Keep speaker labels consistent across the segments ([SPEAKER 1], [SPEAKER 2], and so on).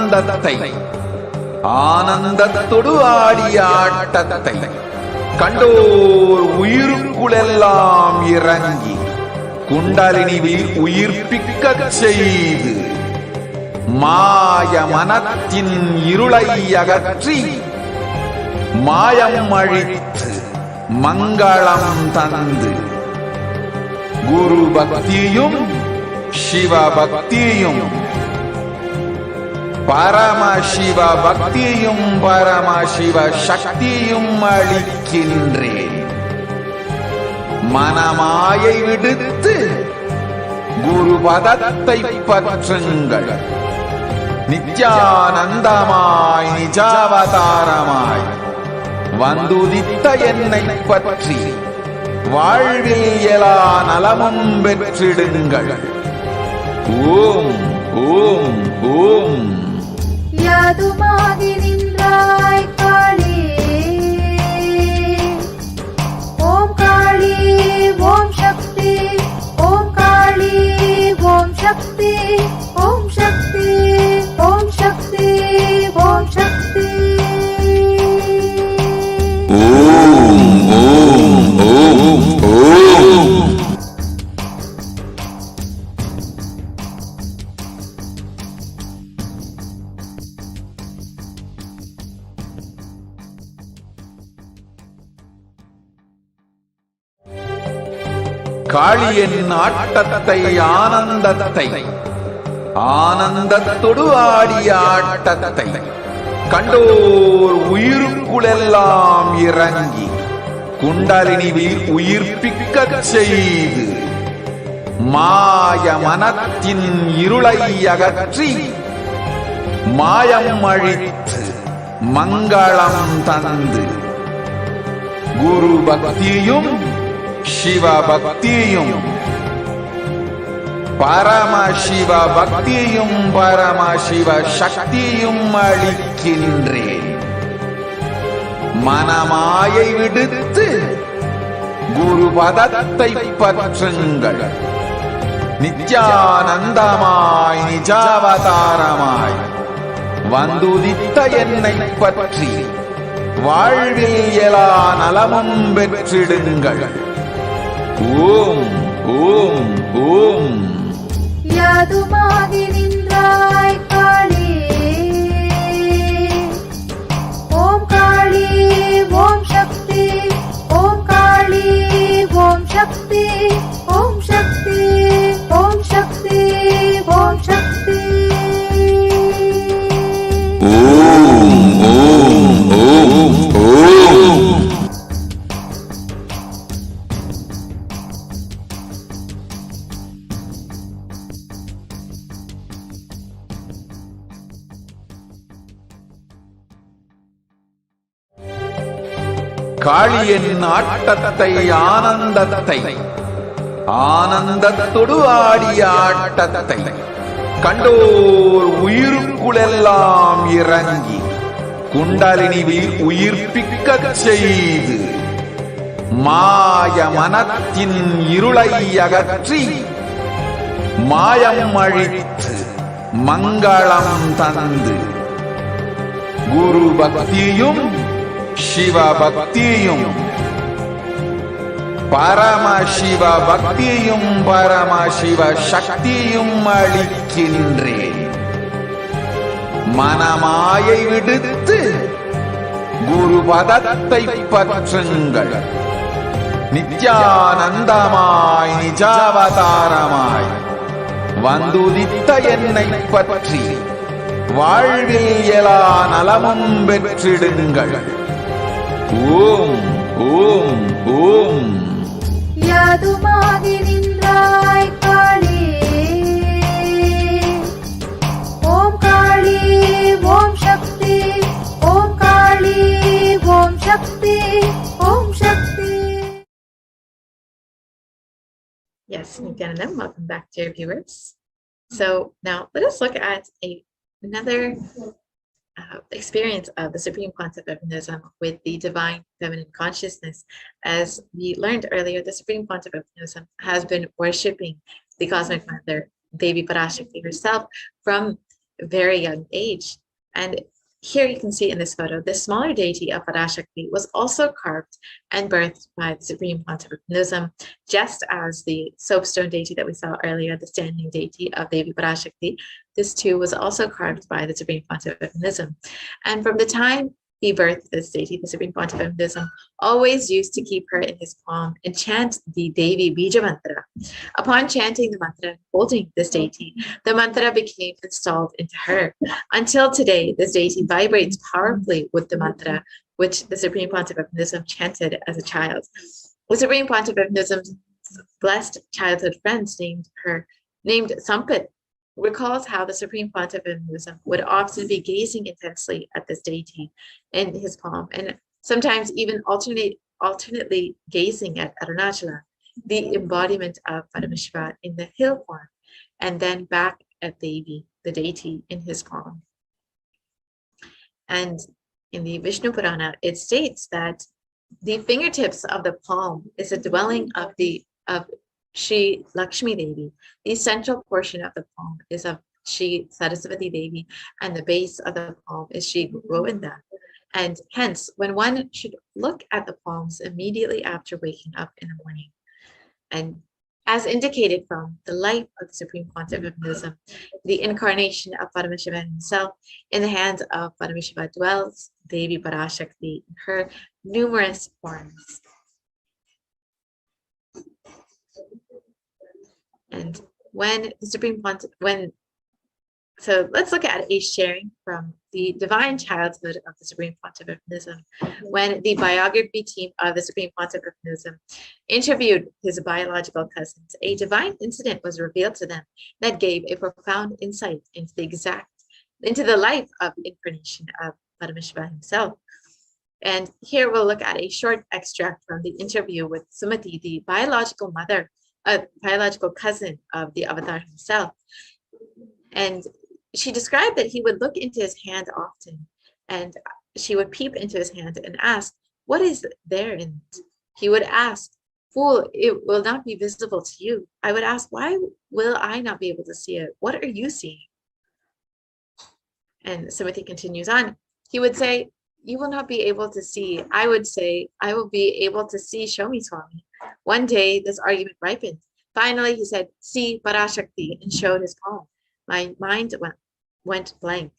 [SPEAKER 1] ஆனந்தத்தை ஆனந்தத்தொடு ஆடிய ஆட்டத்தை கண்டோர் உயிருக்குளெல்லாம் இறங்கி குண்டலினிவில் உயிர்ப்பிக்கச் செய்து மாய மனத்தின் இருளை அகற்றி மாயம் அழித்து மங்களம் தந்து குரு பக்தியும் சிவ பக்தியும் பரமசிவ பக்தியும் பரமசிவ சக்தியும் அளிக்கின்றேன். மனமாயை விடுத்து குரு பதத்தை பற்றுங்கள். நித்யானந்தமாய் நிஜாவதாரமாய் வந்துதித்த என்னை பற்றி வாழ்வில் எல்லா நலமும் பெற்றிடுங்கள். ஓம் ஓம் ஓம்.
[SPEAKER 2] யாதுமாகி நின்றாய் காளி, ஓம் காளி ஓம் சக்தி, ஓம் காளி ஓம் சக்தி, ஓம் சக்தி ஓம் சக்தி ஓம் சக்தி.
[SPEAKER 1] ஓம் ஓம் ஓம் ஓம். காளியின் ஆட்டத்தை ஆனந்தத்தை ஆனந்தத்தொடு ஆடிய ஆட்டத்தை கண்டோர் உயிருக்குளெல்லாம் இறங்கி குண்டலினிவில் உயிர்ப்பிக்கச் செய்து மாய மனத்தின் இருளை அகற்றி மாயம் அழித்து மங்களம் தந்து குரு பக்தியும் சிவ பக்தியும் பரமசிவ பக்தியும் பரமசிவ சக்தியும் அளிக்கின்றேன். மனமாயை விடுத்து குரு பதத்தை பற்றுங்கள். நித்யானந்தமாய் நிஜாவதாரமாய் வந்துதித்த என்னை பற்றி வாழ்வில் எல்லா நலமும் பெற்றிடுங்கள். ஓம் ஓம் ஓம்.
[SPEAKER 2] யாதுமாகி நின்றாய் காளி, ஓம் காளி ஓம் சக்தி, ஓம் காளி ஓம் சக்தி, ஓம் சக்தி ஓம் சக்தி ஓம் சக்தி.
[SPEAKER 1] ஓம் ஓம் ஓம் ஓம். காளியின் ஆட்டத்தை ஆனந்தத்தை ஆனந்தத்தொடு ஆடிய ஆட்டத்தை கண்டோர் உயிருக்குளெல்லாம் இறங்கி குண்டலினிவில் உயிர்ப்பிக்கச் செய்து மாய மனத்தின் இருளை அகற்றி மாயம் அழித்து மங்களம் தந்து குரு பக்தியும் சிவ பக்தியும் பரமசிவ பக்தியும் பரமசிவ சக்தியும் அளிக்கின்றேன். மனமாயை விடுத்து குரு பதத்தை பற்றுங்கள். நித்யானந்தமாய் நிஜாவதாரமாய் வந்துதித்த என்னை பற்றி வாழ்வில் எல்லா நலமும் பெற்றிடுங்கள். ஓம் ஓம் ஓம்.
[SPEAKER 2] யாதுமாகி நின்றாய் காளி, ஓம் காளி ஓம் சக்தி, ஓம் காளி ஓம் சக்தி, ஓம் சக்தி.
[SPEAKER 3] Yes, Nithyanandam, welcome back, dear viewers. So now let us look at another experience of the supreme concept of Hinduism with the divine feminine consciousness. As we learned earlier, the supreme concept of Hinduism has been worshipping the cosmic mother, Devi Parashakti herself, from very young age. And here you can see in this photo, the smaller deity of Parashakti was also carved and birthed by the Supreme Pontiff of Hinduism, just as the soapstone deity that we saw earlier, the standing deity of Devi Parashakti, this too was also carved by the Supreme Pontiff of Hinduism. And from the time he birthed this deity, the Supreme Pontiff of Hinduism always used to keep her in his palm and chant the Devi Bija mantra. Upon chanting the mantra and holding this deity, the mantra became installed into her. Until today, this deity vibrates powerfully with the mantra, which the Supreme Pontiff of Hinduism chanted as a child. The Supreme Pontiff of Hinduism's blessed childhood friends named Sampit, recalls how the Supreme Pontiff of Hinduism would often be gazing intensely at this deity in his palm, and sometimes even alternately gazing at Arunachala, the embodiment of Paramashiva in the hill form, and then back at Devi, the deity, in his palm. And in the Vishnu Purana, it states that the fingertips of the palm is a dwelling of Shri Lakshmi Devi. The central portion of the palm is of Shri Saraswati Devi, and the base of the palm is Shri Govinda. And hence, when one should look at the palms immediately after waking up in the morning, and as indicated from the life of the Supreme Pontiff of Hinduism, the incarnation of Paramashiva himself, in the hands of Paramashiva dwells Devi Parashakti in her numerous forms. And when the Supreme Pontiff, so let's look at a sharing from the divine childhood of the Supreme Pontiff of Hinduism. When the biography team of the Supreme Pontiff of Hinduism interviewed his biological cousins, a divine incident was revealed to them that gave a profound insight into the life of the incarnation of Paramashiva himself. And here we'll look at a short extract from the interview with Sumati, the biological cousin of the avatar himself. And she described that he would look into his hand often, and she would peep into his hand and ask, "What is there in it?" He would ask, "Fool, it will not be visible to you." I would ask, "Why will I not be able to see it? What are you seeing?" And Sumati continues on. He would say, "You will not be able to see." I would say, "I will be able to see, show me, Swami." One day, this argument ripened. Finally, he said, "See Parashakti," and showed his palm. My mind went blank.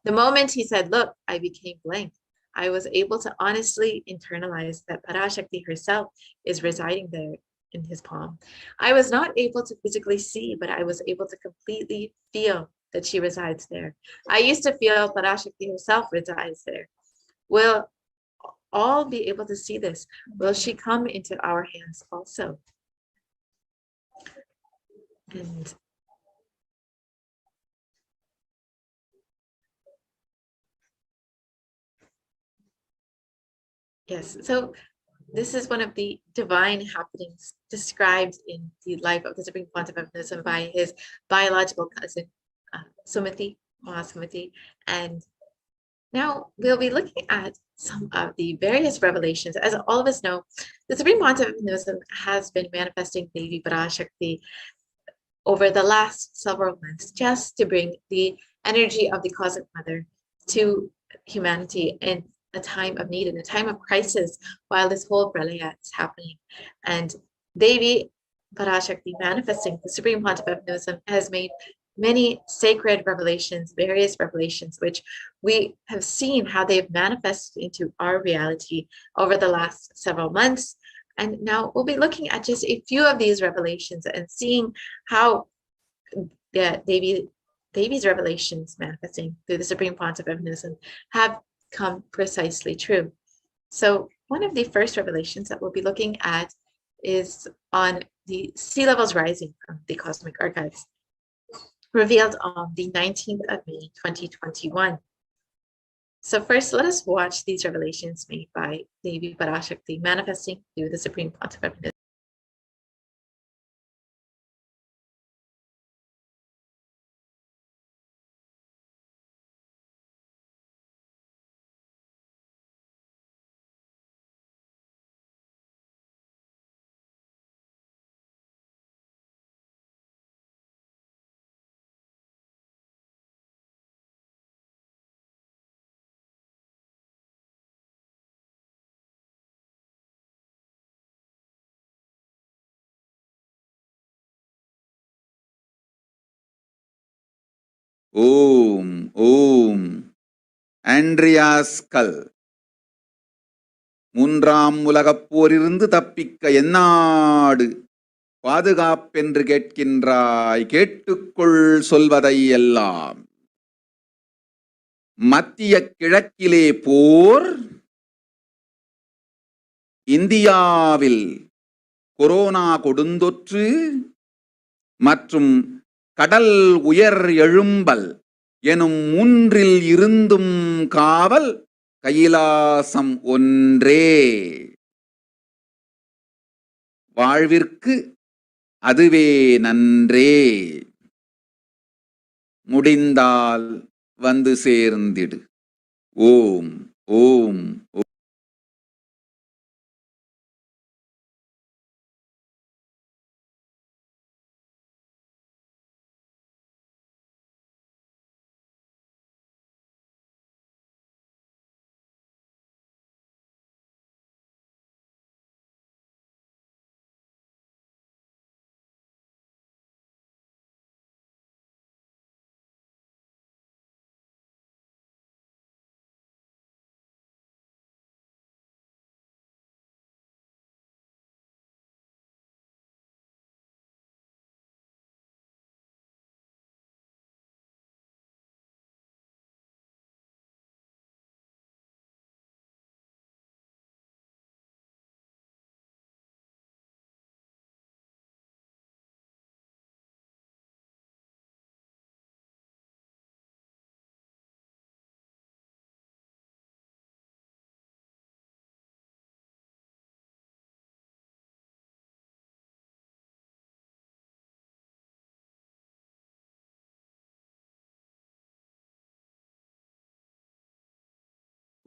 [SPEAKER 3] The moment he said, "Look," I became blank. I was able to honestly internalize that Parashakti herself is residing there in his palm. I was not able to physically see, but I was able to completely feel that she resides there. I used to feel Parashakti herself resides there. Will all be able to see this? Will she come into our hands also? And yes, so this is one of the divine happenings described in the life of the Supreme Pontiff of Hinduism by his biological cousin, Sumati, Mahasumati. And now we'll be looking at some of the various revelations. As all of us know, the Supreme Pontiff of Hinduism has been manifesting Devi Parashakti over the last several months just to bring the energy of the Cosmic Mother to humanity in a time of need, in a time of crisis, while this whole pralaya is happening. And Devi Parashakti manifesting the Supreme Pontiff of Hinduism has made many sacred revelations, various revelations, which we have seen how they've manifested into our reality over the last several months. And now we'll be looking at just a few of these revelations and seeing how Devi's revelations manifesting through the Supreme Pontiff of Hinduism have come precisely true. So one of the first revelations that we'll be looking at is on the sea levels rising from the cosmic archives, revealed on the 19th of May, 2021. So first, let us watch these revelations made by Devi Parashakti manifesting through the Supreme Pontiff of Hinduism.
[SPEAKER 1] Om Om. Andreas கல். மூன்றாம் உலகப் போரிலிருந்து தப்பிக்க எந்நாடு பாதுகாப்பென்று கேட்கின்றாய், கேட்டுக்கொள் சொல்வதை எல்லாம். மத்திய கிழக்கிலே போர், இந்தியாவில் corona கொடுந்தொற்று மற்றும் கடல் உயர் எழும்பல் எனும் மூன்றில் இருந்தும் காவல் கைலாசம் ஒன்றே. வாழ்விற்கு அதுவே நன்றே. முடிந்தால் வந்து சேர்ந்திடு. ஓம் ஓம்.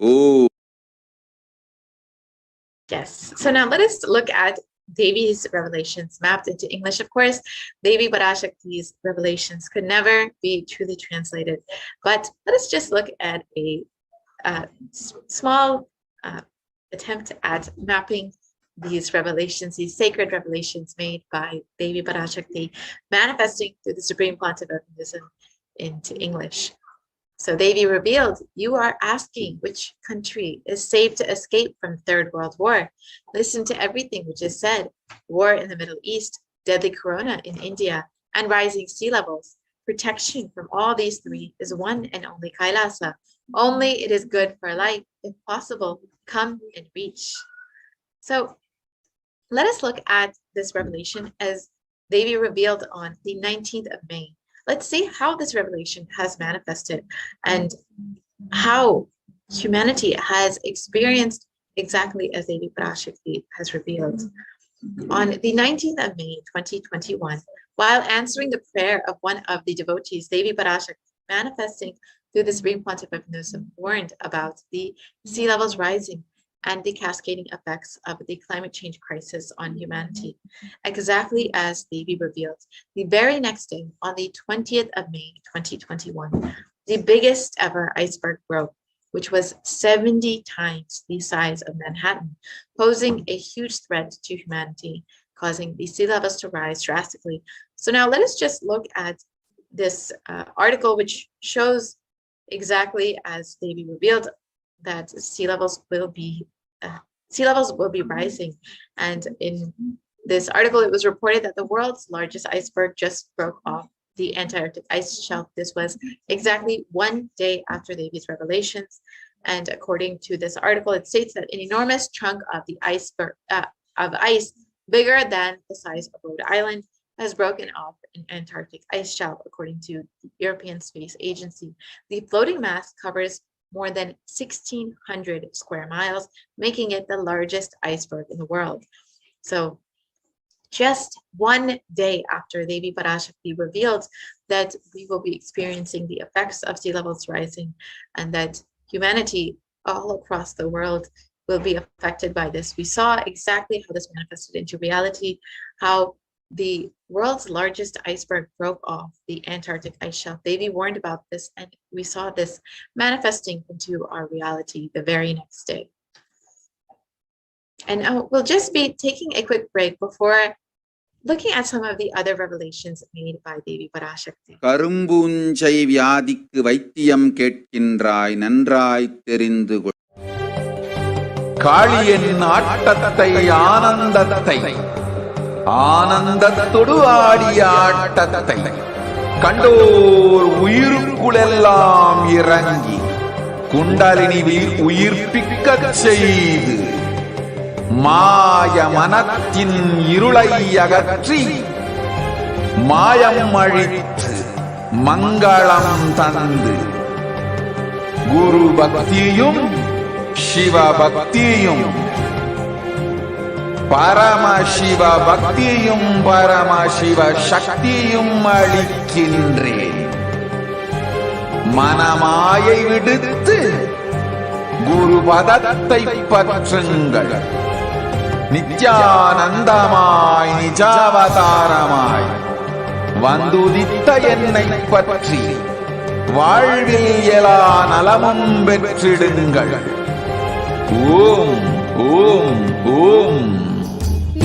[SPEAKER 1] ஓ.
[SPEAKER 3] Yes. So now let us look at Devi's revelations mapped into English. Of course, Devi Parashakti's revelations could never be truly translated. But let us just look at a small attempt at mapping these revelations, these sacred revelations made by Devi Parashakti, manifesting through the Supreme Pontiff of Buddhism into English. So Devi revealed, you are asking which country is safe to escape from Third World War. Listen to everything which is said. War in the Middle East, deadly corona in India, and rising sea levels. Protection from all these three is one and only Kailasa. Only it is good for life, if possible, come and reach. So let us look at this revelation as Devi revealed on the 19th of May. Let's see how this revelation has manifested and how humanity has experienced exactly as Devi Parashakti has revealed. On the 19th of May, 2021, while answering the prayer of one of the devotees, Devi Parashakti, manifesting through the Supreme Pontiff of Buddhism, warned about the sea levels rising and the cascading effects of the climate change crisis on humanity, exactly as Devi revealed. The very next day, on the 20th of May, 2021, the biggest ever iceberg broke, which was 70 times the size of Manhattan, posing a huge threat to humanity, causing the sea levels to rise drastically. So now let us just look at this article, which shows exactly as Devi revealed that sea levels will be rising. And in this article, it was reported that the world's largest iceberg just broke off the Antarctic ice shelf. This was exactly one day after Devi's revelations. And according to this article, it states that an enormous chunk of the iceberg of ice bigger than the size of Rhode Island has broken off an Antarctic ice shelf, according to the European Space Agency. The floating mass covers more than 1,600 square miles, making it the largest iceberg in the world. So just one day after Devi Parashakti revealed that we will be experiencing the effects of sea levels rising and that humanity all across the world will be affected by this, we saw exactly how this manifested into reality, how the world's largest iceberg broke off the Antarctic ice shelf. Devi warned about this, and we saw this manifesting into our reality the very next day. And now we'll just be taking a quick break before looking at some of the other revelations made by Devi Parashakti.
[SPEAKER 1] கரும்பூஞ்சை வியாதிக்கு வைத்தியம் கேட்கின்றாய் நன்றாய் தெரிந்து கொள்.
[SPEAKER 4] காளியின் ஆட்டத்தை ஆனந்தத்தை ஆனந்தத்தொடு ஆடிய ஆட்டத்தை கண்டோர் உயிருக்குளெல்லாம் இறங்கி குண்டலினி உயிர்ப்பிக்கச் செய்து மாய மனத்தின் இருளை அகற்றி மாயம் அழித்து மங்களம் தந்து குரு பக்தியும் சிவ பக்தியும் பரமசிவ பக்தியும் பரமசிவ சக்தியும் அளிக்கின்றேன். மனமாயை விடுத்து குரு பதத்தை பற்றுங்கள். நித்யானந்தமாய் நிஜாவதாரமாய் வந்துதித்த என்னை பற்றி வாழ்வில் எல்லா நலமும் பெற்றிடுங்கள். ஓம் ஓம் ஓம்.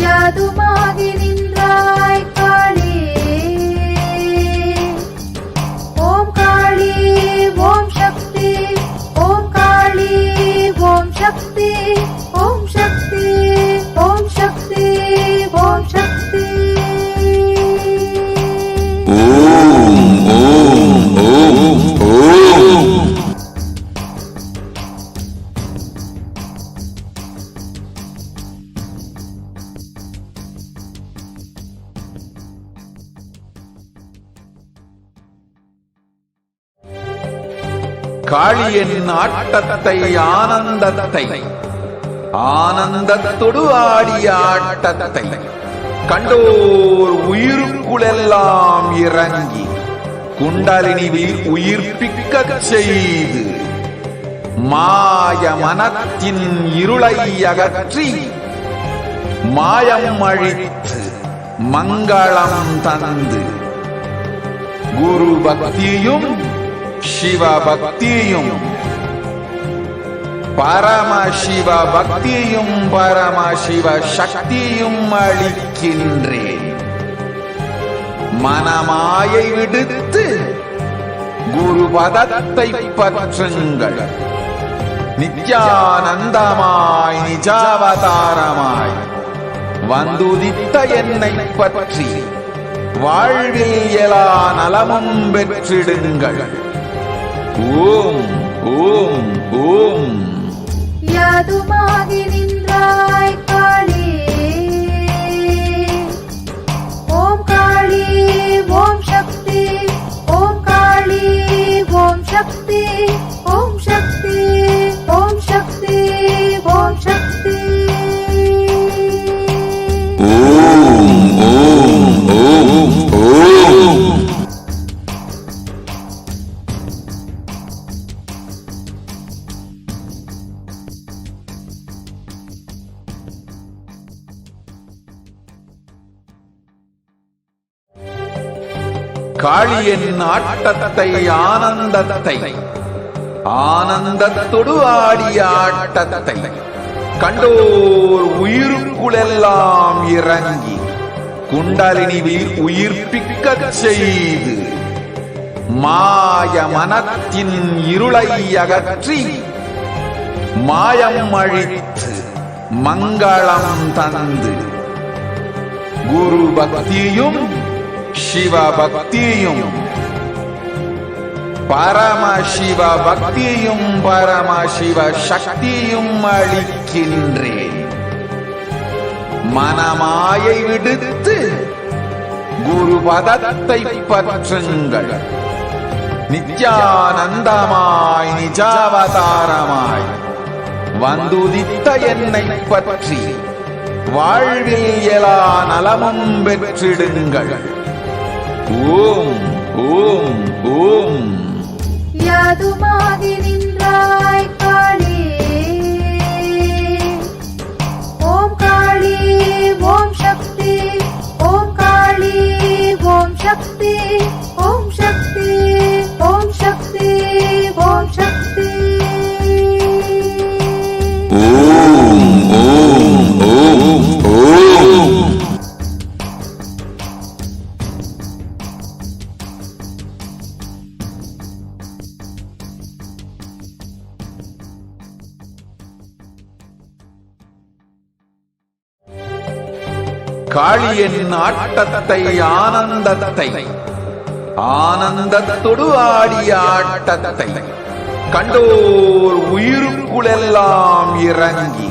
[SPEAKER 2] யாதுமாகி நின்றாய் காளி, ஓம் காளி ஓம் சக்தி, ஓம் காளி ஓம் சக்தி, ஓம் சக்தி ஓம் சக்தி ஓம் சக்தி.
[SPEAKER 1] ஓம் ஓம் ஓம் ஓம்.
[SPEAKER 4] காளியின் ஆட்டத்தை ஆனந்தத்தை ஆனந்தத்தொடு ஆடிய ஆட்டத்தை கண்டோர் உயிருக்குளெல்லாம் இறங்கி குண்டலினி உயிர்ப்பிக்கச் செய்து மாய மனத்தின் இருளை அகற்றி மாயம் அழித்து மங்களம் தந்து குரு பக்தியும் சிவ பக்தியும் பரமசிவ பக்தியும் பரமசிவ சக்தியும் அளிக்கின்றேன். மனமாயை விடுத்து குரு பதத்தை பற்றுங்கள். நித்யானந்தமாய் நிஜாவதாரமாய் வந்துதித்த என்னை பற்றி வாழ்வில் எல்லா நலமும் பெற்றிடுங்கள். ஓம் ஓம் ஓம்.
[SPEAKER 2] யாதுமாகி நின்றாய் காளி, ஓம் காளி ஓம் சக்தி, ஓம் காளி ஓம் சக்தி, ஓம் சக்தி ஓம் சக்தி ஓம் சக்தி.
[SPEAKER 1] ஓம் ஓம் ஓம் ஓம்.
[SPEAKER 4] காளியின் ஆட்டத்தை ஆனந்தத்தை ஆனந்தத்தொடு ஆடிய ஆட்டத்தை கண்டோர் உயிருக்குளெல்லாம் இறங்கி குண்டலினி உயிர்ப்பிக்கச் செய்து மாய மனத்தின் இருளை அகற்றி மாயம் அழித்து மங்களம் தந்து குரு பக்தியும் சிவ பக்தியும் பரமசிவ பக்தியும் பரமசிவ சக்தியும் அளிக்கின்றேன். மனமாயை விடுத்து குரு பதத்தை பற்றுங்கள். நித்யானந்தமாய் நிஜாவதாரமாய் வந்துதித்த என்னை பற்றி வாழ்வில் எல்லா நலமும் பெற்றிடுங்கள். ஓம் ஓம் ஓம்.
[SPEAKER 2] யாதுமாகி நின்றாய் காளி, ஓம் காளி ஓம் சக்தி, ஓம் காளி ஓம் சக்தி, ஓம் சக்தி ஓம் சக்தி ஓம் சக்தி.
[SPEAKER 1] ஓம் ஓம் ஓம் ஓம்.
[SPEAKER 4] காளியின் ஆட்டத்தை ஆனந்தத்தை ஆனந்தத்தொடு ஆடிய ஆட்டத்தை கண்டோர் உயிருக்குளெல்லாம் இறங்கி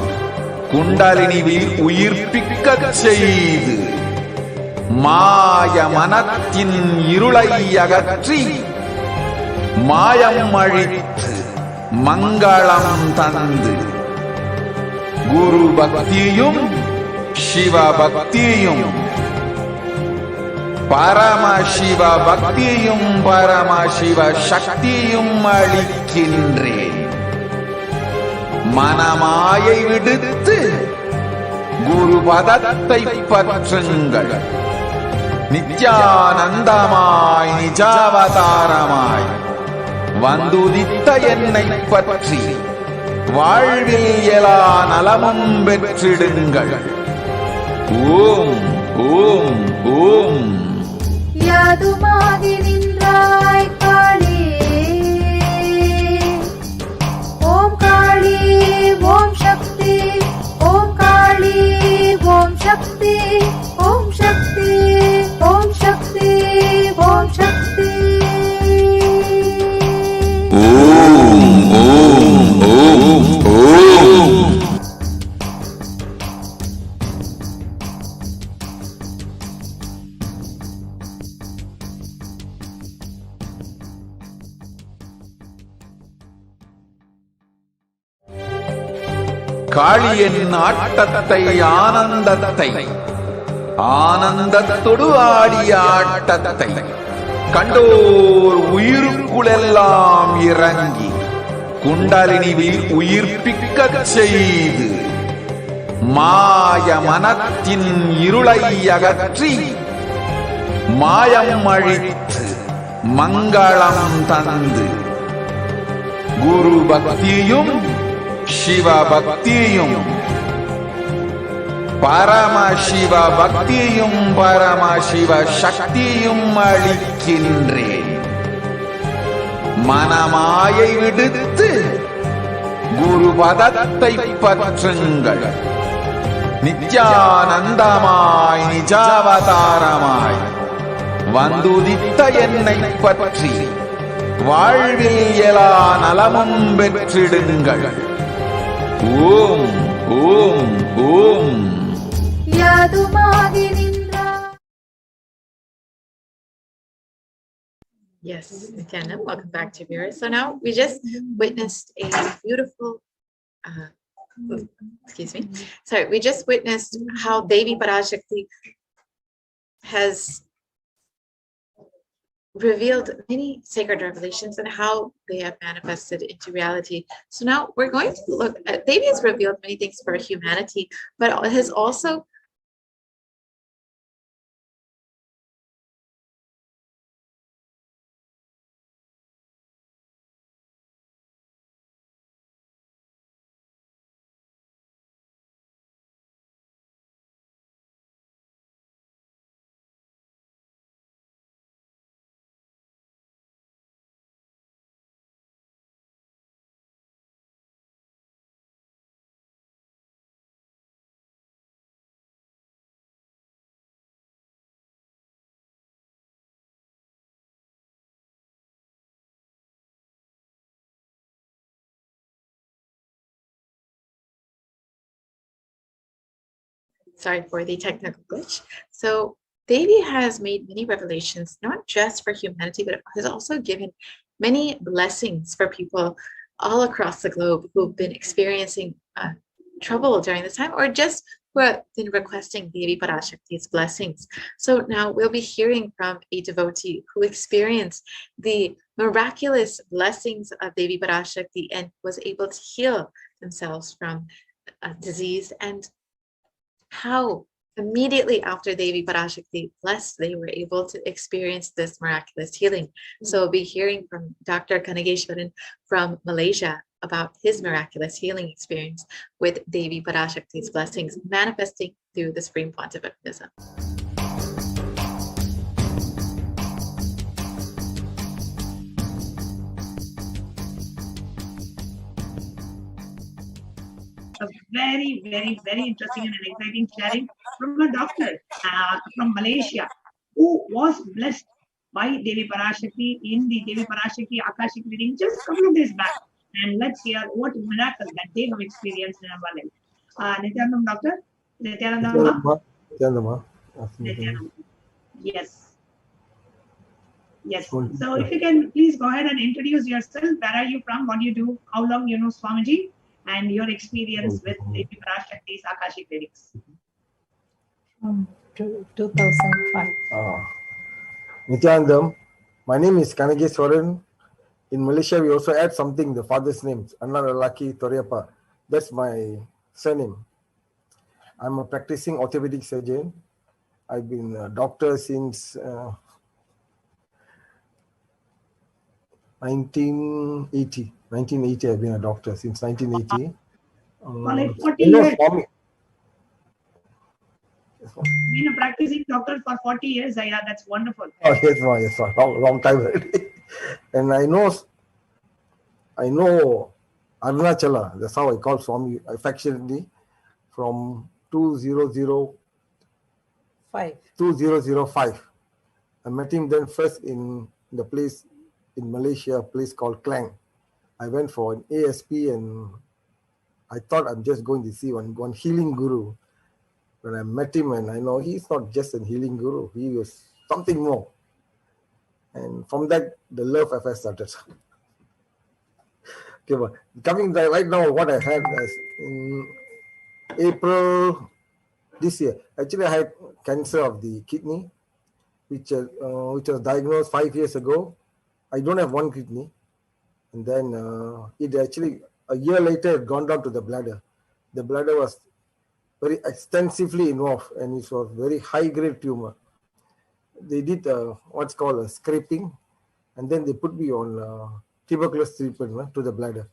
[SPEAKER 4] குண்டலினிவில் உயிர்ப்பிக்கச் செய்து மாய மனத்தின் இருளை அகற்றி மாயம் அழித்து மங்களம் தந்து குரு பக்தியும் சிவ பக்தியும் பரமசிவ பக்தியும் பரமசிவ சக்தியும் அளிக்கின்றேன். மனமாயை விடுத்து குரு பதத்தை பற்றுங்கள். நித்யானந்தமாய் நிஜாவதாரமாய் வந்துதித்த என்னை பற்றி வாழ்வில் எல்லா நலமும் பெற்றிடுங்கள். ஓம் ஓம் ஓம்.
[SPEAKER 2] யாதுமாகி நின்றாய் காளி, ஓம் காளி ஓம் சக்தி, ஓம் காளி ஓம் சக்தி, ஓம் சக்தி ஓம் சக்தி ஓம் சக்தி.
[SPEAKER 1] ஓம் ஓம் ஓம் ஓம்.
[SPEAKER 4] காளியின் ஆட்டத்தை ஆனந்தத்தை ஆனந்தத்தொடு ஆடிய ஆட்டத்தை கண்டோர் உயிருக்குளெல்லாம் இறங்கி குண்டலினிவில் உயிர்ப்பிக்கச் செய்து மாய மனத்தின் இருளை அகற்றி மாயம் அழித்து மங்களம் தந்து குரு பக்தியும் சிவ பக்தியும் பரமசிவ பக்தியும் பரமசிவ சக்தியும் அளிக்கின்றேன். மனமாயை விடுத்து குரு பதத்தை பற்றுங்கள். நித்யானந்தமாய் நிஜாவதாரமாய் வந்துதித்த என்னை பற்றி வாழ்வில் எல்லா நலமும் பெற்றிடுங்கள். ஓம் ஓம் ஓம்.
[SPEAKER 2] யாதுமாகி நின்றாய்.
[SPEAKER 3] Yes, Nithyananda, welcome back to viewers. So now we just witnessed a beautiful, we just witnessed how Devi Parashakti has revealed many sacred revelations and how they have manifested into reality. So now we're going to look at, Devi has revealed many things for humanity, but has also sorry for the technical glitch. So Devi has made many revelations, not just for humanity, but has also given many blessings for people all across the globe who've been experiencing trouble during this time, or just who have been requesting Devi Parashakti's blessings. So now we'll be hearing from a devotee who experienced the miraculous blessings of Devi Parashakti and was able to heal themselves from a disease, and how immediately after Devi Parashakti blessed, they were able to experience this miraculous healing. So we'll be hearing from Dr. Kanageshwaran from Malaysia about his miraculous healing experience with Devi Parashakti's blessings manifesting through the Supreme Pontificatism.
[SPEAKER 5] a very, very, very interesting and an exciting sharing from a doctor from Malaysia who was blessed by Devi Parashakti in the Devi Parashakti Akashic reading just a couple of days back. And let's hear what miracle that they have experienced in our life. Nithyanandam, Doctor? Nithyanandam? Nithyanandam. Yes. Yes. So if you can please go ahead and introduce yourself. Where are you from? What do you do? How long you know Swamiji? And your experience with Devi Parashakti's Akashic readings.
[SPEAKER 6] 2005.
[SPEAKER 7] Nithyanandam, my name is Kanageswaran. In Malaysia, we also add something, the father's name, Anna Lalaki Toriapa. That's my surname. I'm a practicing orthopedic surgeon. I've been a doctor since 1980. 1980, I've been a doctor since 1980.
[SPEAKER 5] Like 40 years. Been a practicing doctor for 40 years. Yeah, that's wonderful.
[SPEAKER 7] Oh, yes, long time already. And I know Arunachala, that's how I call Swami affectionately, from 2005. I met him then first in the place in Malaysia, a place called Klang. I went for an ASP and I thought I'm just going to see one healing guru. When I met him, and I know he's not just a healing guru, he was something more. And from that, the love affair started. Okay, but coming right now, what I had is in April this year. Actually, I had cancer of the kidney, which was diagnosed 5 years ago. I don't have one kidney. And then it actually, a year later, it gone down to the bladder. The bladder was very extensively involved, and it was very high-grade tumor. They did what's called a scraping, and then they put me on tuberculosis treatment to the bladder,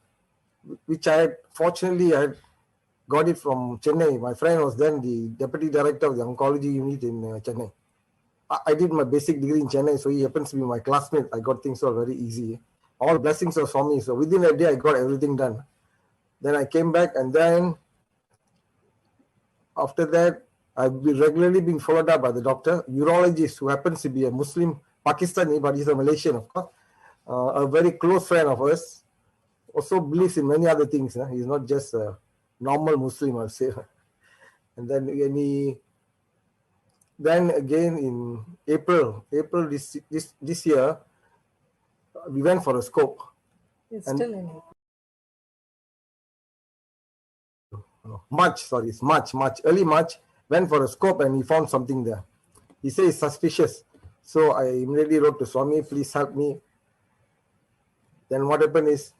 [SPEAKER 7] which fortunately I had got it from Chennai. My friend was then the deputy director of the oncology unit in Chennai. I did my basic degree in Chennai, so he happens to be my classmate. I got things all very easy. All blessings of Swami. So within a day, I got everything done. Then I came back, and then after that, I've been regularly being followed up by the doctor, urologist, who happens to be a Muslim Pakistani, but he's a Malaysian, of course, a very close friend of ours. Also believes in many other things. He's not just a normal Muslim, I'll say. And then again in April this year, we went for a scope.
[SPEAKER 6] It's still in it.
[SPEAKER 7] Early March, went for a scope and he found something there. He says it's suspicious. So I immediately wrote to Swami, please help me. Then what happened is,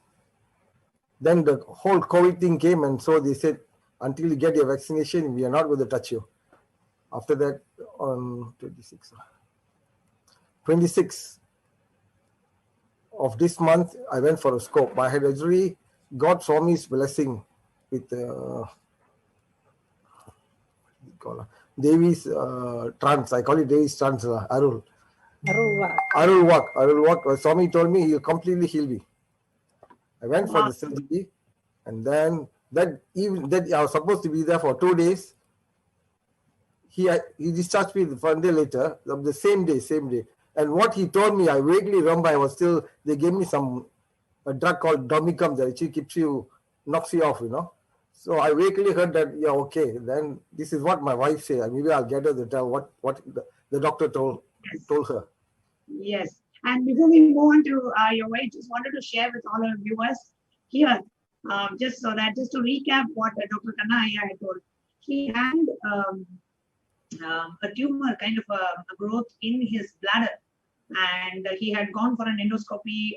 [SPEAKER 7] then the whole COVID thing came, and so they said, until you get your vaccination, we are not going to touch you. After that, on 26th of this month, I went for a scope. I had actually got Swami's blessing with Devi's trance. I call it Devi's trance, Arul. Arul. Swami told me he'll completely heal me. I went for the surgery, and then that I was supposed to be there for 2 days. He discharged me one day later, the same day. And what he told me, I vaguely remember. They gave me a drug called Domicum that actually knocks you off, So I vaguely heard that, yeah, okay. Then this is what my wife said. Maybe I'll get her to tell what the doctor told her.
[SPEAKER 5] Yes. And before we move on to your wife, just wanted to share with all our viewers here, just to recap what Dr. Kanaya had told. He had a tumor, kind of a growth in his bladder, and he had gone for an endoscopy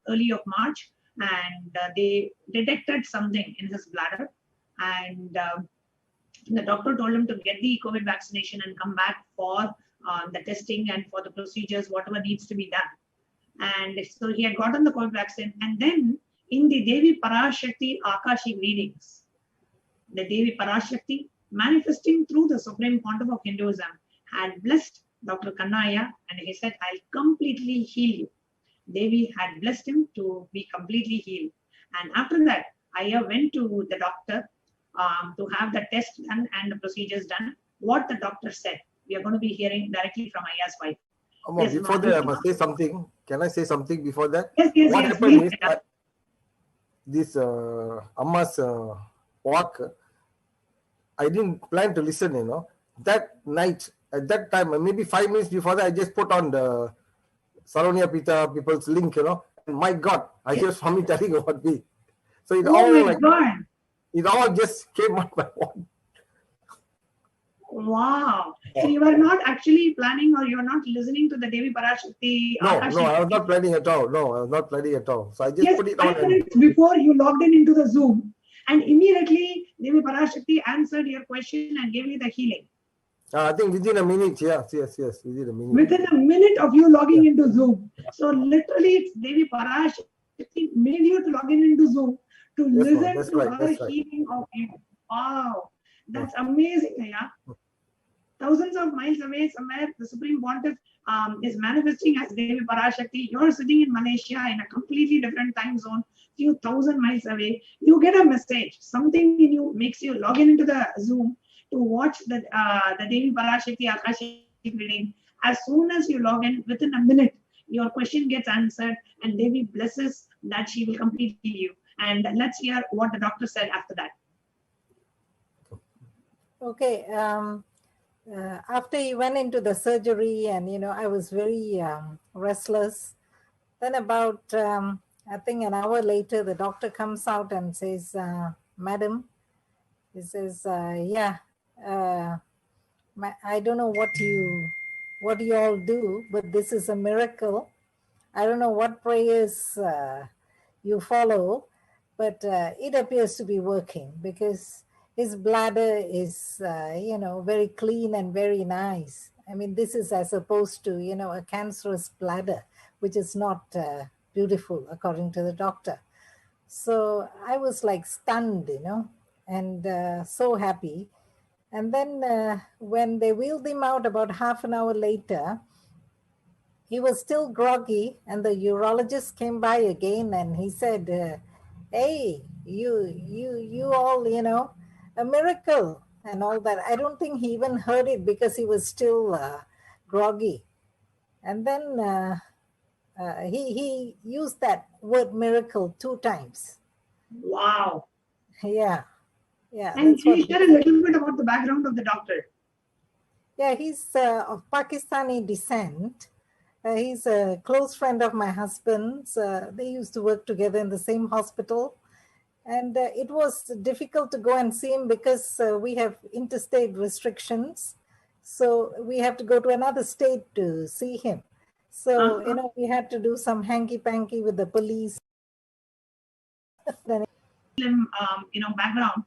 [SPEAKER 5] early of March, and they detected something in his bladder, and the doctor told him to get the COVID vaccination and come back for the testing and for the procedures, whatever needs to be done. And so he had gotten the COVID vaccine, and then in the Devi Parashakti Akashic readings, the Devi Parashakti, manifesting through the Supreme Pontiff of Hinduism, had blessed Dr. Kanaya, and he said, I'll completely heal you. Devi had blessed him to be completely healed. And after that, I went to the doctor to have the test done and the procedures done. What the doctor said, we are going to be hearing directly from Aya's wife. Yes,
[SPEAKER 7] before
[SPEAKER 5] ma'am.
[SPEAKER 7] that, I must say something. Can I say something before that?
[SPEAKER 5] Yes, yes,
[SPEAKER 7] What
[SPEAKER 5] yes.
[SPEAKER 7] happened
[SPEAKER 5] Please.
[SPEAKER 7] is this Amma's walk, I didn't plan to listen, That night, at that time, maybe 5 minutes before that, I just put on the Saronia Pita people's link, And my God, I hear Swami telling about me. So it all just came on my own.
[SPEAKER 5] Wow. So you were not actually planning, or you were not listening to the Devi Parashakti?
[SPEAKER 7] No, I was not planning at all. No, I was not planning at all. So I just put it on.
[SPEAKER 5] 5 minutes before you logged into the Zoom, and immediately Devi Parashakti answered your question and gave you the healing.
[SPEAKER 7] I think within a minute, yes, within a minute.
[SPEAKER 5] Within a minute of you logging into Zoom. So literally, it's Devi Parashakti made you to log into Zoom to listen to her healing of you. Wow, that's amazing, yeah. Thousands of miles away, somewhere the Supreme Pontiff is manifesting as Devi Parashakti. You're sitting in Malaysia in a completely different time zone, few thousand miles away. You get a message. Something in you makes you log into the Zoom to watch the Devi Parashakti Akashic reading. As soon as you log in, within a minute, your question gets answered, and Devi blesses that she will completely heal you. And let's hear what the doctor said after that.
[SPEAKER 6] Okay. After he went into the surgery, and I was very restless. Then about I think an hour later, the doctor comes out and says, "Madam," he says, "Yeah, I don't know what you all do, but this is a miracle. I don't know what prayers you follow, but it appears to be working, because his bladder is, very clean and very nice. I mean, this is as opposed to, a cancerous bladder, which is not beautiful, according to the doctor." So I was like stunned, and so happy. And then when they wheeled him out about half an hour later, he was still groggy, and the urologist came by again, and he said, "Hey, you all, a miracle," and all that. I don't think he even heard it, because he was still groggy. And then he used that word miracle 2 times.
[SPEAKER 5] Wow.
[SPEAKER 6] Yeah.
[SPEAKER 5] And can you share a little bit about the background of the doctor?
[SPEAKER 6] Yeah, he's of Pakistani descent. He's a close friend of my husband's. They used to work together in the same hospital. And it was difficult to go and see him, because we have interstate restrictions. So we have to go to another state to see him. So, we had to do some hanky-panky with the police.
[SPEAKER 5] Background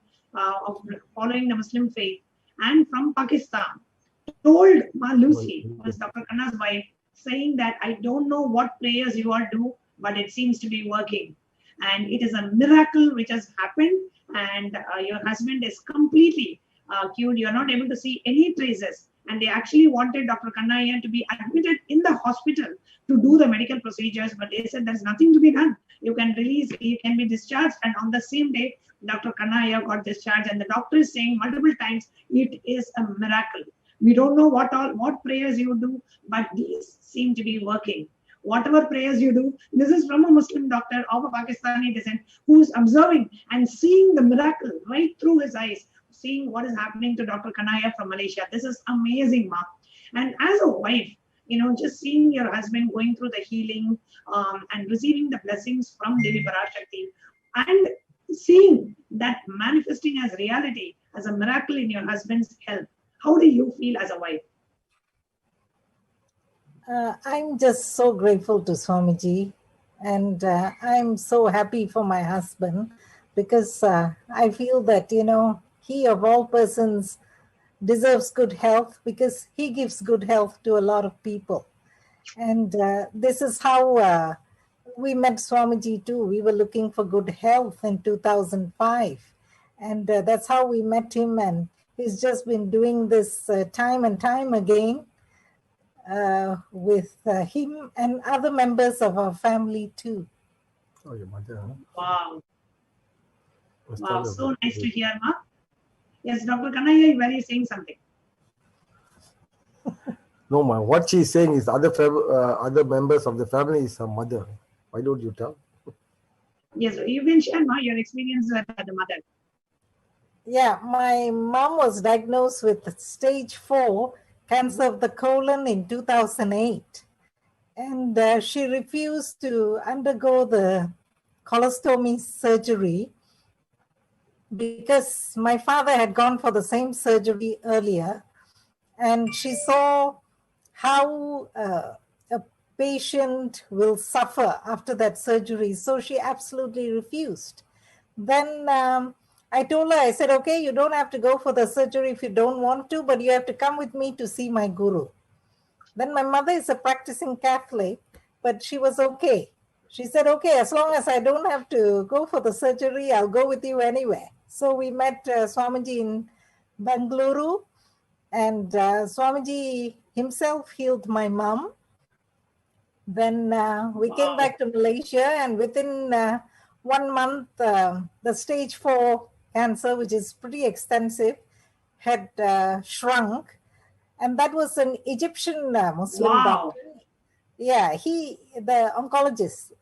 [SPEAKER 5] of following the Muslim faith, and from Pakistan, told Ma Lucy, who was Dr. Khanna's wife, saying that, "I don't know what prayers you all do, but it seems to be working. And it is a miracle which has happened, and your husband is completely cured. You're not able to see any traces." And they actually wanted Dr. Khanna to be admitted in the hospital to do the medical procedures, but they said there's nothing to be done. You can be discharged. And on the same day, Dr. Khanna got discharged, and the doctor is saying multiple times, it is a miracle. We don't know what prayers you do, but these seem to be working. Whatever prayers you do, this is from a Muslim doctor of a Pakistani descent who is observing and seeing the miracle right through his eyes, seeing what is happening to Dr. Kanaya from Malaysia. This is amazing, Ma. And as a wife, just seeing your husband going through the healing and receiving the blessings from Devi Parashakti, and seeing that manifesting as reality, as a miracle in your husband's health, how do you feel as a wife?
[SPEAKER 6] I'm just so grateful to Swamiji, and I'm so happy for my husband, because I feel that, he of all persons deserves good health, because he gives good health to a lot of people. And this is how we met Swamiji too. We were looking for good health in 2005. And that's how we met him. And he's just been doing this time and time again with him and other members of our family too.
[SPEAKER 7] Oh, your mother, huh?
[SPEAKER 5] Wow. Wow, so nice to hear, Ma. Yes, Dr. Kanaya, were you saying something?
[SPEAKER 7] No, ma. What she's saying is other members of the family is her mother. Why don't you tell?
[SPEAKER 5] Yes, you can share your experience with the mother.
[SPEAKER 6] Yeah, my mom was diagnosed with stage 4 cancer of the colon in 2008. And she refused to undergo the colostomy surgery because my father had gone for the same surgery earlier. And she saw how a patient will suffer after that surgery. So she absolutely refused. Then I told her, I said, okay, you don't have to go for the surgery if you don't want to, but you have to come with me to see my guru. Then my mother is a practicing Catholic, but she was okay. She said, okay, as long as I don't have to go for the surgery, I'll go with you anywhere. So we met Swamiji in Bengaluru, and Swamiji himself healed my mom. Then we came back to Malaysia, and within 1 month, the stage 4 cancer, which is pretty extensive, had shrunk. And that was an Egyptian Muslim doctor. Yeah, the oncologist,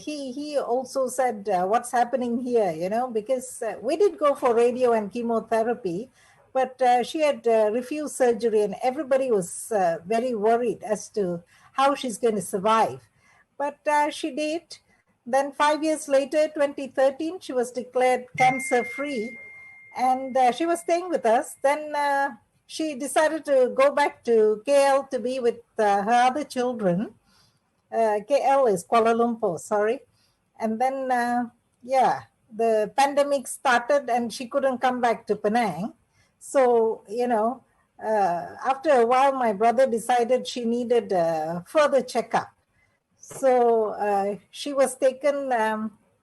[SPEAKER 6] he also said, what's happening here, because we did go for radio and chemotherapy, but she had refused surgery, and everybody was very worried as to how she's going to survive. But she did. Then 5 years later, 2013, she was declared cancer-free, and she was staying with us. Then she decided to go back to KL to be with her other children. KL is Kuala Lumpur, sorry. And then, the pandemic started and she couldn't come back to Penang. So, after a while, my brother decided she needed a further checkup. So she was taken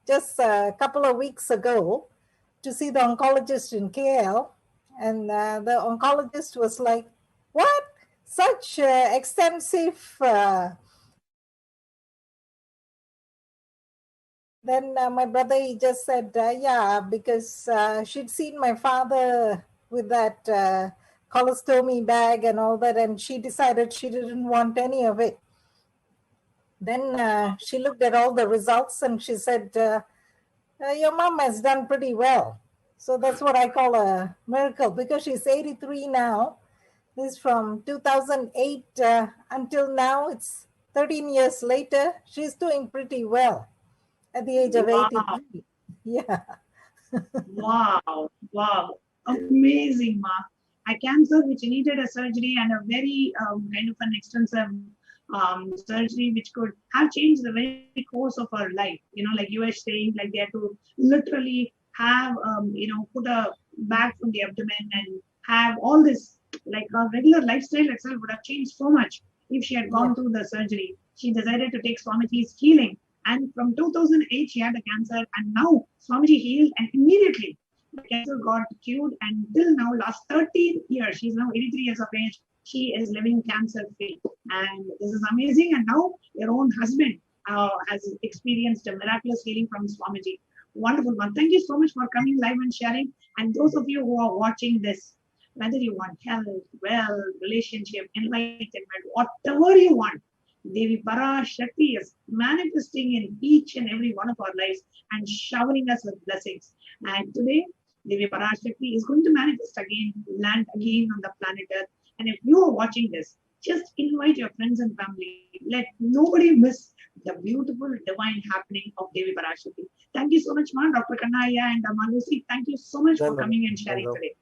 [SPEAKER 6] just a couple of weeks ago to see the oncologist in KL. And the oncologist was like, what? Such extensive... Then my brother, he just said, yeah, because she'd seen my father with that colostomy bag and all that, and she decided she didn't want any of it. Then she looked at all the results and she said, your mom has done pretty well. So that's what I call a miracle, because she's 83 now. This is from 2008 until now. It's 13 years later. She's doing pretty well at the age of 83. Yeah.
[SPEAKER 5] Wow. Amazing, Ma. A cancer which needed a surgery and a very kind of an extensive surgery which could have changed the very course of her life. Like you were saying, like they had to literally have, put a bag from the abdomen and have all this, like her regular lifestyle itself would have changed so much if she had gone through the surgery. She decided to take Swamiji's healing. And from 2008, she had a cancer, and now Swamiji healed, and immediately the cancer got cured. And till now, last 13 years, she's now 83 years of age, she is living cancer-free. And this is amazing. And now your own husband has experienced a miraculous healing from Swamiji. Wonderful, man. Thank you so much for coming live and sharing. And those of you who are watching this, whether you want health, wealth, relationship, enlightenment, whatever you want, Devi Parashakti is manifesting in each and every one of our lives and showering us with blessings. And today, Devi Parashakti is going to manifest again, land again on the planet Earth. And if you are watching this, just invite your friends and family. Let nobody miss the beautiful divine happening of Devi Parashakti. Thank you so much, Ma, Dr. Kanaya and Malusi. Thank you so much for coming and sharing today.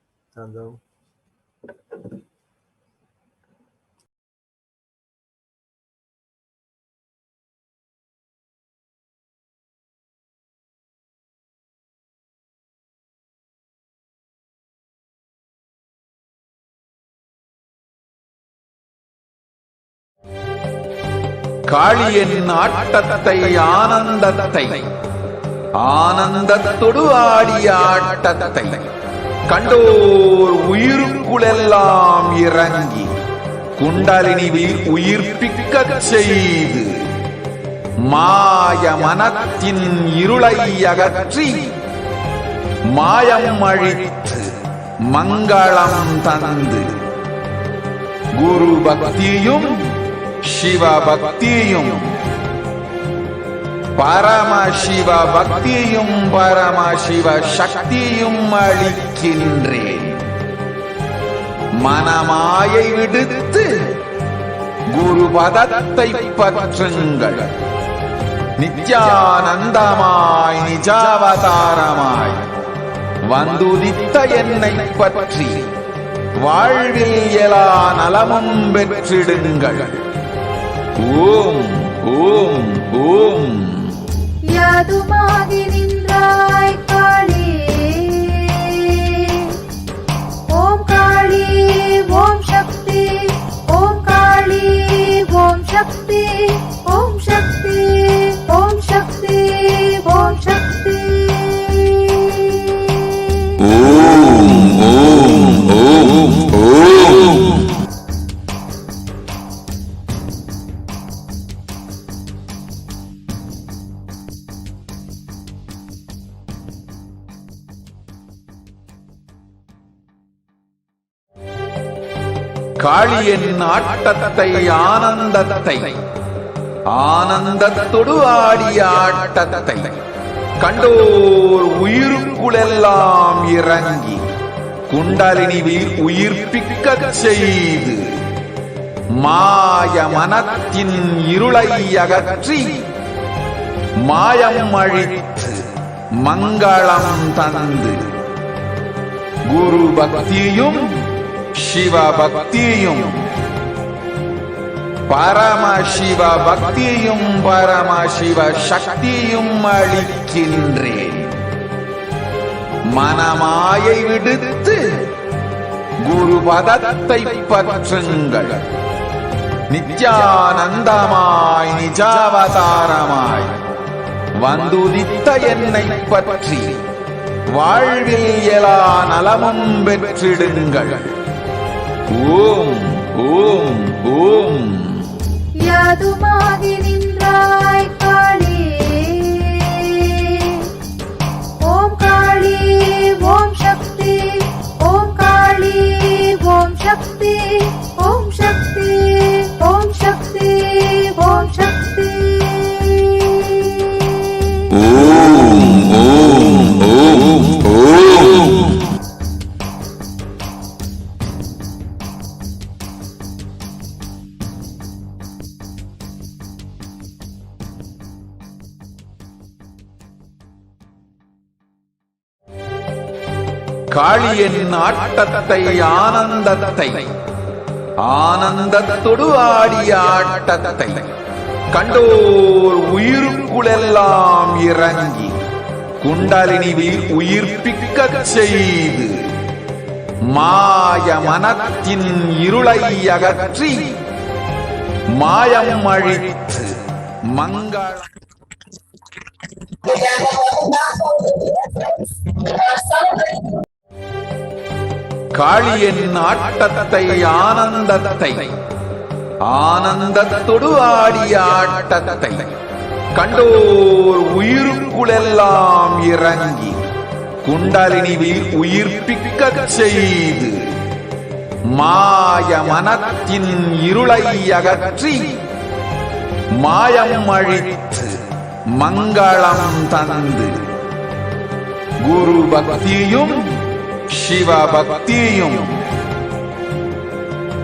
[SPEAKER 4] காளியின் ஆட்டத்தை ஆனந்தத்தை ஆனந்தத்தொடு ஆடிய ஆட்டத்தை கண்டோர் உயிருக்குளெல்லாம் இறங்கி குண்டலினிவில் உயிர்ப்பிக்கச் செய்து மாய மனத்தின் இருளை அகற்றி மாயம் அழித்து மங்களம் தந்து குரு பக்தியும் சிவ பக்தியும் பரமசிவ பக்தியும் பரமசிவ சக்தியும் அளிக்கின்றேன். மனமாயை விடுத்து குரு பதத்தை பற்றுங்கள். நித்யானந்தமாய் நிஜாவதாரமாய் வந்துதித்த என்னை பற்றி வாழ்வில் எல்லா நலமும் பெற்றிடுங்கள். ஓம் ஓம் ஓம்.
[SPEAKER 2] யாதுமாகி நின்றாய் காளி, ஓம் காளி ஓம் சக்தி, ஓம் காளி ஓம் சக்தி, ஓம் சக்தி ஓம் சக்தி ஓம் சக்தி.
[SPEAKER 1] ஓம் ஓம் ஓம் ஓம்.
[SPEAKER 4] காளியின் ஆட்டத்தை ஆனந்தத்தை ஆனந்தத்தொடு ஆடிய ஆட்டத்தை கண்டோர் உயிருக்குளெல்லாம் இறங்கி குண்டலினிவில் உயிர்ப்பிக்கச் செய்து மாய மனத்தின் இருளை அகற்றி மாயம் அழித்து மங்களம் தந்து குரு பக்தியும் சிவ பக்தியும் பரமசிவ பக்தியும் பரமசிவ சக்தியும் அளிக்கின்றேன். மனமாயை விடுத்து குரு பதத்தை பற்றுங்கள். நித்யானந்தமாய் நிஜாவதாரமாய் வந்துதித்த என்னை பற்றி வாழ்வில் எல்லா நலமும் பெற்றிடுங்கள். ஓம் ஓம் ஓம்.
[SPEAKER 2] யாதுமாகி நின்றாய் காளி, ஓம் காளி ஓம் சக்தி, ஓம் காளி ஓம் சக்தி, ஓம் சக்தி ஓம் சக்தி ஓம் சக்தி.
[SPEAKER 1] ஓம் ஓம் ஓம் ஓம்.
[SPEAKER 4] காளியின் ஆட்டத்தை ஆனந்தத்தை ஆனந்தத்தொடு ஆடிய ஆட்டத்தை கண்டோர் உயிருக்குளெல்லாம் இறங்கி குண்டலினிவில் உயிர்ப்பிக்கச் செய்து மாய மனத்தின் இருளை அகற்றி மாயம் அழித்து மங்களம் காளியின் ஆட்டத்தை ஆனந்தத்தை ஆனந்தத்தொடு ஆடிய ஆட்டத்தை கண்டோர் உயிருக்குளெல்லாம் இறங்கி குண்டலினிவில் உயிர்ப்பிக்கச் செய்து மாய மனத்தின் இருளை அகற்றி மாயம் அழித்து மங்களம் தந்து குரு பக்தியும் சிவ பக்தியும்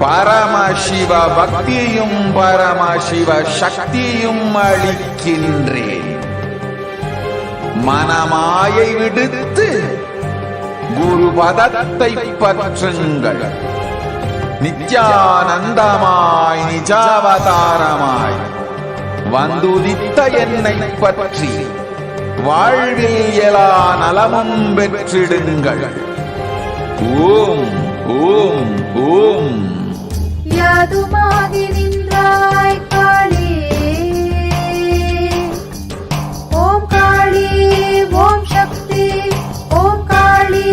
[SPEAKER 4] பரமசிவ பக்தியும் பரமசிவ சக்தியும் அளிக்கின்றேன். மனமாயை விடுத்து குரு பதத்தை பற்றுங்கள். நித்யானந்தமாய் நிஜாவதாரமாய் வந்துதித்த என்னை பற்றி வாழ்வில் எல்லா நலமும் பெற்றிடுங்கள். ஓம் ஓம் ஓம்.
[SPEAKER 2] யாதுமாகி நின்றாய் காளி, ஓம் காளி ஓம் சக்தி, ஓம் காளி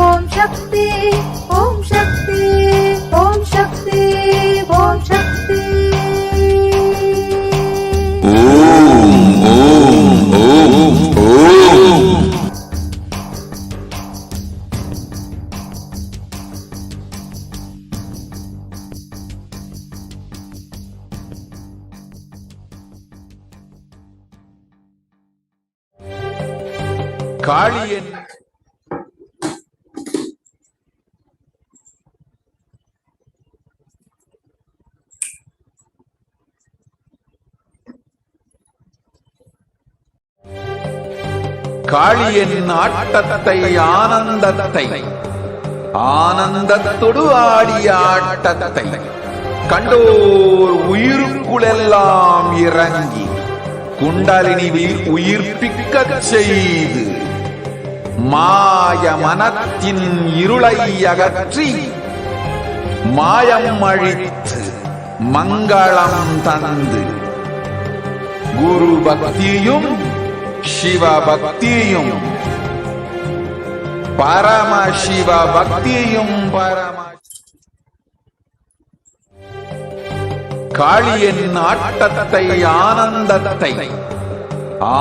[SPEAKER 2] ஓம் சக்தி, ஓம் சக்தி ஓம் சக்தி ஓம் சக்தி.
[SPEAKER 1] ஓம் ஓம் ஓம் ஓம்.
[SPEAKER 4] காளியன் காளியன் ஆட்டத்தை ஆனந்தத்தை ஆனந்தத்தொடு ஆடிய ஆட்டத்தை கண்டோர் உயிருக்குளெல்லாம் இறங்கி குண்டலினிவில் உயிர்ப்பிக்கச் செய்து மாய மனத்தின் இருளை அகற்றி மாயம் அழித்து மங்களம் தந்து குரு பக்தியும் சிவ பக்தியும் பரமசிவ பக்தியும் காளியன் ஆட்டத்தை ஆனந்தத்தை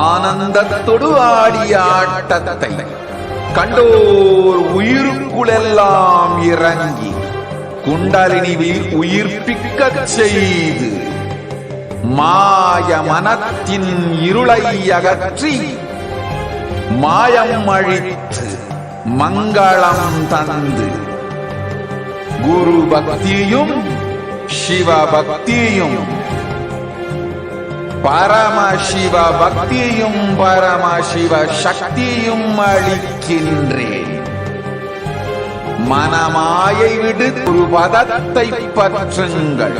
[SPEAKER 4] ஆனந்தத்தொடு ஆடிய ஆட்டத்தை கண்டோர் உயிருக்குளெல்லாம் இறங்கி குண்டலினிவில் உயிர்ப்பிக்கச் செய்து மாய மனத்தின் இருளை அகற்றி மாயம் அழித்து மங்களம் தந்து குரு பக்தியும் சிவ பக்தியும் பரமசிவ பக்தியும் பரமசிவ சக்தியும் அளிக்கின்றேன். மனமாயை விடு ஒரு பதத்தை பற்றுங்கள்.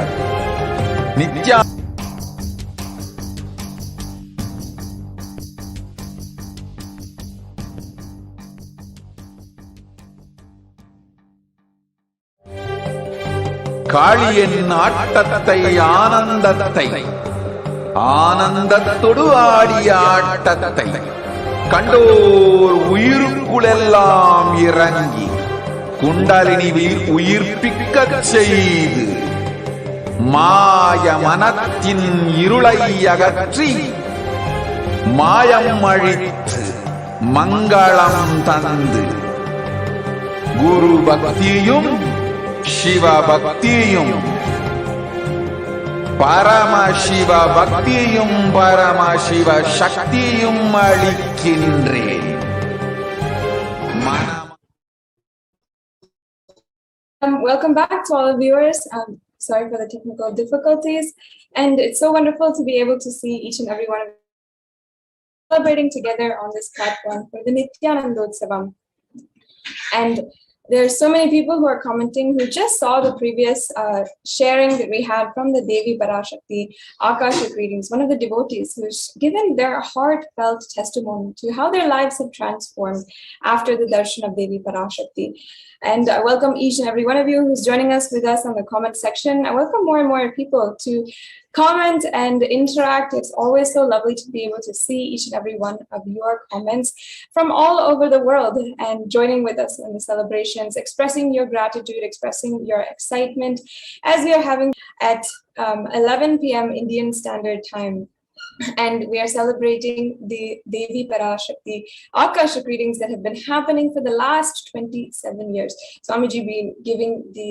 [SPEAKER 4] நித்யா காளியன் ஆட்டத்தை ஆனந்தத்தை ஆனந்தத்தொடு ஆடிய ஆட்டத்தை கண்டோர் உயிருக்குளெல்லாம் இறங்கி குண்டலினிவில் உயிர்ப்பிக்கச் செய்து மாய மனத்தின் இருளை அகற்றி மாயம் அழித்து மங்களம் தந்து குரு பக்தியும் சிவ பக்தியும் பரமசிவ பக்தியும் பரமசிவ சக்தியும் அளிக்கின்றேன்.
[SPEAKER 8] Welcome back to all the viewers. Sorry for the technical difficulties, and it's so wonderful to be able to see each and every one of you celebrating together on this platform for the Nithyananda Paramashivam. And there are so many people who are commenting who just saw the previous sharing that we had from the Devi Parashakti Akashic readings, one of the devotees who's given their heartfelt testimony to how their lives have transformed after the darshan of Devi Parashakti. And I welcome each and every one of you who's joining us with us on the comment section. I welcome more and more people to comment and interact. It's always so lovely to be able to see each and every one of your comments from all over the world and joining with us in the celebrations, expressing your gratitude, expressing your excitement as we are having at 11 p.m. Indian Standard Time. And we are celebrating the Devi Parashakti Akashic readings that have been happening for the last 27 years. Swamiji been giving the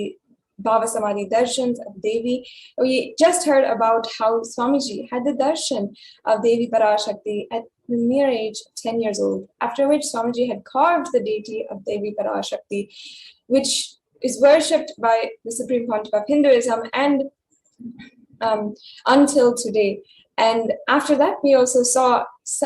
[SPEAKER 8] BHAVA Samadhi darshans of Devi. We just heard about how Swamiji had the darshan of Devi Parashakti at the mere age of 10 years old, after which Swamiji had carved the deity of Devi Parashakti, which is worshipped by the Supreme Pontiff of Hinduism and until today. And after that, we also saw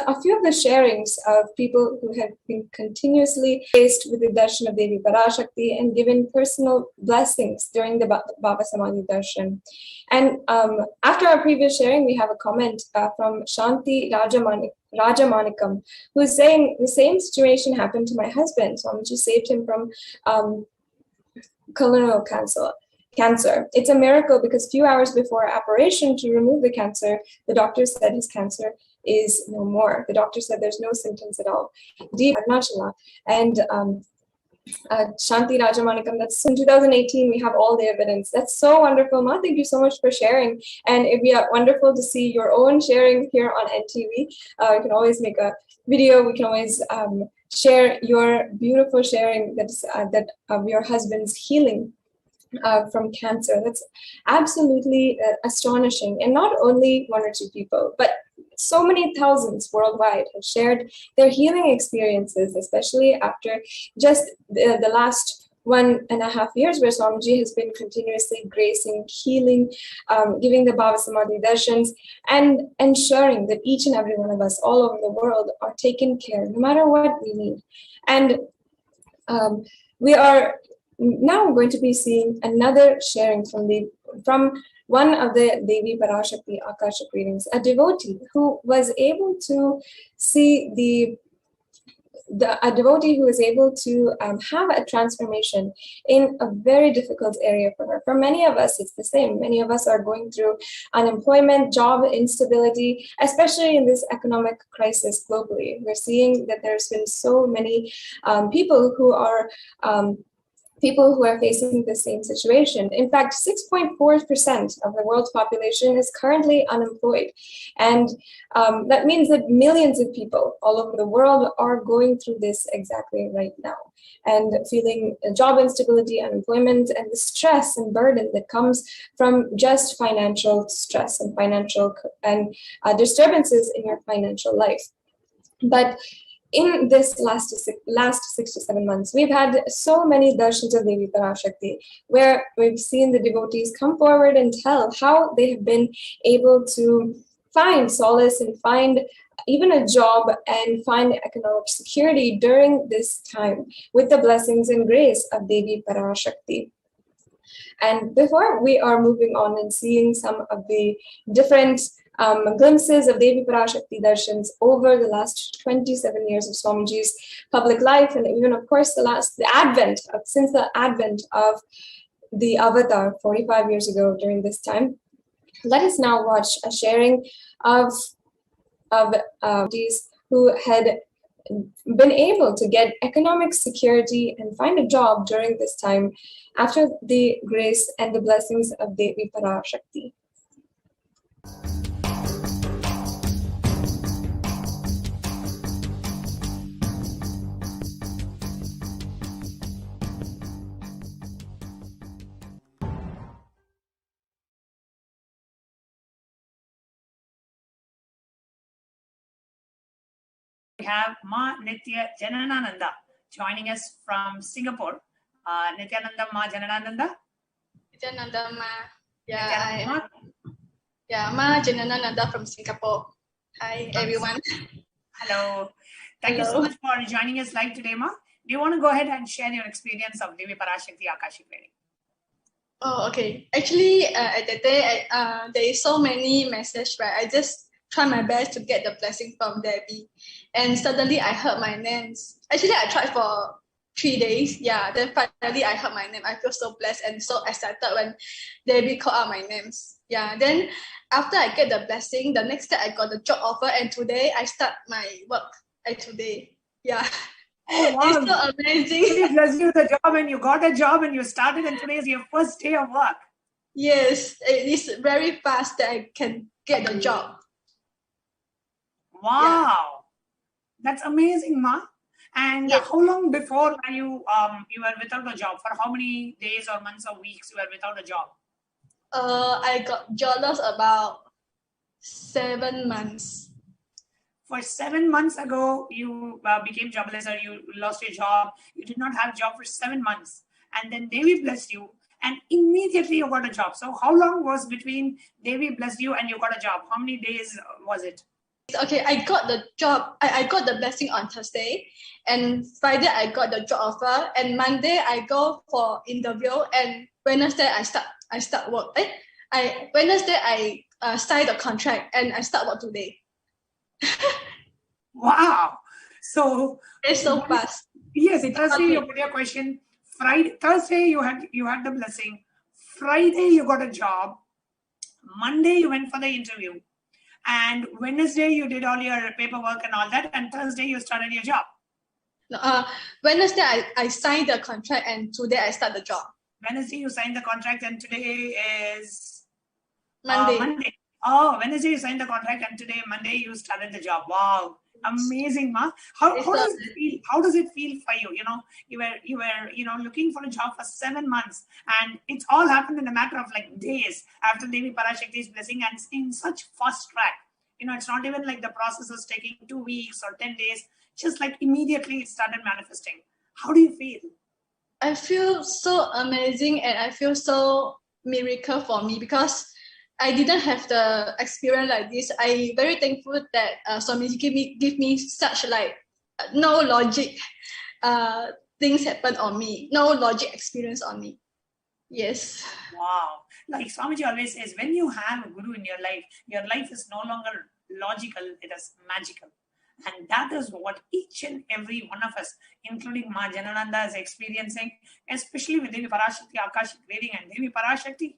[SPEAKER 8] a few of the sharings of people who have been continuously faced with the darshan of Devi Parashakti and given personal blessings during the BHAVA Samadhi darshan. And after our previous sharing, we have a comment from Shanti Rajamanikam, who is saying the same situation happened to my husband. Swamiji saved him from colonal cancer. It's a miracle because few hours before operation to remove the cancer, the doctor said his cancer is no more. The doctor said there's no symptoms at all. Deep Arunachala. And Shanti Rajamanikam, that's in 2018, we have all the evidence. That's so wonderful, Ma. Thank you so much for sharing. And it'd be wonderful to see your own sharing here on NTV. You can always make a video. We can always share your beautiful sharing that of your husband's healing from cancer. That's absolutely astonishing. And not only one or two people, but so many thousands worldwide have shared their healing experiences, especially after just the last 1.5 years where Swamiji has been continuously gracing, healing, giving the Bhava Samadhi darshans, and ensuring that each and every one of us all over the world are taken care no matter what we need. And we are now going to be seeing another sharing from one of the Devi Parashakti Akashic readings, a devotee who was able to see a devotee who is able to have a transformation in a very difficult area for her. For many of us, it's the same. Many of us are going through unemployment, job instability, especially in this economic crisis globally. We're seeing that there's been so many people who are facing the same situation. In fact, 6.4% of the world's population is currently unemployed. And that means that millions of people all over the world are going through this exactly right now and feeling job instability, unemployment, and the stress and burden that comes from just financial stress and financial disturbances in your financial life. But in this last 6 to 7 months, we've had so many darshans of Devi Parashakti, where we've seen the devotees come forward and tell how they have been able to find solace and find even a job and find economic security during this time with the blessings and grace of Devi Parashakti. And before we are moving on and seeing some of the different glimpses of Devi Parashakti darshans over the last 27 years of Swamiji's public life, and even of course since the advent of the avatar 45 years ago during this time, let us now watch a sharing of devotees who had been able to get economic security and find a job during this time after the grace and the blessings of Devi Parashakti.
[SPEAKER 9] We have Ma Nithyananda joining us from Singapore. Nithyananda Ma Janananda.
[SPEAKER 10] Nithyananda Ma. Yeah, Ma Janananda from Singapore. Hi, everyone.
[SPEAKER 9] Hello. Thank you so much for joining us live today, Ma. Do you want to go ahead and share your experience of Devi Parashakti Akashic reading?
[SPEAKER 10] Oh, okay. Actually, at that day, there is so many messages, right? I just try my best to get the blessing from Devi. And suddenly I heard my names. Actually, I tried for 3 days. Yeah, then finally I heard my name. I feel so blessed and so excited when Devi called out my names. Yeah, then after I get the blessing, the next day I got the job offer, and today I start my work. Today. Yeah.
[SPEAKER 9] Oh, wow.
[SPEAKER 10] It's so amazing.
[SPEAKER 9] Devi blessed you with a job and you got a job and you started, and today is your first day of work.
[SPEAKER 10] Yes, it is very fast that I can get the job.
[SPEAKER 9] Wow. Yeah. That's amazing, Ma. And how long before you were without a job? For how many days or months or weeks you were without a job?
[SPEAKER 10] I got jobless about 7 months.
[SPEAKER 9] For 7 months ago, you became jobless, or you lost your job. You did not have a job for 7 months. And then Devi blessed you, and immediately you got a job. So how long was between Devi blessed you and you got a job? How many days was it?
[SPEAKER 10] Okay, I got the job. I got the blessing on Thursday, and Friday I got the job offer, and Monday I go for interview, and Wednesday I start work. Wednesday I sign the contract, and I start work today.
[SPEAKER 9] Wow! So
[SPEAKER 10] it's so fast.
[SPEAKER 9] Yes, Thursday you put your question. Thursday you had the blessing. Friday you got a job. Monday you went for the interview. And Wednesday you did all your paperwork and all that, and Thursday you started your job.
[SPEAKER 10] Wednesday I signed the contract, and today I start the job.
[SPEAKER 9] Wednesday you signed the contract, and today is
[SPEAKER 10] Monday.
[SPEAKER 9] Monday. Oh, Wednesday you signed the contract, and today Monday you started the job. Wow, amazing, Ma. How does it feel? How does it feel for you? You were looking for a job for 7 months, and it's all happened in a matter of like days after Devi Parashakti's blessing, and in such fast track. It's not even like the process is taking 2 weeks or 10 days, just like immediately it started manifesting. How do you feel?
[SPEAKER 10] I feel so amazing, and I feel so miracle for me because I didn't have the experience like this. I very thankful that Swamiji give me such like no logic things happen on me, no logic experience on me. Yes.
[SPEAKER 9] Wow. Like Swamiji always says, when you have a guru in your life is no longer logical, it is magical. And that is what each and every one of us, including Ma Janananda, is experiencing, especially with Devi Parashakti, Akashic reading, and Devi Parashakti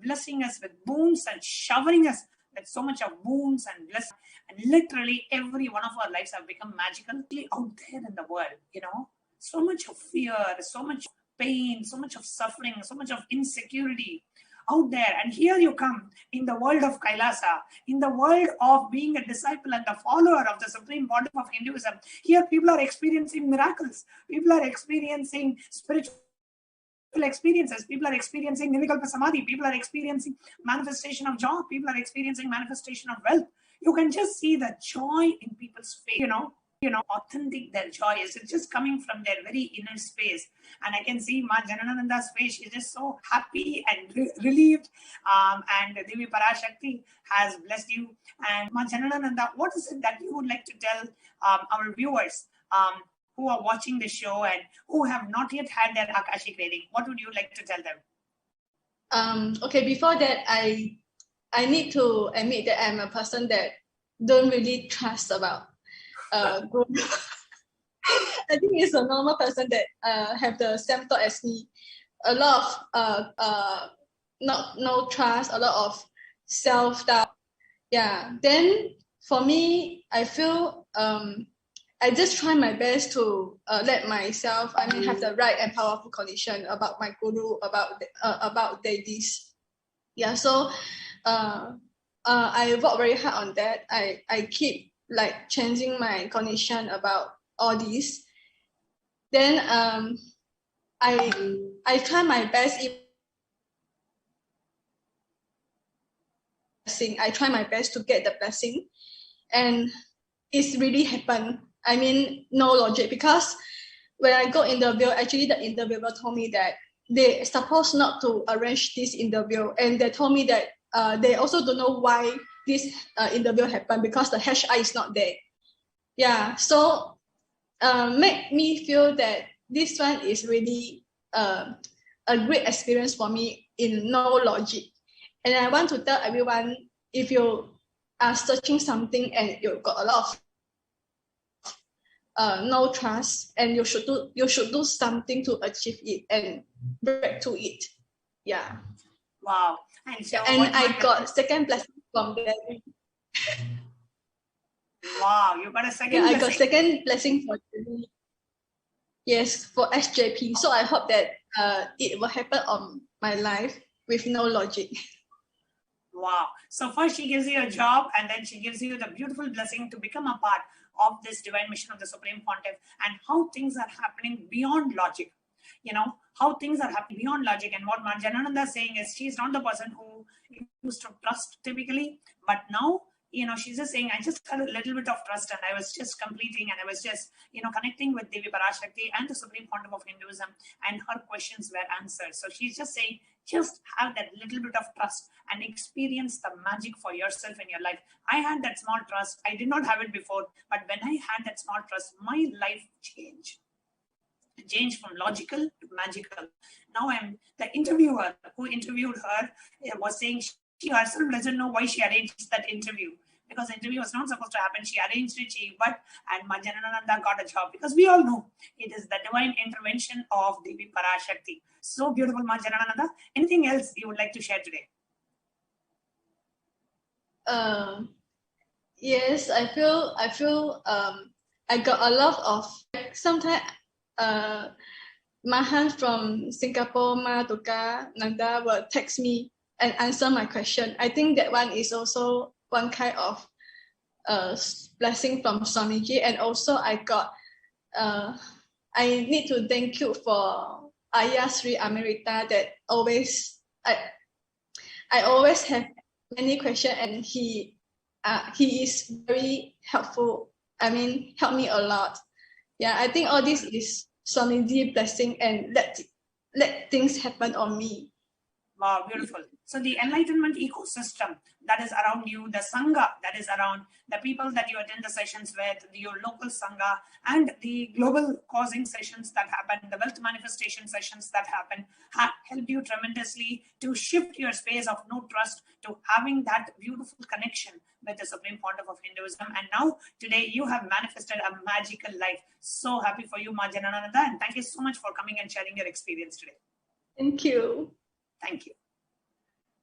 [SPEAKER 9] blessing us with boons and showering us with so much of boons and blessings. And literally every one of our lives have become magical out there in the world, So much of fear, so much pain, so much of suffering, so much of insecurity out there. And here you come in the world of Kailasa, in the world of being a disciple and a follower of the Supreme Pontiff of Hinduism. Here people are experiencing miracles. People are experiencing spiritual experiences. People are experiencing Nirvikalpa Samadhi. People are experiencing manifestation of joy. People are experiencing manifestation of wealth. You can just see the joy in people's face, authentic their joy is. It's just coming from their very inner space. And I can see Ma Janananda's face. She's just so happy and relieved. And Devi Parashakti has blessed you. And Ma Janananda, what is it that you would like to tell our viewers who are watching the show and who have not yet had their Akashic reading? What would you like to tell them?
[SPEAKER 10] Okay, before that, I need to admit that I'm a person that don't really trust about guru. I think it's a normal person that have the same thought as me. A lot of no trust, a lot of self-doubt. Yeah. Then for me, I feel I just try my best to let myself, have the right and powerful condition about my guru, about deities. Yeah. So I work very hard on that. I keep like changing my condition about all this. Then I try my best. I try my best to get the blessing, and it's really happened. No logic, because when I got interview, actually the interviewer told me that they supposed not to arrange this interview, and they told me that they also don't know why this interview happened, because the HI is not there. Yeah, so make me feel that this one is really a great experience for me in no logic. And I want to tell everyone, if you are searching something and you've got a lot of no trust, and you should do something to achieve it and break to it. Yeah.
[SPEAKER 9] Wow.
[SPEAKER 10] And I got second blessing from there.
[SPEAKER 9] Wow, you got a second blessing.
[SPEAKER 10] I got second blessing for SJP. So I hope that it will happen on my life with no logic.
[SPEAKER 9] Wow. So first she gives you a job, and then she gives you the beautiful blessing to become a part of this divine mission of the Supreme Pontiff, and how things are happening beyond logic. How things are happening beyond logic. And what Ma Janananda is saying is, she's not the person who used to trust typically, but now, she's just saying, I just had a little bit of trust, and I was just completing, and I was just, connecting with Devi Parashakti and the Supreme Pontiff of Hinduism, and her questions were answered. So she's just saying, just have that little bit of trust and experience the magic for yourself in your life. I had that small trust. I did not have it before, but when I had that small trust, my life changed. It changed from logical to magical. Now the interviewer who interviewed her was saying she herself doesn't know why she arranged that interview, because the interview was not supposed to happen. She arranged it, and Ma Janananda got a job, because we all know it is the divine intervention of Devi Parashakti. So beautiful, Ma Janananda. Anything else you would like to share today?
[SPEAKER 10] Yes, I feel I got a lot of, sometimes Mahan from Singapore, Ma Duka Nanda will text me and answer my question. I think that one is also one kind of blessing from Swamiji. And also I got, I need to thank you for Ayah Sri Amerita, that I always have many questions, and he he is very helpful. I mean, helped me a lot. Yeah, I think all this is Swamiji blessing and let things happen on me.
[SPEAKER 9] Wow, beautiful. So the enlightenment ecosystem that is around you, the Sangha that is around, the people that you attend the sessions with, your local Sangha, and the global causing sessions that happen, the wealth manifestation sessions that happen, help you tremendously to shift your space of no trust to having that beautiful connection with the Supreme Pontiff of Hinduism. And now, today, you have manifested a magical life. So happy for you, Ma Janananda, and thank you so much for coming and sharing your experience today.
[SPEAKER 10] Thank you.
[SPEAKER 9] Thank you.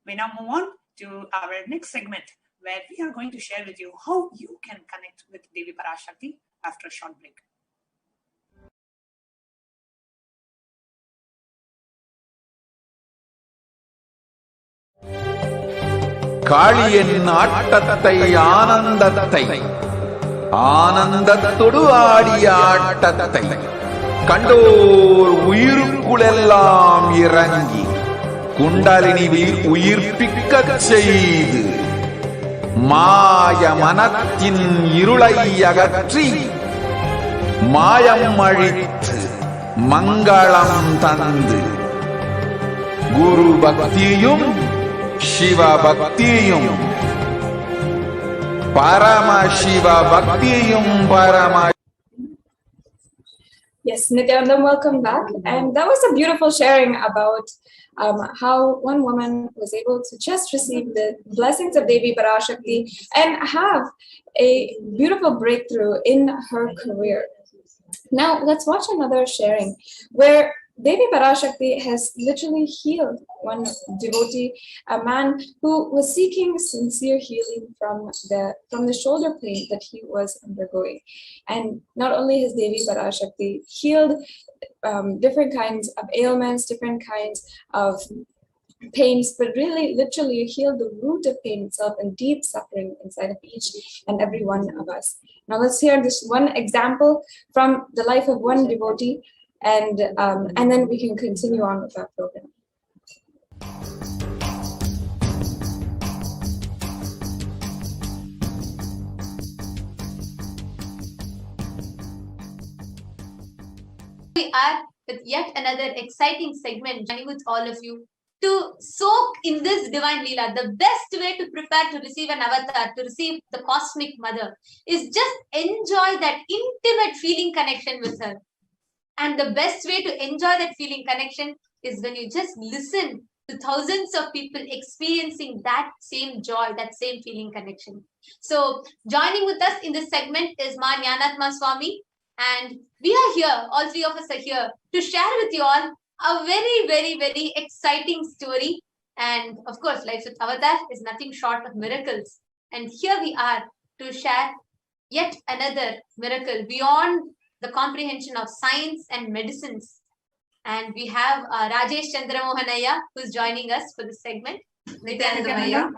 [SPEAKER 9] We now move on to our next segment, where we are going to share with you how you can connect with Devi Parashakti after a short break.
[SPEAKER 4] காளியின் ஆட்டத்தை ஆனந்தத்தை ஆனந்தத்தொடு ஆடிய ஆட்டத்தை கண்டோர் உயிருக்குளெல்லாம் இறங்கி குண்டலினி உயிர்ப்பிக்கச் செய்து மாய மனத்தின் இருளை அகற்றி மாயம் அழித்து மங்களம் தந்து குரு பக்தியும் சிவ பக்தியும் பரமசிவ பக்தியும்
[SPEAKER 8] Yes, Nithyananda, welcome back. And that was a beautiful sharing about how one woman was able to just receive the blessings of Devi Parashakti and have a beautiful breakthrough in her career. Now, let's watch another sharing where Devi Parashakti has literally healed one devotee, a man who was seeking sincere healing from the shoulder pain that he was undergoing. And not only has Devi Parashakti healed different kinds of ailments, different kinds of pains, but really literally healed the root of pain itself and deep suffering inside of each and every one of us. Now let's hear this one example from the life of one devotee, and then we can continue on with our program.
[SPEAKER 11] We are with yet another exciting segment, joining with all of you to soak in this divine Leela. The best way to prepare to receive an avatar, to receive the cosmic mother, is just enjoy that intimate feeling connection with her. And the best way to enjoy that feeling connection is when you just listen to thousands of people experiencing that same joy, that same feeling connection. So joining with us in this segment is Ma Jnanatma Swami. And we are here, all three of us are here to share with you all a very, very, very exciting story. And of course, life with Avatar is nothing short of miracles. And here we are to share yet another miracle beyond the comprehension of science and medicines. And we have Rajesh Chandramohanaya, who's joining us for this segment. Nithyananda.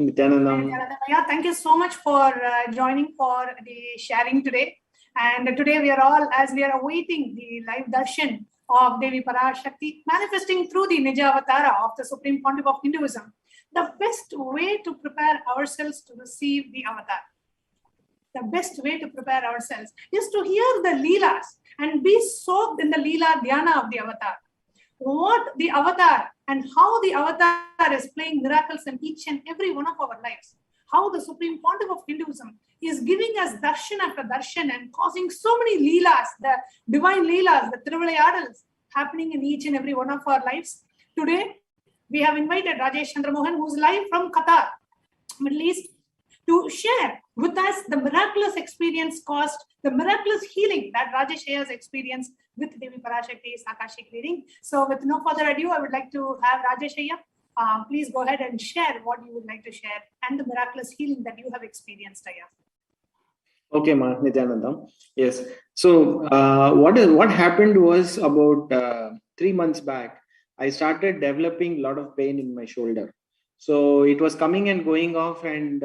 [SPEAKER 9] Nithyananda, thank you so much for joining for the sharing today. And today we are all, as we are awaiting the live darshan of Devi Parashakti manifesting through the Nija Avatara of the Supreme Pontiff of Hinduism, the best way to prepare ourselves to receive the Avatar, the best way to prepare ourselves is to hear the Leelas and be soaked in the Leela Dhyana of the Avatar. What the Avatar and how the Avatar is playing miracles in each and every one of our lives. How the Supreme Pontiff of Hinduism is giving us darshan after darshan and causing so many Leelas, the divine Leelas, the Trivilayadals happening in each and every one of our lives. Today, we have invited Rajesh Chandramohan, who's live from Qatar, Middle East, to share with us the miraculous experience caused, the miraculous healing that Rajesh has experienced with Devi Parashakti's Akashic reading. So with no further ado, I would like to have Rajesh Ayya. Please go ahead and share what you would like to share and the miraculous healing that you have experienced, Ayya.
[SPEAKER 12] Okay, Ma Nithyananda. Yes. So what happened was about 3 months back, I started developing a lot of pain in my shoulder. So it was coming and going off, and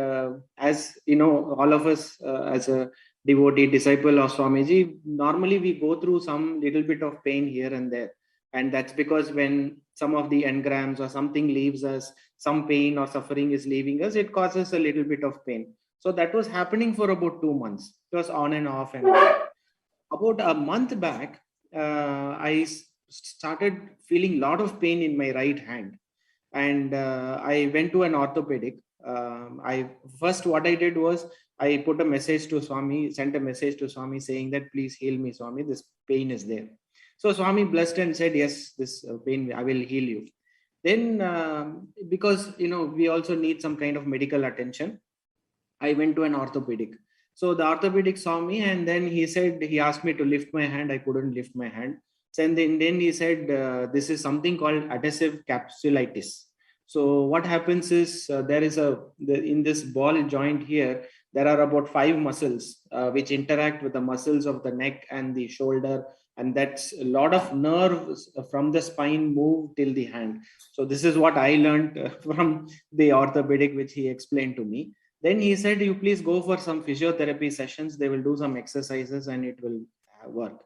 [SPEAKER 12] as you know, all of us as a devotee, disciple of Swamiji, normally we go through some little bit of pain here and there. And that's because when some of the engrams or something leaves us, some pain or suffering is leaving us, it causes a little bit of pain. So that was happening for about 2 months. It was on and off and off. About a month back, I started feeling a lot of pain in my right hand. And I went to an orthopedic. What I did was I put a message to Swami, sent a message to Swami saying that please heal me, Swami, this pain is there. So Swami blessed and said, yes, this pain, I will heal you. Then because, we also need some kind of medical attention, I went to an orthopedic. So the orthopedic saw me and then he asked me to lift my hand. I couldn't lift my hand. And then he said, this is something called adhesive capsulitis. So what happens is there is in this ball joint here, there are about 5 muscles which interact with the muscles of the neck and the shoulder. And that's a lot of nerves from the spine move till the hand. So this is what I learned from the orthopedic, which he explained to me. Then he said, you please go for some physiotherapy sessions. They will do some exercises and it will work.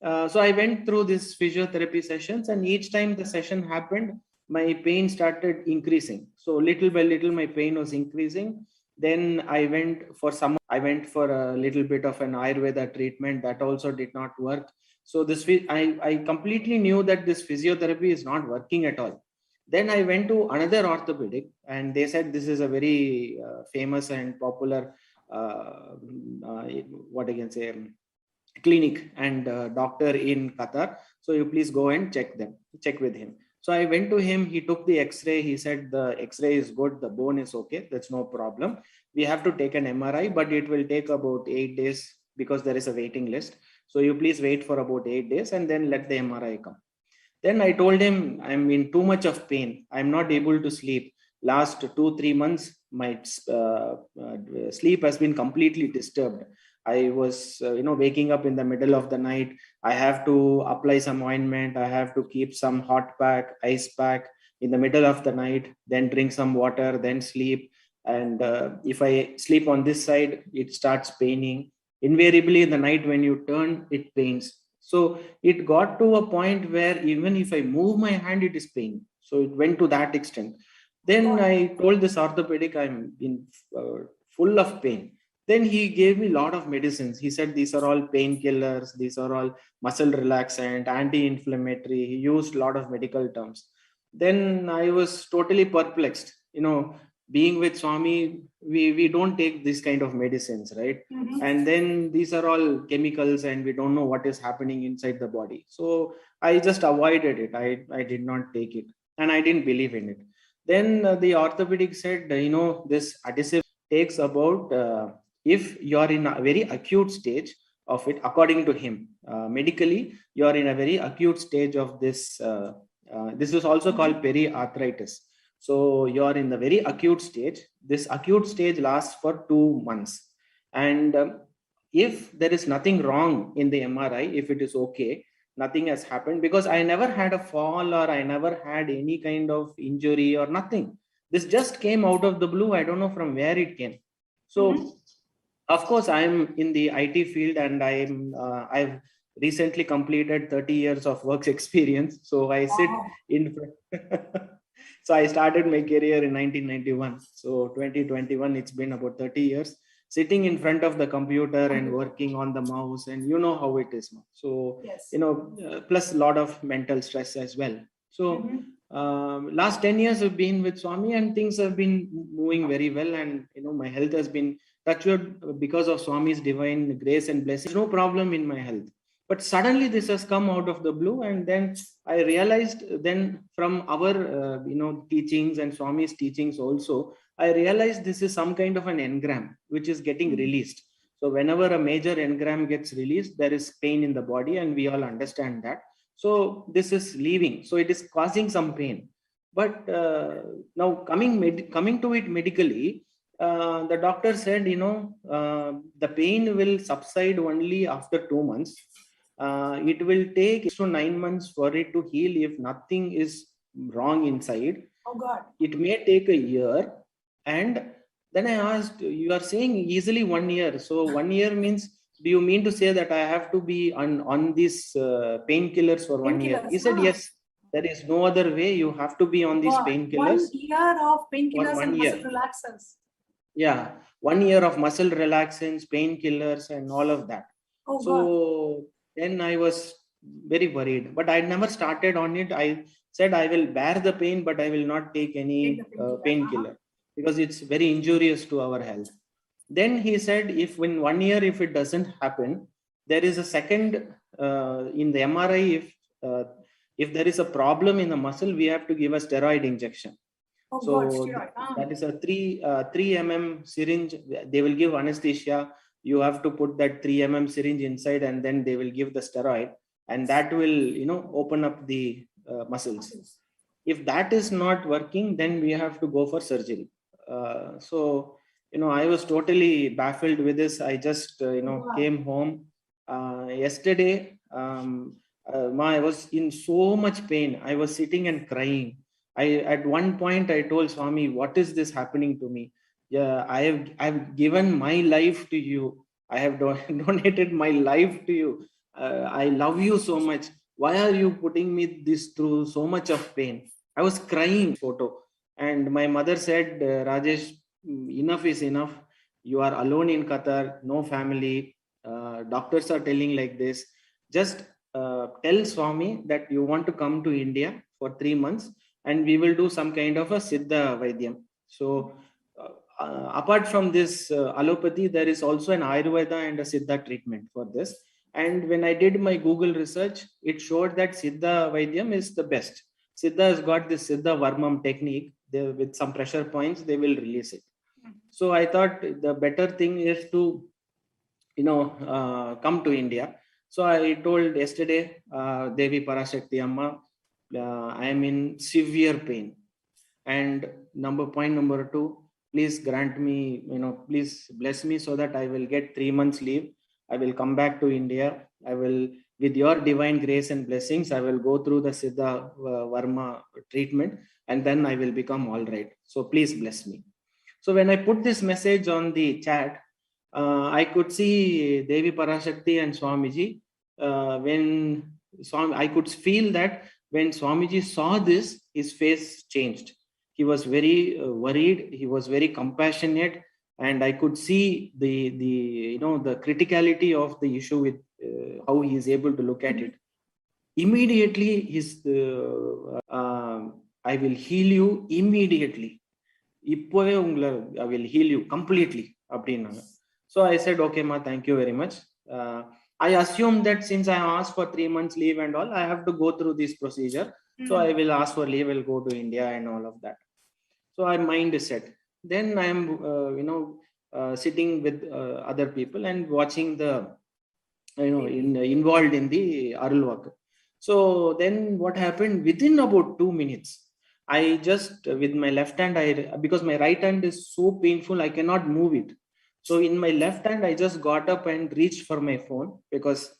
[SPEAKER 12] So I went through these physiotherapy sessions, and each time the session happened, my pain started increasing. So little by little, my pain was increasing. Then I went for a little bit of an Ayurveda treatment. That also did not work. So I completely knew that this physiotherapy is not working at all. Then I went to another orthopedic, and they said this is a very famous and popular, clinic and doctor in Qatar. So you please go and check with him. So I went to him. He took the X-ray. He said the X-ray is good. The bone is okay. That's no problem. We have to take an MRI, but it will take about 8 days because there is a waiting list. So you please wait for about 8 days and then let the MRI come. Then I told him, I'm in too much of pain. I'm not able to sleep. Last 2-3 months, my sleep has been completely disturbed. I was, waking up in the middle of the night. I have to apply some ointment. I have to keep some hot pack, ice pack in the middle of the night, then drink some water, then sleep. And if I sleep on this side, it starts paining. Invariably in the night when you turn, it pains. So it got to a point where even if I move my hand, it is pain. So it went to that extent. Then I told this orthopedic, I'm in full of pain. Then he gave me a lot of medicines. He said, these are all painkillers. These are all muscle relaxant, anti-inflammatory. He used a lot of medical terms. Then I was totally perplexed. Being with Swami, we don't take this kind of medicines, right? Mm-hmm. And then these are all chemicals and we don't know what is happening inside the body. So I just avoided it. I did not take it and I didn't believe in it. Then the orthopedic said, this adhesive takes about, if you're in a very acute stage of it, according to him, medically, you're in a very acute stage of this. This is also called periarthritis. So you're in the very acute stage. This acute stage lasts for 2 months. And if there is nothing wrong in the MRI, if it is okay, nothing has happened, because I never had a fall or I never had any kind of injury or nothing. This just came out of the blue. I don't know from where it came. So, of course, I'm in the IT field and I've recently completed 30 years of work experience. So I sit in So I started my career in 1991. So 2021, it's been about 30 years sitting in front of the computer and working on the mouse, and you know how it is. So, yes. Plus a lot of mental stress as well. So last 10 years I've been with Swami and things have been moving very well. And, my health has been touched because of Swami's divine grace and blessing. No problem in my health. But suddenly this has come out of the blue, and then I realized then from our, teachings and Swami's teachings also, I realized this is some kind of an engram which is getting released. So whenever a major engram gets released, there is pain in the body, and we all understand that. So this is leaving. So it is causing some pain. But now coming to it medically, the doctor said, the pain will subside only after 2 months. It will take 6 to 9 months for it to heal if nothing is wrong inside. Oh God. It may take a year. And then I asked, you are saying easily 1 year. So 1 year means, do you mean to say that I have to be on these painkillers for 1 year? He said, yes. There is no other way. You have to be on these
[SPEAKER 9] God, 1
[SPEAKER 12] painkillers
[SPEAKER 9] year of
[SPEAKER 12] for
[SPEAKER 9] painkillers
[SPEAKER 12] 1
[SPEAKER 9] and
[SPEAKER 12] year.
[SPEAKER 9] muscle relaxers.
[SPEAKER 12] Yeah, 1 year of muscle relaxants, painkillers, and all of that.
[SPEAKER 9] Oh God.
[SPEAKER 12] So then I was very worried, but I never started on it. I said I will bear the pain, but I will not take any
[SPEAKER 9] Take the
[SPEAKER 12] painkiller because it's very injurious to our health. Then he said, if in 1 year, if it doesn't happen, there is a second in the MRI. If there is a problem in the muscle, we have to give a steroid injection.
[SPEAKER 9] Oh
[SPEAKER 12] So
[SPEAKER 9] God, steroid.
[SPEAKER 12] that is a 3 mm syringe. They will give anesthesia. You have to put that 3 mm syringe inside, and then they will give the steroid, and that will, open up the muscles. If that is not working, then we have to go for surgery. So I was totally baffled with this. I just came home yesterday. I was in so much pain. I was sitting and crying. At one point I told Swami, what is this happening to me? Yeah, I've given my life to you. I have donated my life to you. I love you so much. Why are you putting me this through so much of pain? I was crying. Photo, and my mother said, Rajesh, enough is enough. You are alone in Qatar, no family. Doctors are telling like this. Just tell Swami that you want to come to India for 3 months, and we will do some kind of a Siddha Vaidyam. So apart from this allopathy, there is also an Ayurveda and a Siddha treatment for this. And when I did my Google research, it showed that Siddha Vaidyam is the best. Siddha has got this Siddha Varmam technique. With some pressure points, they will release it. So I thought the better thing is to, come to India. So I told yesterday, Devi Parashakti Amma, I am in severe pain. And point number 2, please grant me, please bless me so that I will get 3 months leave. I will come back to India. I will, with your divine grace and blessings, I will go through the Siddha Varma treatment, and then I will become all right. So please bless me. So when I put this message on the chat, I could see Devi Parashakti and Swamiji. I could feel that when Swamiji saw this, his face changed. He was very worried. He was very compassionate, and I could see the criticality of the issue with how he is able to look at it. Immediately, I will heal you immediately. I will heal you completely. So I said, okay, ma, thank you very much. I assumed that since I asked for 3 months leave and all, I have to go through this procedure. So I will ask for leave, I'll go to India and all of that. So my mind is set. Then I am, sitting with other people and watching the, involved in the Arulvak. So then what happened, within about 2 minutes, I just, with my left hand, because my right hand is so painful, I cannot move it. So in my left hand, I just got up and reached for my phone because,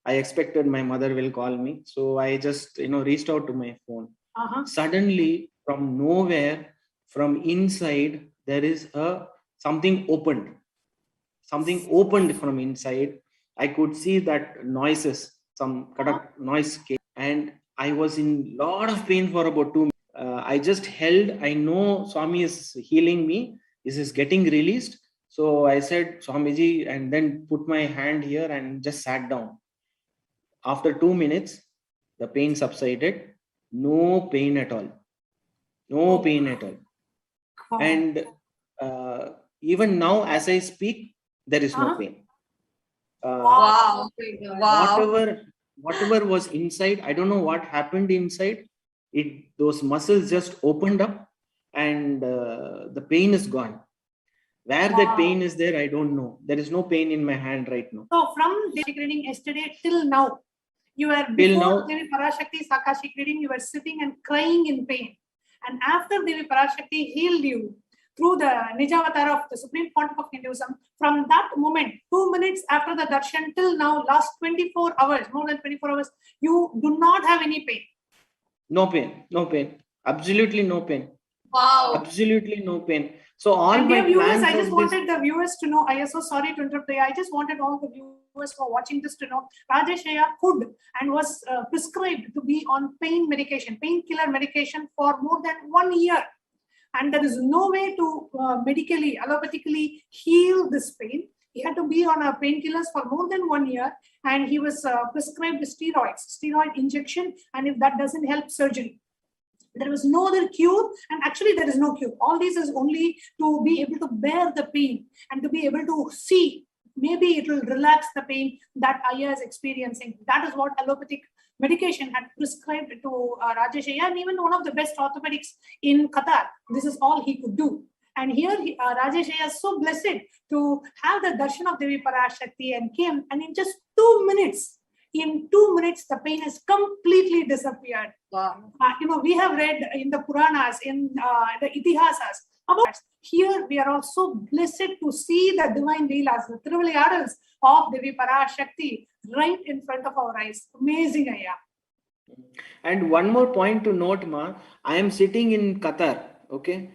[SPEAKER 12] I expected my mother will call me. So I just, reached out to my phone. Suddenly, from nowhere, from inside, there is something opened. Something opened from inside. I could see that noises, some noise came, and I was in a lot of pain for about 2 minutes. I just held. I know Swami is healing me. This is getting released. So I said, Swamiji, and then put my hand here and just sat down. After 2 minutes, the pain subsided. No pain at all. No pain at all. And even now, as I speak, there is no pain.
[SPEAKER 11] Wow.
[SPEAKER 12] Whatever was inside, I don't know what happened inside. Those muscles just opened up, and the pain is gone. Where that pain is there, I don't know. There is no pain in my hand right now.
[SPEAKER 9] So from the reading yesterday till now, you were before Devi Parashakti Sakashi reading, you were sitting and crying in pain. And after Devi Parashakti healed you through the Nijavatar of the Supreme Pontiff of Hinduism, from that moment, 2 minutes after the darshan till now, last 24 hours, more than 24 hours, you do not have any pain.
[SPEAKER 12] No pain, no pain. Absolutely no pain.
[SPEAKER 11] Wow.
[SPEAKER 12] Absolutely no pain. So all
[SPEAKER 9] And
[SPEAKER 12] my
[SPEAKER 9] dear viewers,
[SPEAKER 12] plans
[SPEAKER 9] I just
[SPEAKER 12] of this,
[SPEAKER 9] wanted the viewers to know, I am so sorry to interrupt. I just wanted all the viewers who are watching this to know, Rajesh Iyer could and was prescribed to be on pain medication, painkiller medication for more than 1 year. And there is no way to medically, allopathically heal this pain. He had to be on painkillers for more than 1 year, and he was prescribed steroid injection, and if that doesn't help, surgery. There was no other cure, and actually there is no cure. All this is only to be able to bear the pain and to be able to see. Maybe it will relax the pain that Iyer is experiencing. That is what allopathic medication had prescribed to Rajesh Iyer, and even one of the best orthopedics in Qatar. This is all he could do. And here Rajesh Iyer is so blessed to have the darshan of Devi Parashakti and came, and in just 2 minutes, the pain has completely disappeared.
[SPEAKER 6] Wow.
[SPEAKER 9] We have read in the Puranas, in the Itihasas about here. We are also blessed to see the divine leelas, the Thiruvilayadals of Devi Parashakti right in front of our eyes. Amazing, Ayya.
[SPEAKER 12] and one more point to note, Ma, I am sitting in Qatar, okay?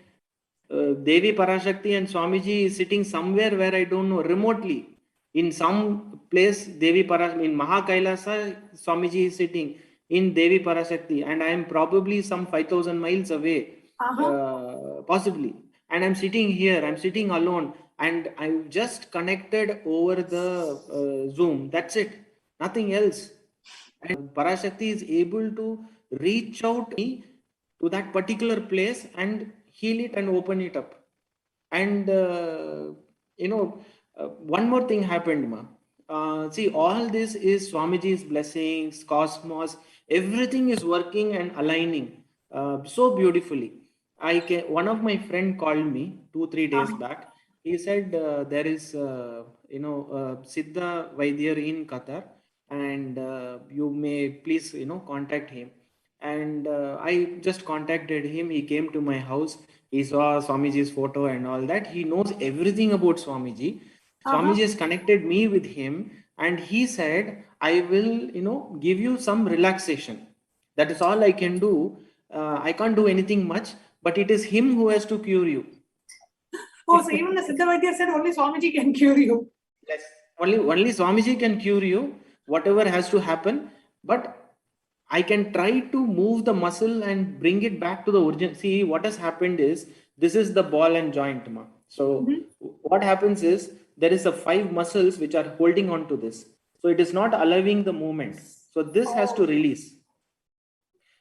[SPEAKER 12] Devi Parashakti and Swamiji is sitting somewhere where I don't know, remotely. In some place, Devi Parashakti, in Kailasa, Swamiji is sitting in Devi Parashakti, and I am probably some 5,000 miles away, possibly. And I'm sitting here, I'm sitting alone, and I've just connected over the Zoom. That's it, nothing else. And Parashakti is able to reach out to that particular place and heal it and open it up. And one more thing happened, Ma. See, all this is Swamiji's blessings, cosmos, everything is working and aligning so beautifully. One of my friend called me 2-3 days back. He said there is Siddha Vaidyar in Qatar, and you may please contact him. And I just contacted him. He came to my house. He saw Swamiji's photo and all that. He knows everything about Swamiji. Swamiji has connected me with him, and he said, I will, give you some relaxation. That is all I can do. I can't do anything much, but it is him who has to cure you.
[SPEAKER 9] Oh, so even the Siddha Vaidya said only Swamiji can cure you.
[SPEAKER 12] Yes, only Swamiji can cure you, whatever has to happen. But I can try to move the muscle and bring it back to the origin. See, what has happened is, this is the ball and joint, Ma. So what happens is, there is 5 muscles which are holding on to this. So it is not allowing the movement. So this has to release.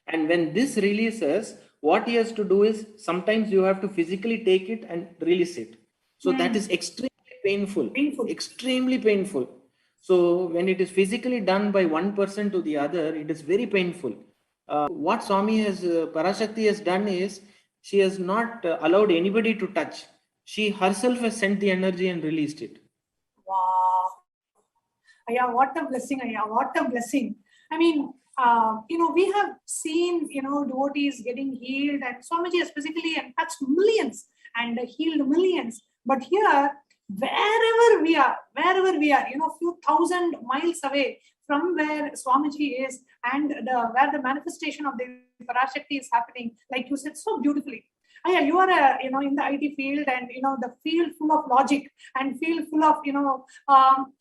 [SPEAKER 12] And when this releases, what he has to do is, sometimes you have to physically take it and release it. So that is extremely painful, extremely painful. So when it is physically done by one person to the other, it is very painful. What Parashakti has done is, she has not allowed anybody to touch. She herself has sent the energy and released it.
[SPEAKER 9] Wow. Ayya, what a blessing, Ayya, what a blessing. I mean, we have seen, devotees getting healed, and Swamiji has physically touched millions and healed millions. But here, wherever we are, few thousand miles away from where Swamiji is, and where the manifestation of the Parashakti is happening, like you said so beautifully. Yeah, you are in the IT field, and the field full of logic, and field full of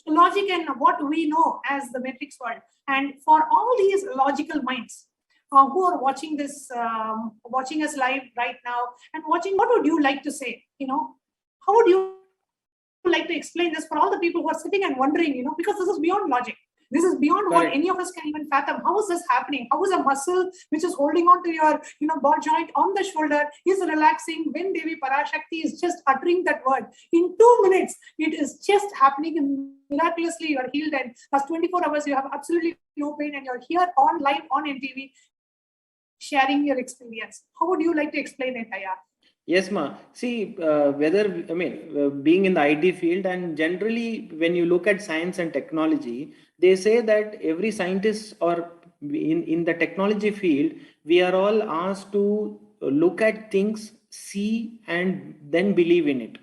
[SPEAKER 9] logic and what we know as the matrix world. And for all these logical minds who are watching this, watching us live right now, and watching, what would you like to say? How would you like to explain this for all the people who are sitting and wondering? Because this is beyond logic. This is beyond what any of us can even fathom. How is this happening? How is a muscle which is holding on to your ball joint on the shoulder is relaxing when Devi Parashakti is just uttering that word? In 2 minutes, it is just happening, and miraculously you are healed, and last 24 hours you have absolutely no pain, and you're here on live on NTV sharing your experience. How would you like to explain it, Ayya?
[SPEAKER 12] Yes, Ma. See, being in the IT field, and generally when you look at science and technology, they say that every scientist, or in the technology field, we are all asked to look at things, see, and then believe in it.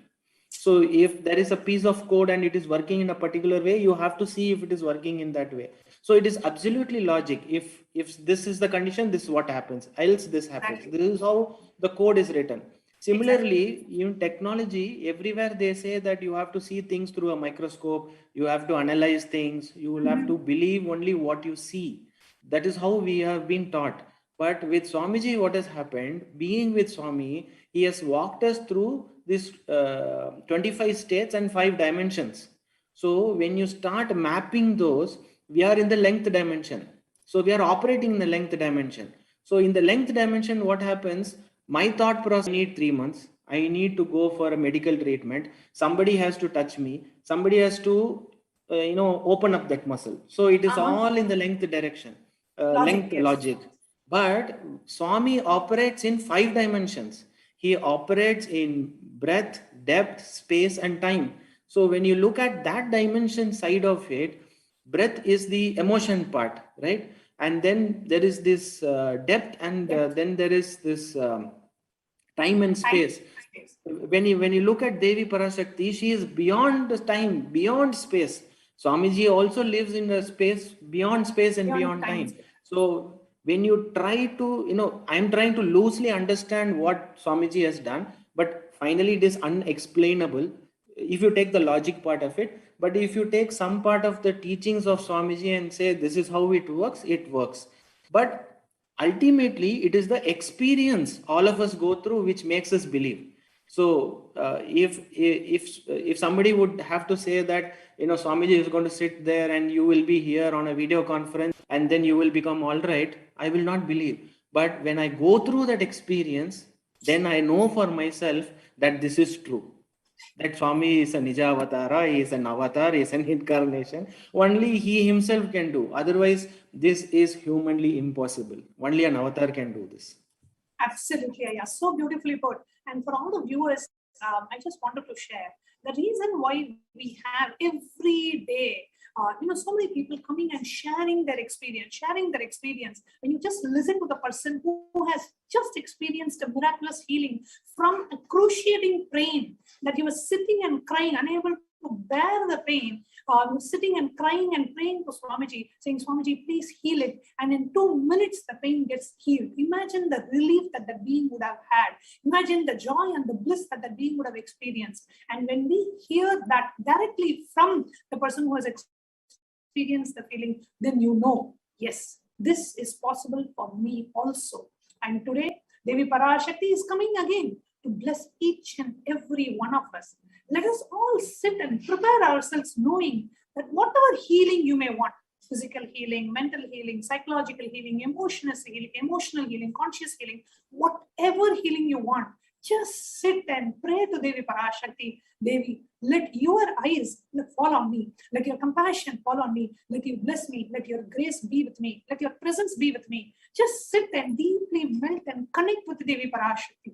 [SPEAKER 12] So if there is a piece of code and it is working in a particular way, you have to see if it is working in that way. So it is absolutely logic. If this is the condition, this is what happens, else this happens. This is how the code is written. Similarly, in technology, everywhere they say that you have to see things through a microscope, you have to analyze things, you will have to believe only what you see. That is how we have been taught. But with Swamiji, what has happened, being with Swami, he has walked us through this 25 states and 5 dimensions. So when you start mapping those, we are in the length dimension. So we are operating in the length dimension. So in the length dimension, what happens? My thought process, I need 3 months. I need to go for a medical treatment. Somebody has to touch me. Somebody has to, open up that muscle. So it is all in the length direction, logic. But Swami operates in 5 dimensions. He operates in breadth, depth, space, and time. So when you look at that dimension side of it, breadth is the emotion part, right? And then there is this depth, and then there is this time and space. When you look at Devi Parashakti, she is beyond the time, beyond space. Swamiji also lives in a space beyond space and beyond time. So when you try to, I'm trying to loosely understand what Swamiji has done, but finally it is unexplainable if you take the logic part of it. But if you take some part of the teachings of Swamiji and say this is how it works, it works. But ultimately, it is the experience all of us go through which makes us believe. So if somebody would have to say that, Swamiji is going to sit there and you will be here on a video conference and then you will become all right, I will not believe. But when I go through that experience, then I know for myself that this is true. That Swami is a Nija Avatara, he is an avatar, he is an incarnation. Only he himself can do. Otherwise, this is humanly impossible. Only an avatar can do this.
[SPEAKER 9] Absolutely, yeah, so beautifully put. And for all the viewers, I just wanted to share the reason why we have every day, so many people coming and sharing their experience. When you just listen to the person who has just experienced a miraculous healing from excruciating pain, that he was sitting and crying, unable to bear the pain, sitting and crying and praying to Swamiji, saying, Swamiji, please heal it. And in 2 minutes, the pain gets healed. Imagine the relief that the being would have had. Imagine the joy and the bliss that the being would have experienced. And when we hear that directly from the person who has experienced the feeling, then you know, yes, this is possible for me also. And today, Devi Parashakti is coming again to bless each and every one of us. Let us all sit and prepare ourselves knowing that whatever healing you may want, physical healing, mental healing, psychological healing, emotional healing, conscious healing, whatever healing you want, just sit and pray to Devi Parashakti. Devi, let your eyes fall on me. Let your compassion fall on me. Let you bless me. Let your grace be with me. Let your presence be with me. Just sit and deeply melt and connect with Devi Parashakti.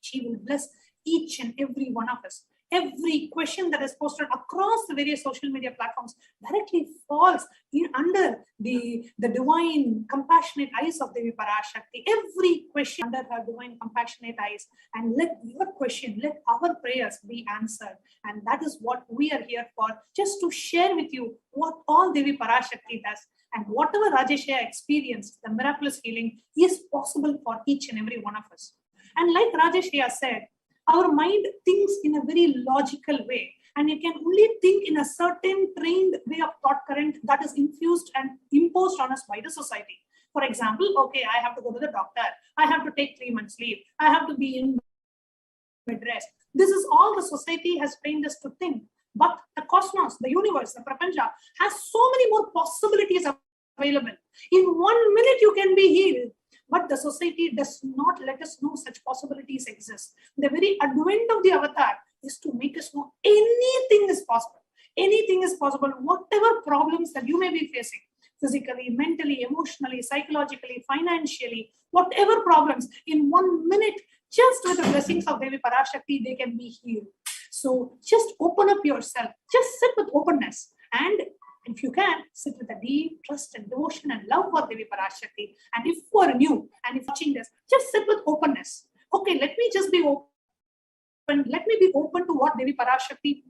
[SPEAKER 9] She will bless each and every one of us. Every question that is posted across the various social media platforms directly falls under the divine compassionate eyes of Devi Parashakti. Every question under her divine compassionate eyes. And let your question, let our prayers be answered. And that is what we are here for, just to share with you what all Devi Parashakti does. And whatever Rajeshya experienced, the miraculous healing is possible for each and every one of us. And like Rajeshya said, our mind thinks in a very logical way, and it can only think in a certain trained way of thought current that is infused and imposed on us by the society. For example, okay, I have to go to the doctor, I have to take 3 months leave, I have to be in bed rest. This is all the society has trained us to think. But the cosmos, the universe, the prapancha has so many more possibilities available. In 1 minute, you can be healed. But the society does not let us know such possibilities exist. The very advent of the avatar is to make us know anything is possible. Anything is possible. Whatever problems that you may be facing, physically, mentally, emotionally, psychologically, financially, whatever problems, in 1 minute, just with the blessings of Devi Parashakti, they can be healed. So just open up yourself. Just sit with openness. And if you can, sit with a deep trust and devotion and love for Devi Parashakti. And if you are new and if watching this, just sit with openness. Okay, let me just be open. Let me be open to what Devi Parashakti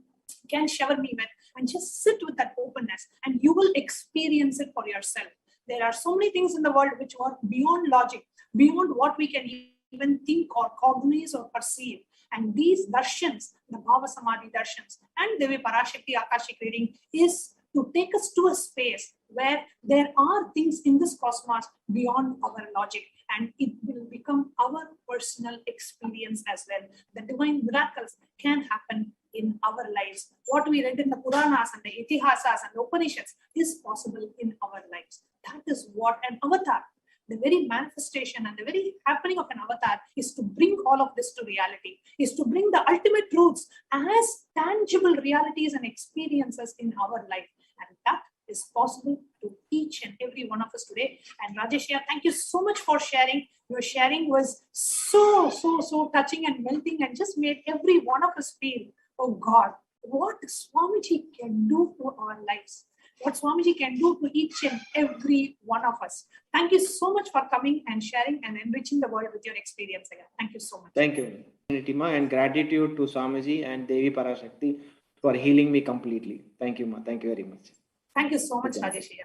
[SPEAKER 9] can shower me with, and just sit with that openness, and you will experience it for yourself. There are so many things in the world which are beyond logic, beyond what we can even think or cognize or perceive. And these darshans, the Bhava Samadhi darshans and Devi Parashakti Akashic reading, is to take us to a space where there are things in this cosmos beyond our logic, and it will become our personal experience as well. The divine miracles can happen in our lives. What we read in the Puranas and the Itihasas and the Upanishads is possible in our lives. That is what an avatar, the very manifestation and the very happening of an avatar, is to bring all of this to reality, is to bring the ultimate truths as tangible realities and experiences in our life. And that is possible to each and every one of us today. And Rajeshya, thank you so much for sharing. Your sharing was so touching and melting, and just made every one of us feel, oh God, what Swamiji can do to our lives, what Swamiji can do to each and every one of us. Thank you so much for coming and sharing and enriching the world with your experience again. Thank you so much.
[SPEAKER 12] Thank you, Nitima, and gratitude to Swamiji and Devi Parashakti for healing me completely. Thank you, Ma. Thank you very much.
[SPEAKER 9] Thank you so much, Rajeshya.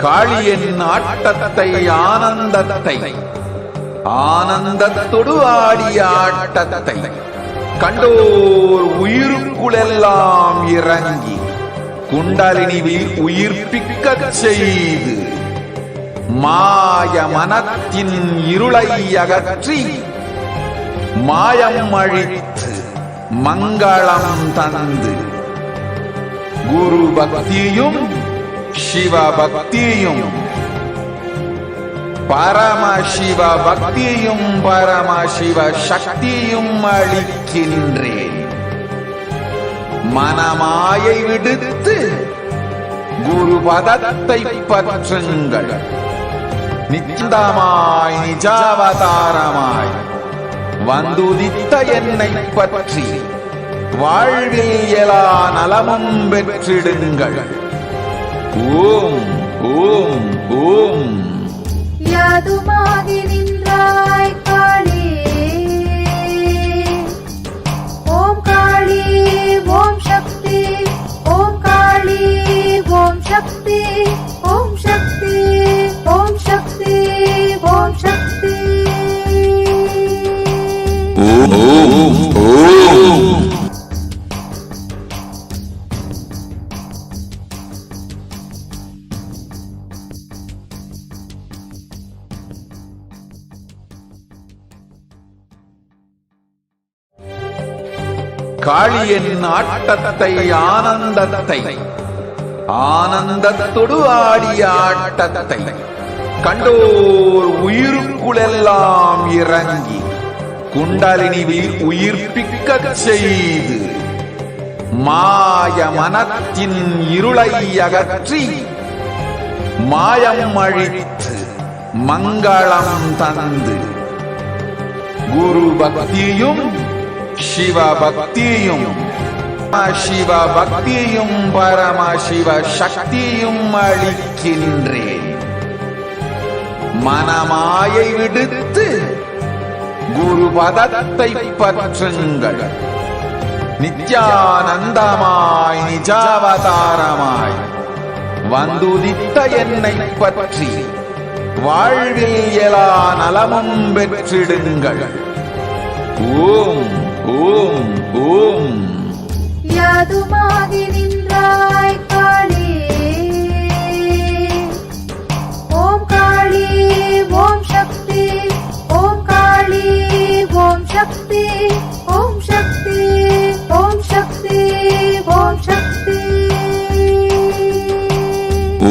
[SPEAKER 4] காளியின் ஆட்டத்தை ஆனந்தத்தை ஆனந்தத்தொடு ஆடிய ஆட்டத்தை கண்டோர் உயிருக்குளெல்லாம் இறங்கி குண்டலினிவில் உயிர்ப்பிக்கச் செய்து மாய மனத்தின் இருளை அகற்றி மாயம் அழித்து மங்களம் தந்து குரு பக்தியும் சிவ பக்தியும் பரமசிவ பக்தியும் பரமசிவ சக்தியும் அளிக்கின்றேன். மனமாயை விடுத்து குரு பதத்தை பற்றுங்கள். நிச்சயமாய் நிஜாவதாரமாய் வந்துதித்த என்னை பற்றி வாழ்வில் எல்லா நலமும் பெற்றிடுங்கள். ஓம் ஓம் ஓம்.
[SPEAKER 2] யாதுமாகி நின்றாய் காளி, ஓம் காளி ஓம் சக்தி, ஓம் காளி ஓம் சக்தி, ஓம் சக்தி ஓம் சக்தி ஓம் சக்தி.
[SPEAKER 1] ஓம் ஓம் ஓம்.
[SPEAKER 4] காளியின் ஆட்டத்தை ஆனந்தத்தை ஆனந்தத்தொடு ஆடிய ஆட்டத்தை கண்டோர் உயிருக்குளெல்லாம் இறங்கி குண்டலினிவில் உயிர்ப்பிக்கச் செய்து மாய மனத்தின் இருளை அகற்றி மாயம் அழித்து மங்களம் தந்து குரு பக்தியும் சிவ பக்தியும் சிவ பக்தியும் பரமசிவ சக்தியும் அளிக்கின்றேன். மனமாயை விடுத்து குரு பதத்தை பற்றுங்கள். நித்யானந்தமாய் நிஜாவதாரமாய் வந்துதித்த என்னை பற்றி வாழ்வில் எல்லா நலமும் பெற்றிடுங்கள். ஓம் ஓம் ஓம்.
[SPEAKER 2] யாதுமாகி நின்றாய் காளி, ஓம் காளி ஓம் சக்தி, ஓம் காளி ஓம் சக்தி, ஓம் சக்தி ஓம் சக்தி ஓம் சக்தி.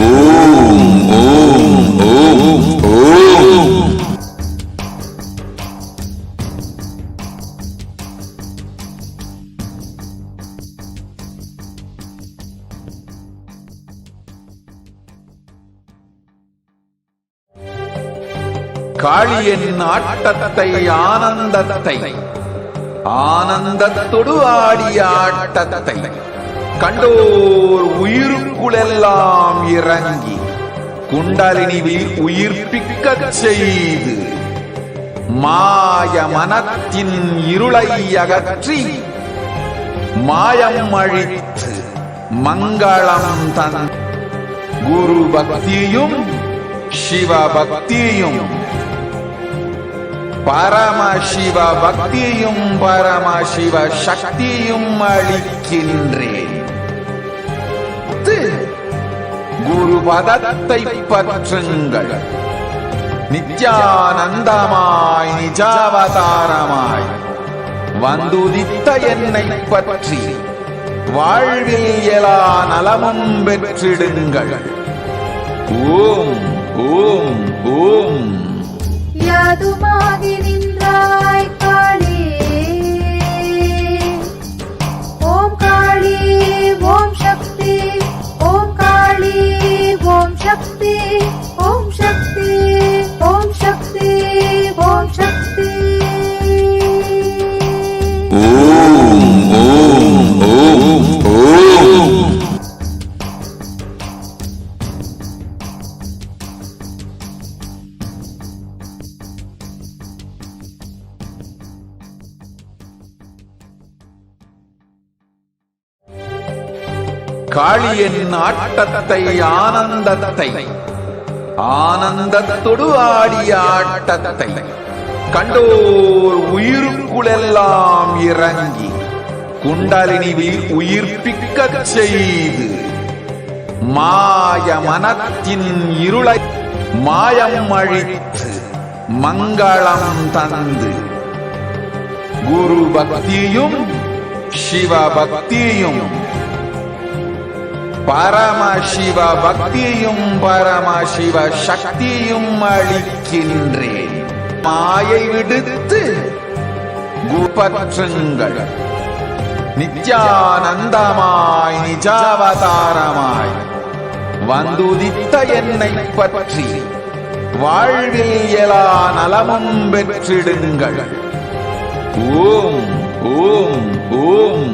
[SPEAKER 1] ஓம் ஓம் ஓம் ஓம்.
[SPEAKER 4] காளியின் ஆட்டத்தை ஆனந்தத்தை ஆனந்தத்தொடு ஆடிய ஆட்டத்தை கண்டோர் உயிருக்குளெல்லாம் இறங்கி குண்டலினிவில் உயிர்ப்பிக்கச் செய்து மாய மனத்தின் இருளை அகற்றி மாயம் அழித்து மங்களம் தன் குரு பக்தியும் சிவ பக்தியும் பரமசிவ பக்தியும் பரமசிவ சக்தியும் அளிக்கின்றேன். குரு பதத்தை பற்றுங்கள். நித்யானந்தமாய் நிஜாவதாரமாய் வந்துதித்த என்னை பற்றி வாழ்வில் எல்லா நலமும் பெற்றிடுங்கள். ஓம் ஓம் ஓம்.
[SPEAKER 2] யாதுமாகி நின்றாய் காளி, ஓம் காளி ஓம் சக்தி, ஓம் காளி ஓம் சக்தி, ஓம் சக்தி ஓம் சக்தி ஓம் சக்தி.
[SPEAKER 1] ஓம் ஓம் ஓம் ஓம்.
[SPEAKER 4] காளியின் ஆட்டத்தை ஆனந்தத்தை ஆனந்தத்தொடு ஆடிய ஆட்டத்தை கண்டோர் உயிருக்குளெல்லாம் இறங்கி குண்டலினிவில் உயிர்ப்பிக்கச் செய்து மாய மனத்தின் இருளை மாயம் அழித்து மங்களம் தந்து குரு பக்தியும் சிவ பக்தியும் பரமசிவ பக்தியும் பரமசிவ சக்தியும் அளிக்கின்றேன். மாயை விடுத்து குபற்றுங்கள். நித்யானந்தமாய் நிஜாவதாரமாய் வந்துதித்த என்னை பற்றி வாழ்வில் எல்லா நலமும் பெற்றிடுங்கள். ஓம் ஓம் ஓம்.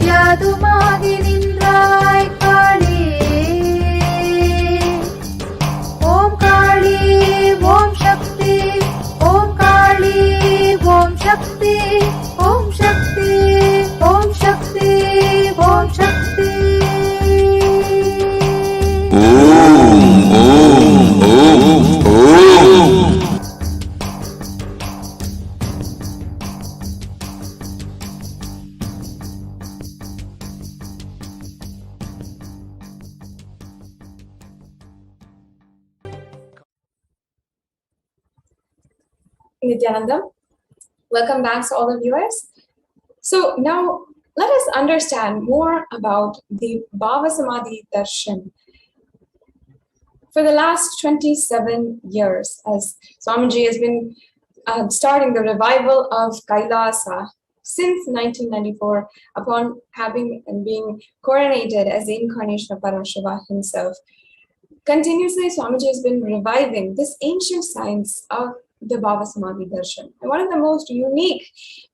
[SPEAKER 2] யாதுமாகி நின்றாய் காளி, ஓம் காளி ஓம் சக்தி, ஓம் காளி ஓம் சக்தி, ஓம் சக்தி ஓம் சக்தி ஓம் சக்தி.
[SPEAKER 1] ஓம் ஓம் ஓம் ஓம்.
[SPEAKER 8] Nithyananda, welcome back to all the viewers. So now let us understand more about the Bhava Samadhi Darshan. For the last 27 years, as Swamiji has been starting the revival of Kailasa since 1994, upon having and being coronated as the incarnation of Paramashivoham himself, continuously Swamiji has been reviving this ancient science of the Bhava Samadhi Darshan. And one of the most unique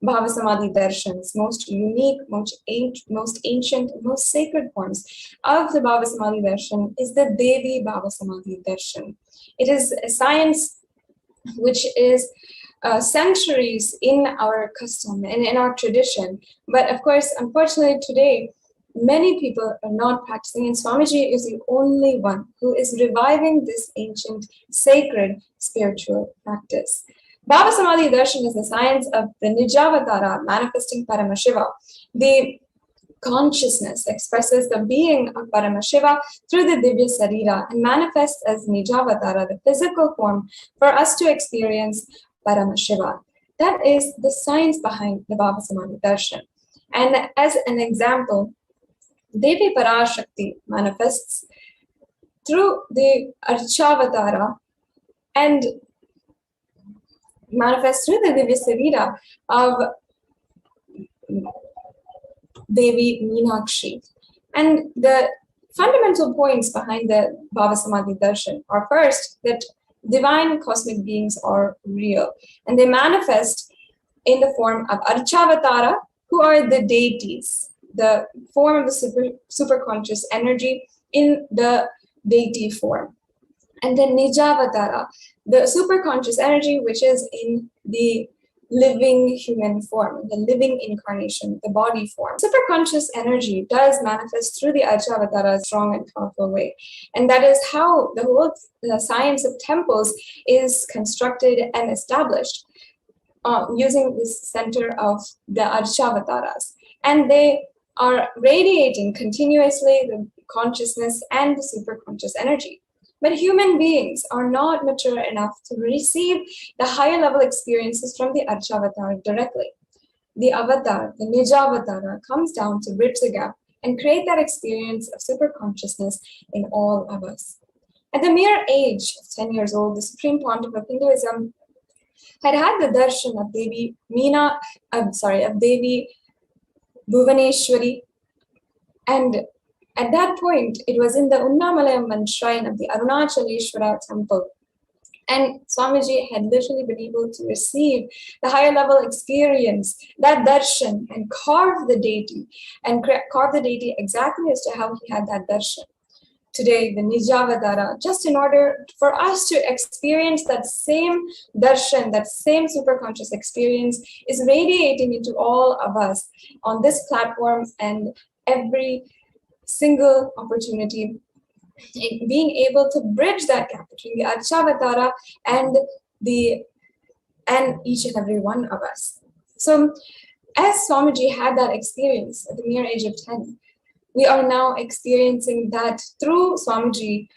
[SPEAKER 8] Bhava Samadhi Darshans, most unique, most ancient, most sacred forms of the Bhava Samadhi Darshan is the Devi Bhava Samadhi Darshan. It is a science which is centuries in our custom and in our tradition. But of course, unfortunately today, many people are not practicing, and Swamiji is the only one who is reviving this ancient, sacred, spiritual practice. Bhava Samadhi Darshan is the science of the Nijavatara manifesting Paramashiva. The consciousness expresses the being of Paramashiva through the Divya Sarira and manifests as Nijavatara, the physical form for us to experience Paramashiva. That is the science behind the Bhava Samadhi Darshan. And as an example, Devi Parashakti manifests through the Archavatara and manifests through the Divya Sarira of Devi Meenakshi. And the fundamental points behind the Bhava Samadhi Darshan are first that divine cosmic beings are real and they manifest in the form of Archavatara, who are the deities, the form of the superconscious energy in the deity form. And then Nijavatara, the superconscious energy which is in the living human form, the living incarnation, the body form. Superconscious energy does manifest through the Archavatara in a strong and powerful way. And that is how the whole science of temples is constructed and established using this center of the Archavataras. And they are radiating continuously the consciousness and the superconscious energy. But human beings are not mature enough to receive the higher level experiences from the Archavatara directly. The avatar, the Nijavatara, comes down to bridge the gap and create that experience of superconsciousness in all of us. At the mere age of 10 years old, the Supreme Pontiff of Hinduism had the darshan of Devi Devi Bhuvaneshwari, and at that point, it was in the Unnamalayamman shrine of the Arunachaleshwara temple. And Swamiji had literally been able to receive the higher level experience, that darshan, and carve the deity exactly as to how he had that darshan. Today, the Nijavatara, just in order for us to experience that same darshan, that same superconscious experience, is radiating into all of us on this platform and every single opportunity, being able to bridge that gap between the Archavatara and each and every one of us. So, as Swamiji had that experience at the mere age of 10, we are now experiencing that through Swamiji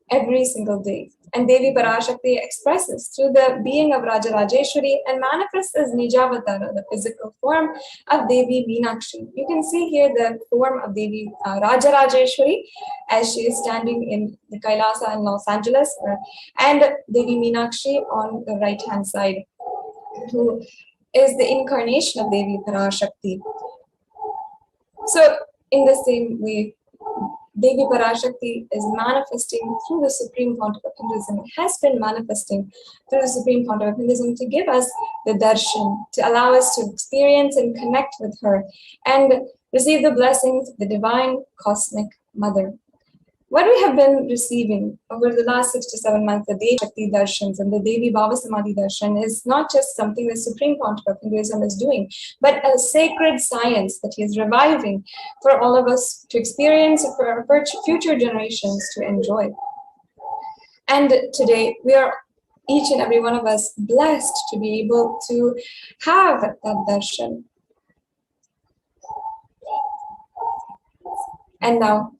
[SPEAKER 8] every single day. And Devi Parashakti expresses through the being of Raja Rajeshwari and manifests as Nijavatara, the physical form of Devi Meenakshi. You can see here the form of Devi Raja Rajeshwari as she is standing in the Kailasa in Los Angeles, and Devi Meenakshi on the right-hand side, who is the incarnation of Devi Parashakti. So, in the same way, Devi Parashakti is manifesting through the Supreme Pontiff of Hinduism. It has been manifesting through the Supreme Pontiff of Hinduism to give us the darshan, to allow us to experience and connect with her and receive the blessings of the divine cosmic mother. What we have been receiving over the last 6 to 7 months, the Devi Shakti Darshans and the Devi Bhava Samadhi Darshan, is not just something the Supreme Pontiff of Hinduism is doing, but a sacred science that he is reviving for all of us to experience and for our future generations to enjoy. And today, we are, each and every one of us, blessed to be able to have that darshan. And now,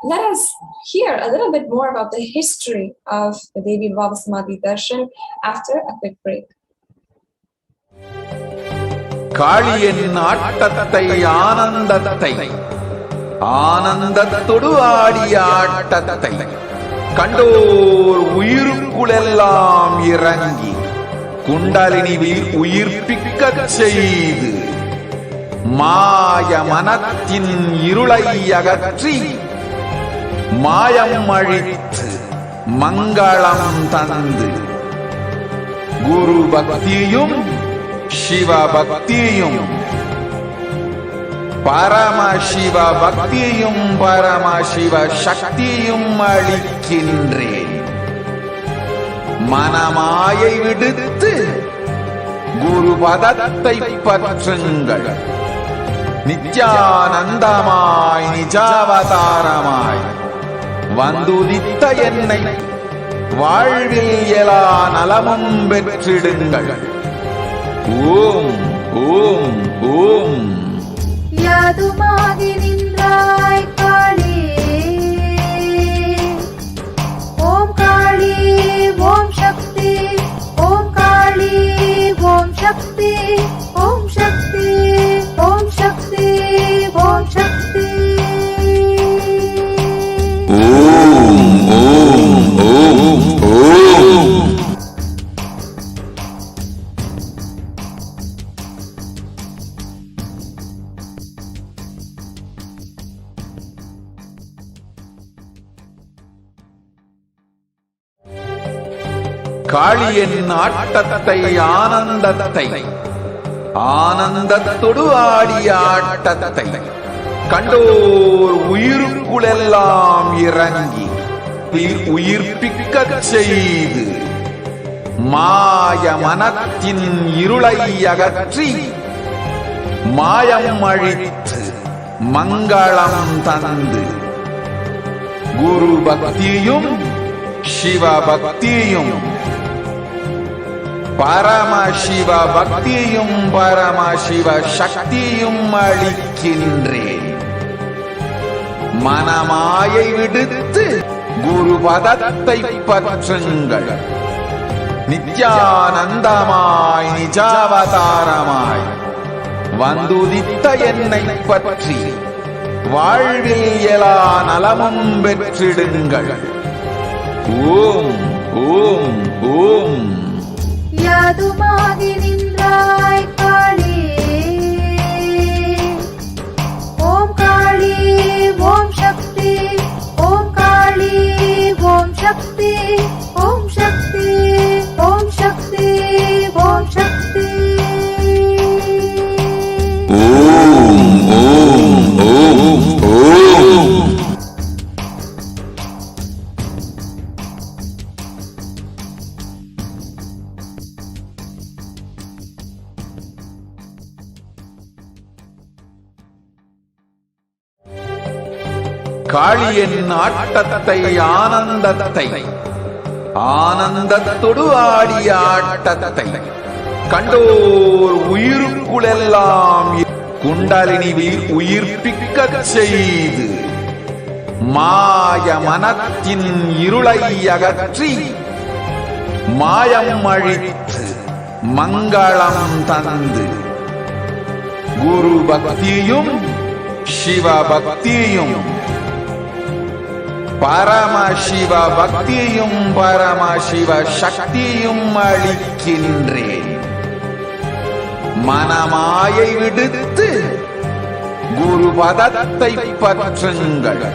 [SPEAKER 8] let us hear a little bit more about the history of the Devi Bhava Samadhi Darshan after a quick break.
[SPEAKER 4] காளியின் ஆட்டத்தை ஆனந்தத்தை ஆனந்தத்தொடு ஆடிய ஆட்டத்தை கண்டோர் உயிருக்குளெல்லாம் இறங்கி குண்டலினிவில் உயிர்ப்பிக்கச் செய்து மாய மனத்தின் இருளை அகற்றி மாயம் அழித்து மங்களம் தந்து குரு பக்தியும் சிவ பக்தியும் பரமசிவ பக்தியும் பரமசிவ சக்தியும் அளிக்கின்றேன். மனமாயை விடுத்து குரு பதத்தை பற்றுங்கள். நித்யானந்தமாய் நிஜாவதாரமாய் வந்துதித்த என்னை வாழ்வில் எல்லா நலமும் பெற்றிடுங்கள். ஓம் ஓம் ஓம்.
[SPEAKER 2] யாதுமாகி நின்றாய் காளி, ஓம் காளி ஓம் சக்தி, ஓம் காளி ஓம் சக்தி, ஓம் சக்தி ஓம் சக்தி ஓம் சக்தி.
[SPEAKER 1] ஓம் ஓம் ஓம் ஓம்.
[SPEAKER 4] காளியின் ஆட்டத்தை ஆனந்தத்தை ஆனந்தத்தொடு ஆடிய ஆட்டத்தை கண்டோர் உயிருக்குளெல்லாம் இறங்கி உயிர்ப்பிக்கச் செய்து மாய மனத்தின் இருளை அகற்றி மாயம் அழித்து மங்களம் தந்து குரு பக்தியும் சிவ பக்தியும் பரமசிவ பக்தியும் பரமசிவ சக்தியும் அளிக்கின்றேன். மனமாயை விடுத்து குரு பதத்தை பற்றுங்கள். நித்யானந்தமாய் நிஜாவதாரமாய் வந்துதித்த என்னை பற்றி வாழ்வில் எல்லா நலமும் பெற்றிடுங்கள். ஓம் ஓம் ஓம்.
[SPEAKER 2] யாதுமாகி நின்றாய் காளி, ஓம் காளி ஓம் சக்தி, ஓம் காளி ஓம் சக்தி, ஓம் சக்தி ஓம் சக்தி ஓம் சக்தி.
[SPEAKER 1] ஓம் ஓம் ஓம் ஓம்.
[SPEAKER 4] காளியின் ஆட்டத்தை ஆனந்தத்தை ஆனந்தத்தொடு ஆடிய ஆட்டத்தை கண்டோர் உயிருக்குளெல்லாம் குண்டலினி உயிர்ப்பிக்கச் செய்து மாய மனத்தின் இருளை அகற்றி மாயம் அழித்து மங்களம் தந்து குரு பக்தியும் சிவ பக்தியும் பரமசிவ பக்தியும் பரமசிவ சக்தியும் அளிக்கின்றேன். மனமாயை விடுத்து குரு பதத்தை பற்றுங்கள்.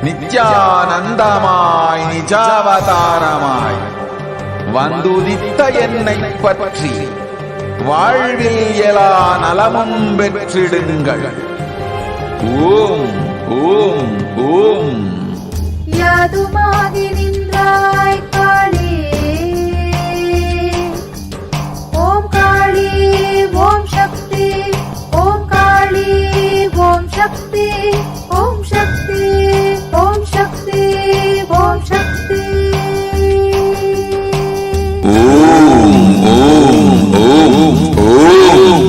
[SPEAKER 4] நித்யானந்தமாய் நிஜாவதாரமாய் வந்துதித்த என்னை பற்றி வாழ்வில் எல்லா நலமும் பெற்றிடுங்கள். ஓம் ஓம் ஓம்.
[SPEAKER 2] யாதுமாகி நின்றாய் காளி, ஓம் காளி ஓம் சக்தி, ஓம் காளி ஓம் சக்தி, ஓம் சக்தி ஓம் சக்தி ஓம் சக்தி.
[SPEAKER 1] ஓம் ஓம் ஓம் ஓம்.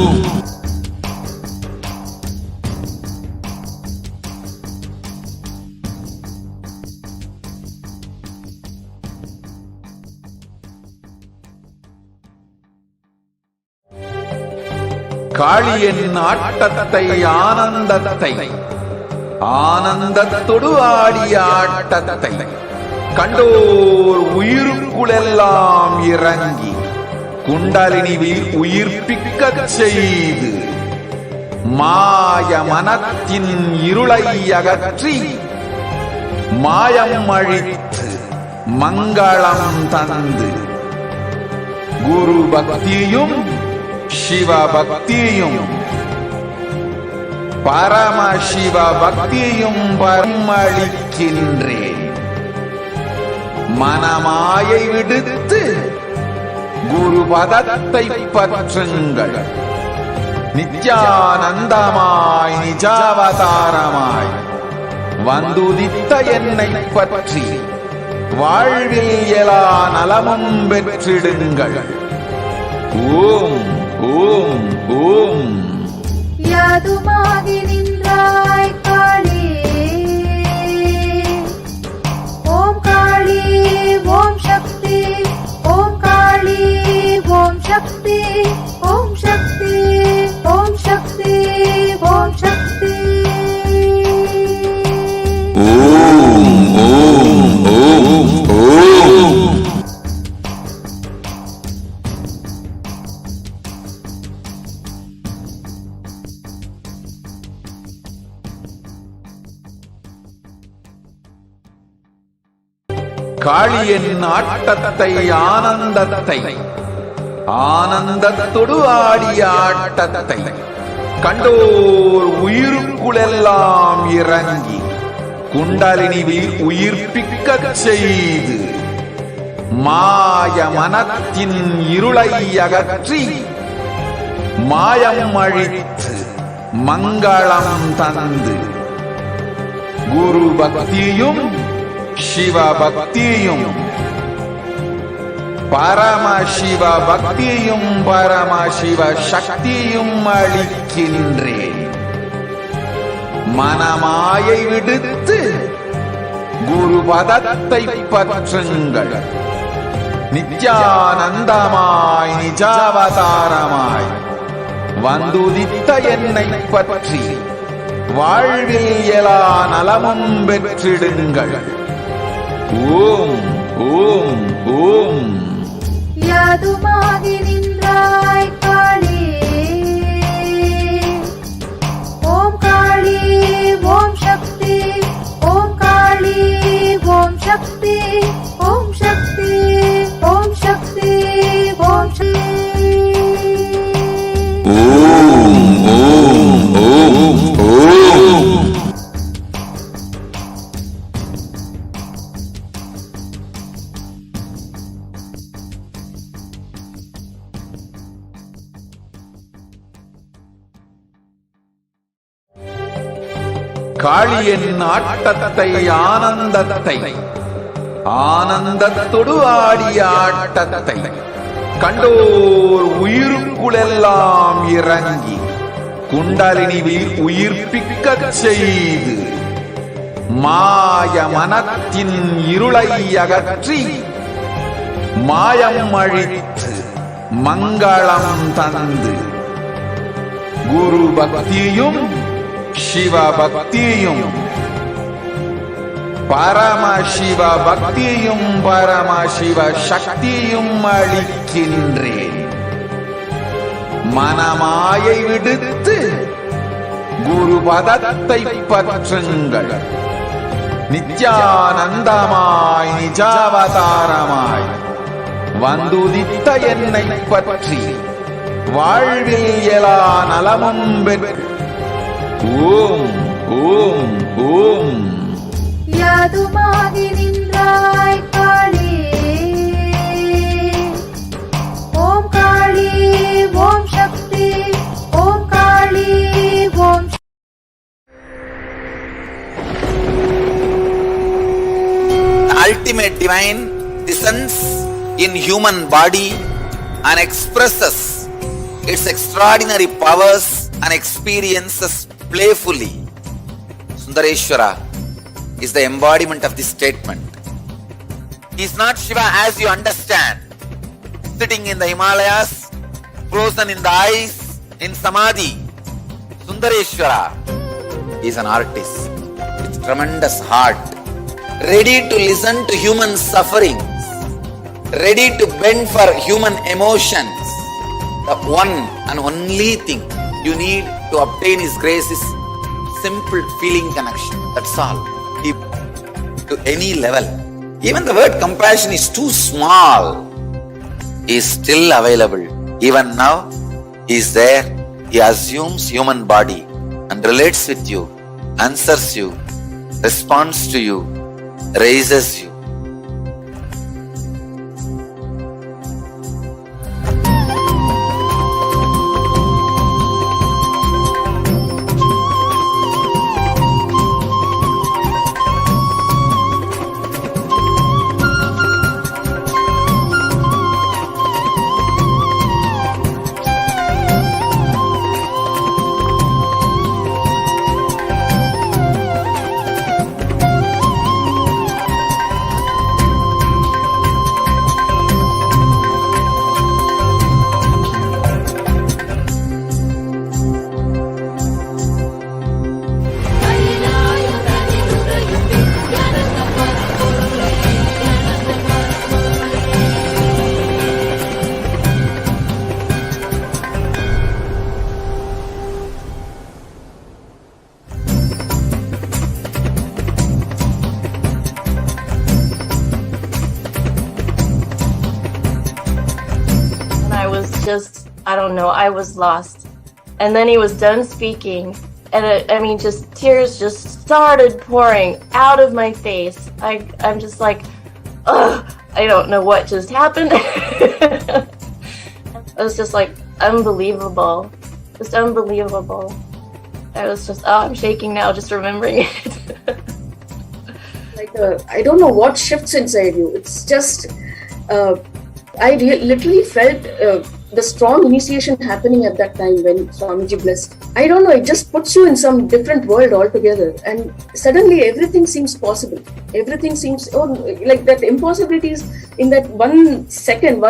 [SPEAKER 4] காளியின் ஆட்டத்தை ஆனந்தத்தை ஆனந்தத்தொடு ஆடிய ஆட்டத்தை கண்டோர் உயிருக்குளெல்லாம் இறங்கி குண்டலினி உயிர்ப்பிக்கச் செய்து மாய மனத்தின் இருளை அகற்றி மாயம் அழித்து மங்களம் தந்து குரு பக்தியும் சிவ பக்தியும் பரமசிவ பக்தியும் பரமளிக்கின்றேன். மனமாயை விடுத்து குரு பதத்தை பற்றுங்கள். நித்யானந்தமாய் நிஜாவதாரமாய் வந்துதித்த என்னை பற்றி வாழ்வில் எல்லா நலமும் பெற்றிடுங்கள். ஓம் ஓம் ஓம்.
[SPEAKER 2] யாதுமாகி நின்றாய் காளி, ஓம் காளி ஓம் சக்தி, ஓம் காளி ஓம் சக்தி, ஓம் சக்தி ஓம் சக்தி ஓம் சக்தி.
[SPEAKER 1] ஓம் ஓம் ஓம் ஓம்.
[SPEAKER 4] காளியின் ஆட்டத்தை ஆனந்தத்தை ஆனந்தத்தொடு ஆடிய ஆட்டத்தை கண்டோர் உயிருக்குளெல்லாம் இறங்கி குண்டலினி உயிர்ப்பிக்கச் செய்து மாய மனத்தின் இருளை அகற்றி மாயம் அழித்து மங்களம் தந்து குரு பக்தியும் சிவ பக்தியும் பரமசிவ பக்தியும் பரமசிவ சக்தியும் அளிக்கின்றேன். மனமாயை விடுத்து குரு பதத்தை பற்றுங்கள். நித்யானந்தமாய் நிஜாவதாரமாய் வந்துதித்த என்னை பற்றி வாழ்வில் எல்லா நலமும் பெற்றிடுங்கள். ஓம் ஓம் ஓம்.
[SPEAKER 2] யாதுமாகி நின்றாய் காளி, ஓம் காளி ஓம் சக்தி, ஓம் காளி ஓம் சக்தி, ஓம் சக்தி ஓம் சக்தி ஓம் சக்தி.
[SPEAKER 1] ஓம் ஓம் ஓம் ஓம்.
[SPEAKER 4] காளியின் ஆட்டத்தை ஆனந்தத்தை ஆனந்தத்தொடு ஆடிய ஆட்டத்தை கண்டோர் உயிருக்குளெல்லாம் இறங்கி குண்டலினி உயிர்ப்பிக்கச் செய்து மாய மனத்தின் இருளை அகற்றி மாயம் அழித்து மங்களம் தந்து குரு பக்தியும் சிவ பக்தியும் பரமசிவ பக்தியும் பரமசிவ சக்தியும் அளிக்கின்றேன். மனமாயை விடுத்து குரு பதத்தை பற்றுங்கள். நித்யானந்தமாய் நிஜாவதாரமாய் வந்துதித்த என்னை பற்றி வாழ்வில் எல்லா நலமும் பெற்று ஓம் ஓம் ஓம்.
[SPEAKER 2] யாதுமாகி நின்றாய் காளி, ஓம் காளி ஓம் சக்தி, ஓம் காளி ஓம்
[SPEAKER 13] The ultimate divine descends in human body and expresses its extraordinary powers and experiences playfully. Sundareshwara is the embodiment of this statement. He is not Shiva as you understand, sitting in the Himalayas, frozen in the ice, in Samadhi. Sundareshwara is an artist with tremendous heart, ready to listen to human sufferings, ready to bend for human emotions. The one and only thing you need to obtain His grace is simple feeling connection. That's all. To any level. Even the word compassion is too small. He is still available. Even now, He is there. He assumes human body and relates with you, answers you, responds to you, raises you.
[SPEAKER 14] I don't know, I was lost. And then he was done speaking, and I mean, just tears just started pouring out of my face. I'm just like, ugh, I don't know what just happened. It was just like unbelievable. Just unbelievable. I was just, oh, I'm shaking now just remembering it.
[SPEAKER 15] Like, I don't know what shifts inside you. It's just, I literally felt the strong initiation happening at that time when Swamiji blessed. I don't know, it just puts you in some different world altogether. And suddenly everything seems possible. Everything seems, like that impossibilities in that 1 second,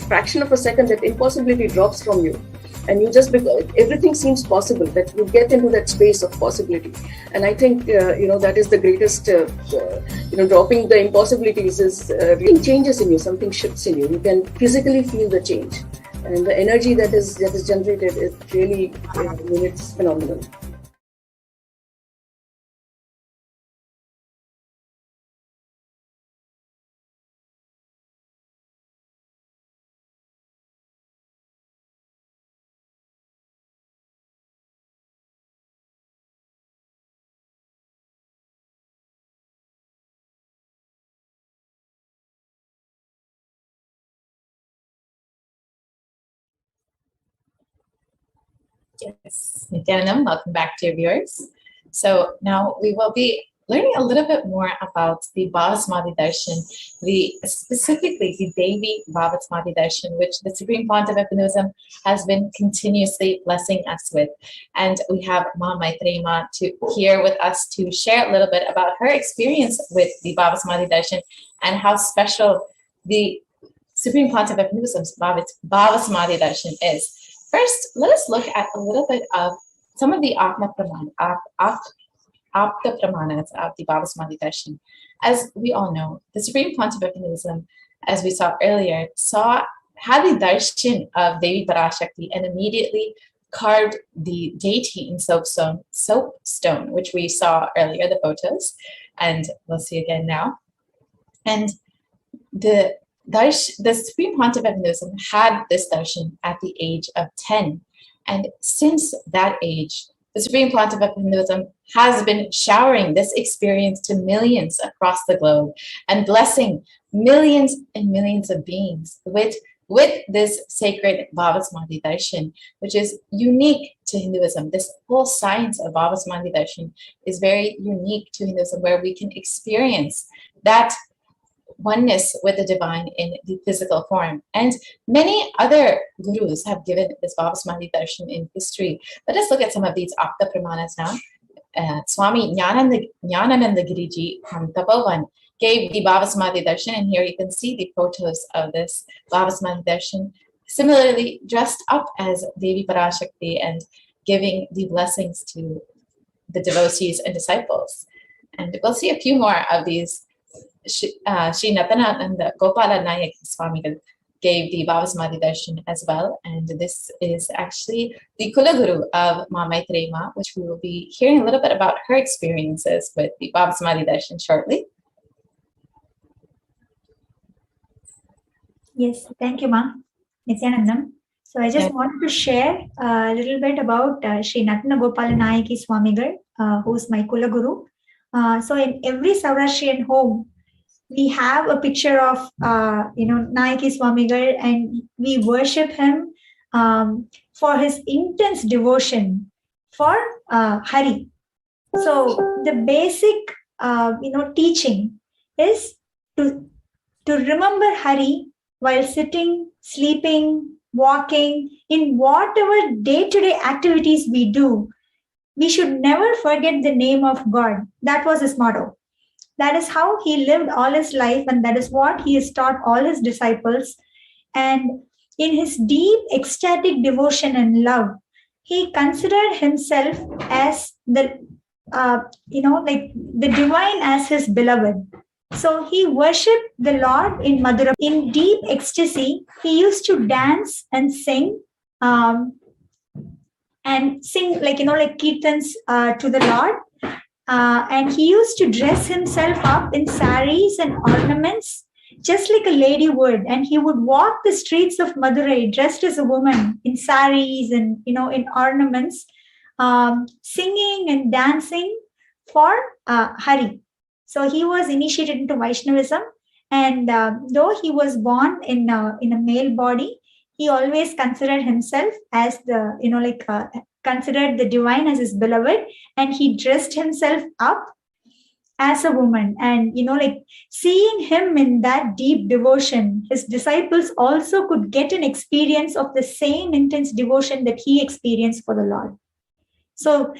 [SPEAKER 15] fraction of a second, that impossibility drops from you. And you just, everything seems possible, that you get into that space of possibility. And I think, that is the greatest, dropping the impossibilities is, something changes in you, something shifts in you. You can physically feel the change. And the energy that is generated is really, it's phenomenal.
[SPEAKER 3] Yes, Nithyanandam, welcome back to your viewers. So now we will be learning a little bit more about the Bhava Samadhi Darshan, specifically the Devi Bhava Samadhi Darshan, which the Supreme Pontiff Hinduism has been continuously blessing us with. And we have Ma Maitreyi Ma here with us to share a little bit about her experience with the Bhava Samadhi Darshan and how special the Supreme Pontiff Hinduism's Bhava Samadhi Darshan is. First, let us look at a little bit of some of the Apta Pramanas of the Bhava Samadhi Darshan. As we all know, the Supreme Pontiff of Hinduism, as we saw earlier, had the darshan of Devi Parashakti and immediately carved the deity in soapstone, which we saw earlier, the photos, and we'll see again now. And the Supreme Pontiff of Hinduism had this darshan at the age of 10. And since that age, the Supreme Pontiff of Hinduism has been showering this experience to millions across the globe and blessing millions and millions of beings with this sacred Bhava Samadhi Darshan, which is unique to Hinduism. This whole science of Bhava Samadhi Darshan is very unique to Hinduism, where we can experience that oneness with the divine in the physical form. And many other gurus have given this Bhava Samadhi Darshan in history. Let us look at some of these Apta Pramanas now. Swami Jnanananda Giriji from Tapovan gave the Bhava Samadhi Darshan, and here you can see the photos of this Bhava Samadhi Darshan, similarly dressed up as Devi Parashakti and giving the blessings to the devotees and disciples. And we'll see a few more of these. Sri Nithyananda Paramashivam Swamigal gave the Bhava Samadhi Darshan as well, and this is actually the Kula Guru of Ma Maitreyi Ma, which we will be hearing a little bit about her experiences with the Bhava Samadhi Darshan shortly.
[SPEAKER 16] Yes, thank you, Ma Nithyanandam. So I just wanted to share a little bit about Sri Nithyananda Paramashivam Swamigal, who is my Kula Guru. So in every Saurashtrian home, we have a picture of, Nayaki Swamigal, and we worship him for his intense devotion for Hari. So the basic, teaching is to remember Hari while sitting, sleeping, walking, in whatever day-to-day activities we do. We should never forget the name of God. That was his motto. That is how he lived all his life, and that is what he has taught all his disciples. And in his deep ecstatic devotion and love, he considered himself as the divine, as his beloved. So he worshipped the Lord in Madhura. In deep ecstasy, he used to dance and sing, like kirtans to the Lord. And he used to dress himself up in saris and ornaments, just like a lady would. And he would walk the streets of Madurai dressed as a woman in saris and, in ornaments, singing and dancing for Hari. So he was initiated into Vaishnavism, And though he was born in a male body, he always considered himself as the, considered the divine as his beloved, and he dressed himself up as a woman. And seeing him in that deep devotion, his disciples also could get an experience of the same intense devotion that he experienced for the Lord. So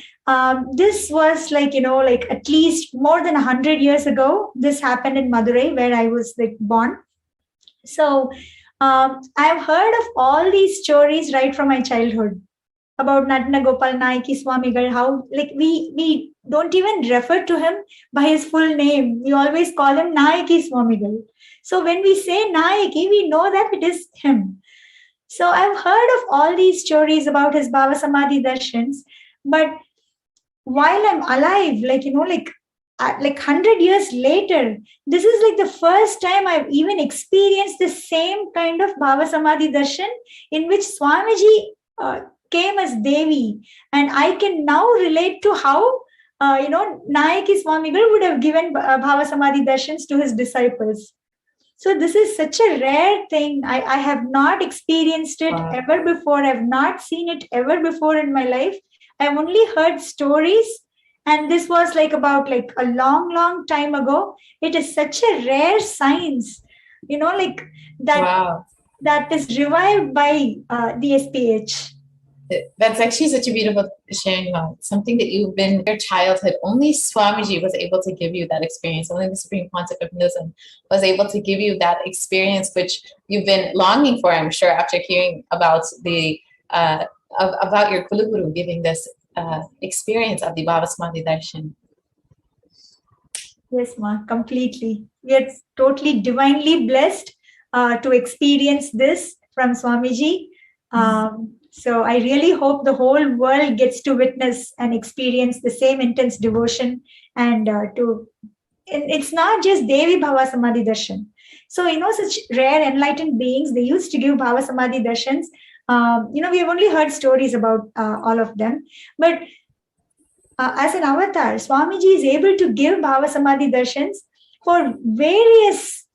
[SPEAKER 16] this was at least more than 100 years ago. This happened in Madurai, where I was born. So I've heard of all these stories right from my childhood about Natana Gopal Nayaki Swamigal, how we don't even refer to him by his full name. We always call him Nayaki Swamigal. So when we say Nayaki, we know that it is him. So I've heard of all these stories about his Bhava Samadhi darshans, but while I'm alive, 100 years later, this is the first time I've even experienced the same kind of Bhava Samadhi darshan in which Swamiji came as Devi, and I can now relate to how Nayaki Swamigal would have given Bhava Samadhi darshans to his disciples. So this is such a rare thing. I have not experienced it ever before. I've not seen it ever before in my life. I've only heard stories, and this was about a long time ago. It is such a rare science, that that is revived by the SPH.
[SPEAKER 3] That's actually such a beautiful sharing, something that you've been in your childhood. Only Swamiji was able to give you that experience. Only the Supreme Concept of Hinduism was able to give you that experience, which you've been longing for, I'm sure, after hearing about the about your Kulaguru giving this experience of the Bhava Samadhi darshan.
[SPEAKER 16] Yes, ma, completely. We are totally divinely blessed to experience this from Swamiji. So I really hope the whole world gets to witness and experience the same intense devotion, and it's not just Devi Bhava Samadhi darshan. So, such rare enlightened beings, they used to give Bhava Samadhi darshans. We have only heard stories about all of them, but as an avatar, Swamiji is able to give Bhava Samadhi darshans for various,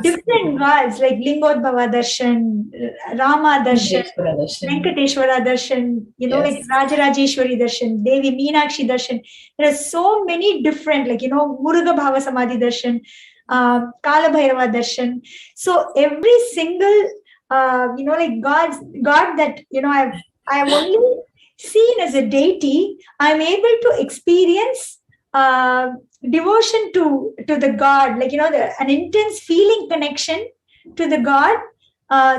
[SPEAKER 16] different gods like Lingodbhava darshan, Rama darshan, Venkateshwara darshan, Rajarajeshwari darshan, Devi Meenakshi darshan. There are so many different, Muruga Bhava Samadhi darshan, Kala Bhairava darshan. So every single, God that, I have only seen as a deity, I'm able to experience devotion to the God, an intense feeling connection to the God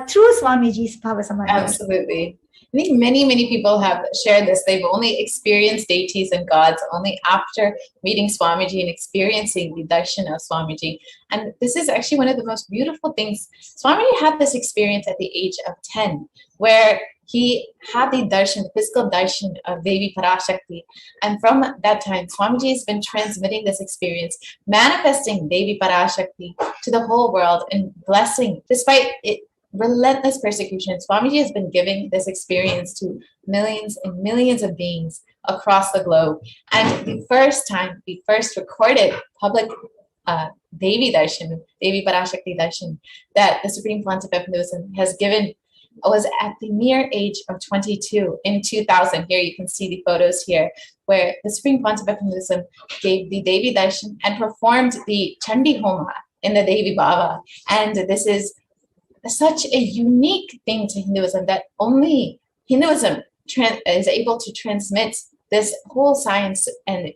[SPEAKER 16] through Swamiji's Bhava Samadhi.
[SPEAKER 3] Absolutely. I think many people have shared this. They've only experienced deities and gods only after meeting Swamiji and experiencing the darshan of Swamiji. And this is actually one of the most beautiful things. Swamiji had this experience at the age of 10, where he had the darshan, the physical darshan of Devi Parashakti. And from that time, Swamiji has been transmitting this experience, manifesting Devi Parashakti to the whole world and blessing, despite relentless persecution. Swamiji has been giving this experience to millions and millions of beings across the globe. And the first recorded public Devi darshan, Devi Parashakti darshan, that the Supreme Concept of Hinduism has given was at the mere age of 22 in 2000. Here you can see the photos here, where the Supreme Concept of Hinduism gave the Devi darshan and performed the Chandi Homa in the Devi Bhava. And this is such a unique thing to Hinduism, that only Hinduism is able to transmit this whole science and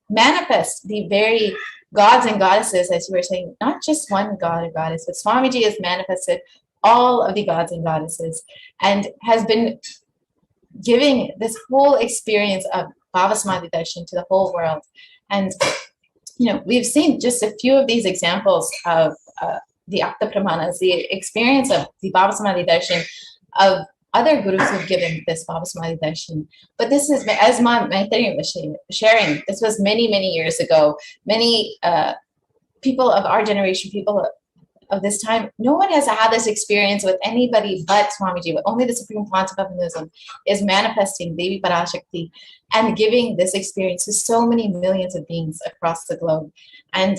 [SPEAKER 3] manifest the very gods and goddesses, as you were saying, not just one god or goddess, but Swamiji has manifested all of the gods and goddesses and has been giving this whole experience of Bhava Samadhi darshan to the whole world. And, we've seen just a few of these examples of the Akta Pramanas, the experience of the Bhava Samadhi darshan of other gurus who've given this Bhava Samadhi darshan. But this is, as Maitreya was sharing, this was many years ago. Many people of our generation, people of this time, no one has had this experience with anybody but Swamiji. Only the Supreme Concept of Hinduism is manifesting Devi Parashakti and giving this experience to so many millions of beings across the globe. And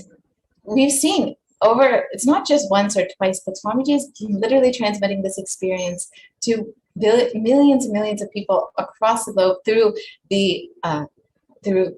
[SPEAKER 3] we've seen over, it's not just once or twice, but Swamiji is literally transmitting this experience to millions and millions of people across the globe through the through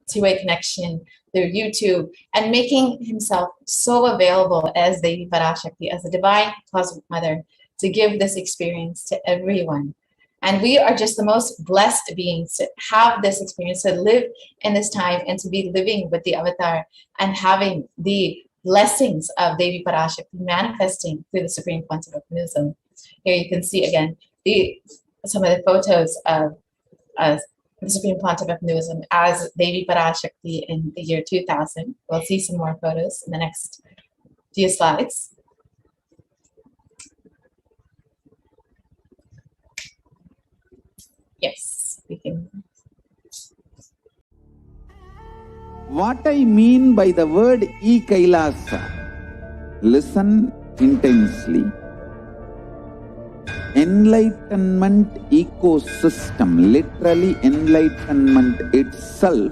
[SPEAKER 3] two-way connection, through YouTube, and making himself so available as Devi Parashakti, as the divine cosmic mother, to give this experience to everyone. And we are just the most blessed beings to have this experience, to live in this time and to be living with the avatar and having the blessings of Devi Parashakti manifesting through the Supreme Quantum of Buddhism. Here you can see again some of the photos of the Supreme Quantum of Buddhism as Devi Parashakti in the year 2000. We'll see some more photos in the next few slides. Yes, we can.
[SPEAKER 4] What I mean by the word Kailasa, listen intensely. Enlightenment ecosystem, literally enlightenment itself,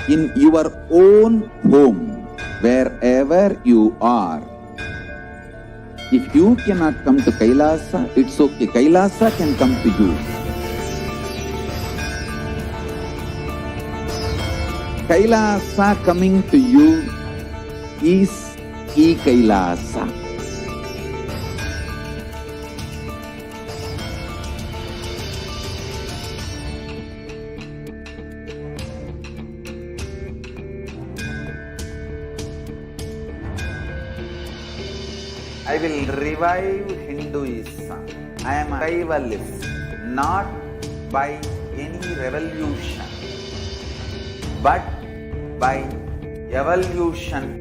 [SPEAKER 4] in your own home, wherever you are. If you cannot come to Kailasa, it's okay. Kailasa can come to you. Kailasa coming to you is Kailasa. I will revive Hinduism. I am a revivalist, not by any revolution, but by evolution.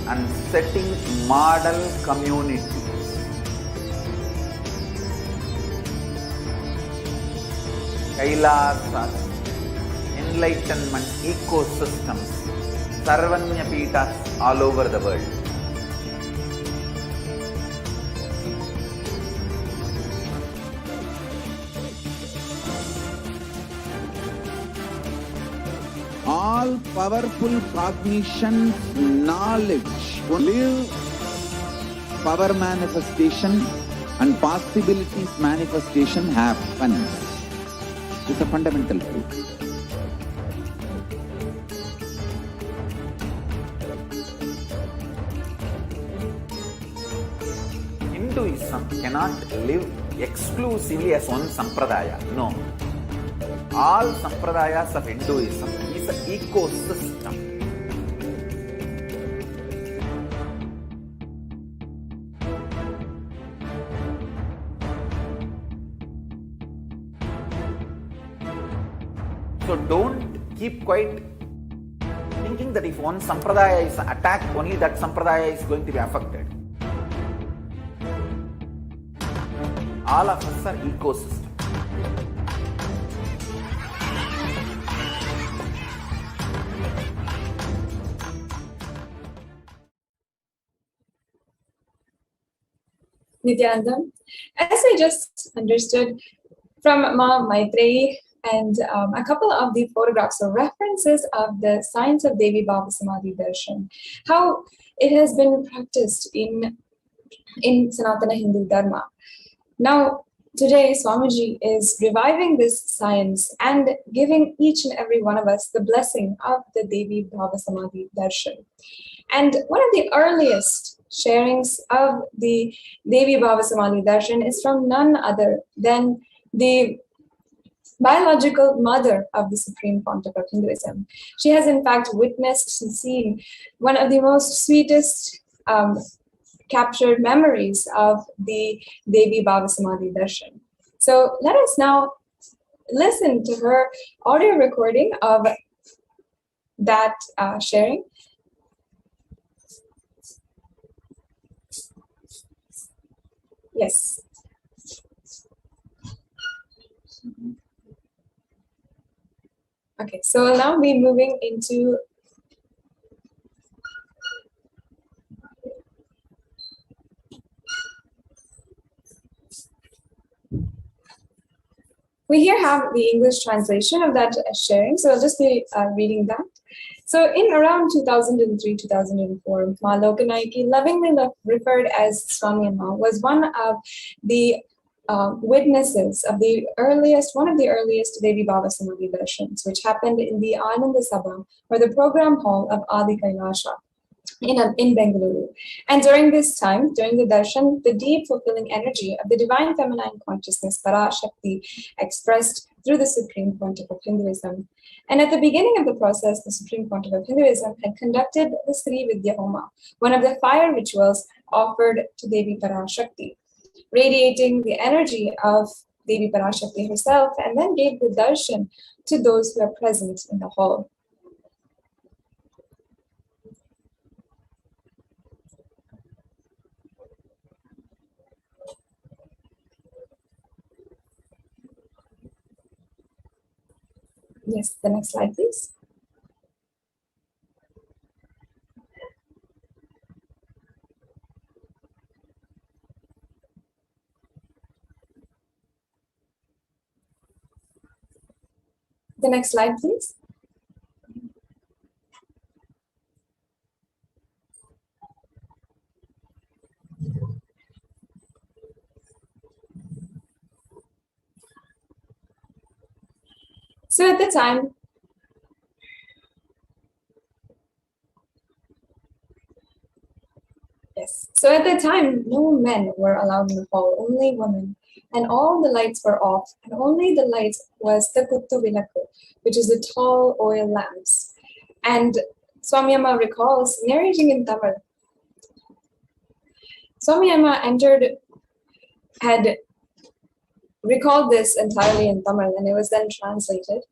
[SPEAKER 4] And setting model communities. Kailasa, enlightenment ecosystems, Sarvanya Pitas all over the world. All powerful cognition, knowledge, live power manifestation and possibilities manifestation happens. It's a fundamental truth. Hinduism cannot live exclusively as one sampradaya. No. All sampradayas of Hinduism is an ecosystem. So don't keep quiet thinking that if one sampradaya is attacked, only that sampradaya is going to be affected. All of us are ecosystem.
[SPEAKER 8] Nithyananda, as I just understood from Ma Maitreyi and a couple of the photographs or references of the science of Devi Bhava Samadhi Darshan, how it has been practiced in Sanatana Hindu Dharma. Now, today Swamiji is reviving this science and giving each and every one of us the blessing of the Devi Bhava Samadhi Darshan. And one of the earliest sharings of the Devi Bhava Samadhi Darshan is from none other than the biological mother of the Supreme Pontiff of Hinduism. She has in fact witnessed and seen one of the most sweetest captured memories of the Devi Bhava Samadhi Darshan. So let us now listen to her audio recording of that sharing. Yes. Okay, so we'll now be moving into we here have the English translation of that sharing, so I'll just be reading that. So in around 2003-2004, Ma Lokanayaki, lovingly referred as Swami Amma, was one of the witnesses of one of the earliest Devi Bhava Samadhi darshans, which happened in the Ananda Sabha, or the program hall of Adi Kailasa in Bengaluru. And during this time, during the darshan, the deep fulfilling energy of the divine feminine consciousness, Parashakti, expressed through the Supreme Pontiff of Hinduism. And at the beginning of the process, the Supreme Pontiff of Hinduism had conducted the Sri Vidya Homa, one of the fire rituals offered to Devi Parashakti, radiating the energy of Devi Parashakti herself, and then gave the darshan to those who are present in the hall. Yes, the next slide, please. The next slide, please. So at the time, no men were allowed in the hall, only women. And all the lights were off, and only the light was the Kuttu Vilaku, which is the tall oil lamps. And Swami Amma recalls, narrating in Tamil, Swami Amma had recalled this entirely in Tamil, and it was then translated.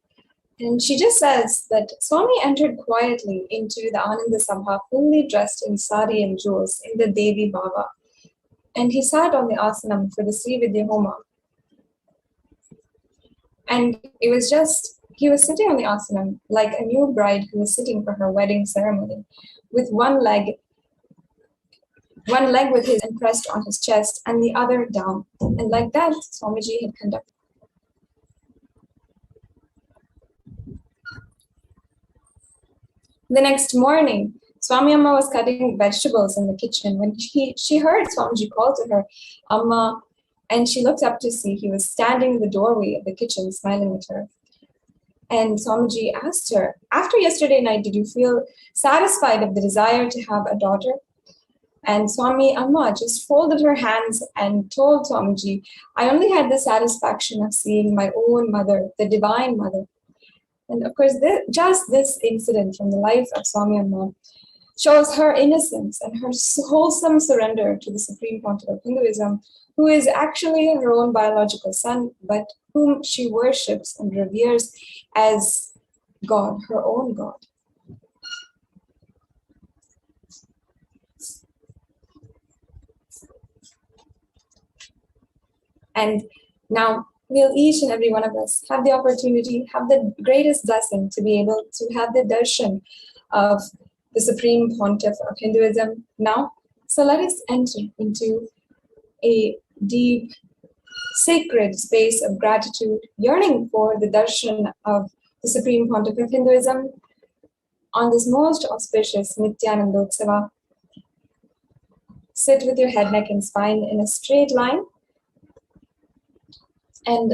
[SPEAKER 8] And she just says that Swami entered quietly into the Ananda Sabha, fully dressed in sari and jewels in the Devi Bhava. And he sat on the asanam for the Sri Vidya Homa. And he was sitting on the asanam like a new bride who was sitting for her wedding ceremony, with one leg with his pressed on his chest and the other down. And like that, Swamiji had conducted. The next morning, Swami Amma was cutting vegetables in the kitchen when she heard Swamiji call to her, Amma, and she looked up to see he was standing in the doorway of the kitchen smiling at her. And Swamiji asked her, after yesterday night, did you feel satisfied of the desire to have a daughter? And Swami Amma just folded her hands and told Swamiji, I only had the satisfaction of seeing my own mother, the Divine Mother. And of course, just this incident from the life of Swami Amma shows her innocence and her wholesome surrender to the Supreme Pontiff of Hinduism, who is actually her own biological son, but whom she worships and reveres as God, her own God. And now, will each and every one of us have the opportunity, have the greatest blessing to be able to have the darshan of the Supreme Pontiff of Hinduism now. So let us enter into a deep, sacred space of gratitude, yearning for the darshan of the Supreme Pontiff of Hinduism on this most auspicious Nithyananda Utsava. Sit with your head, neck, and spine in a straight line. And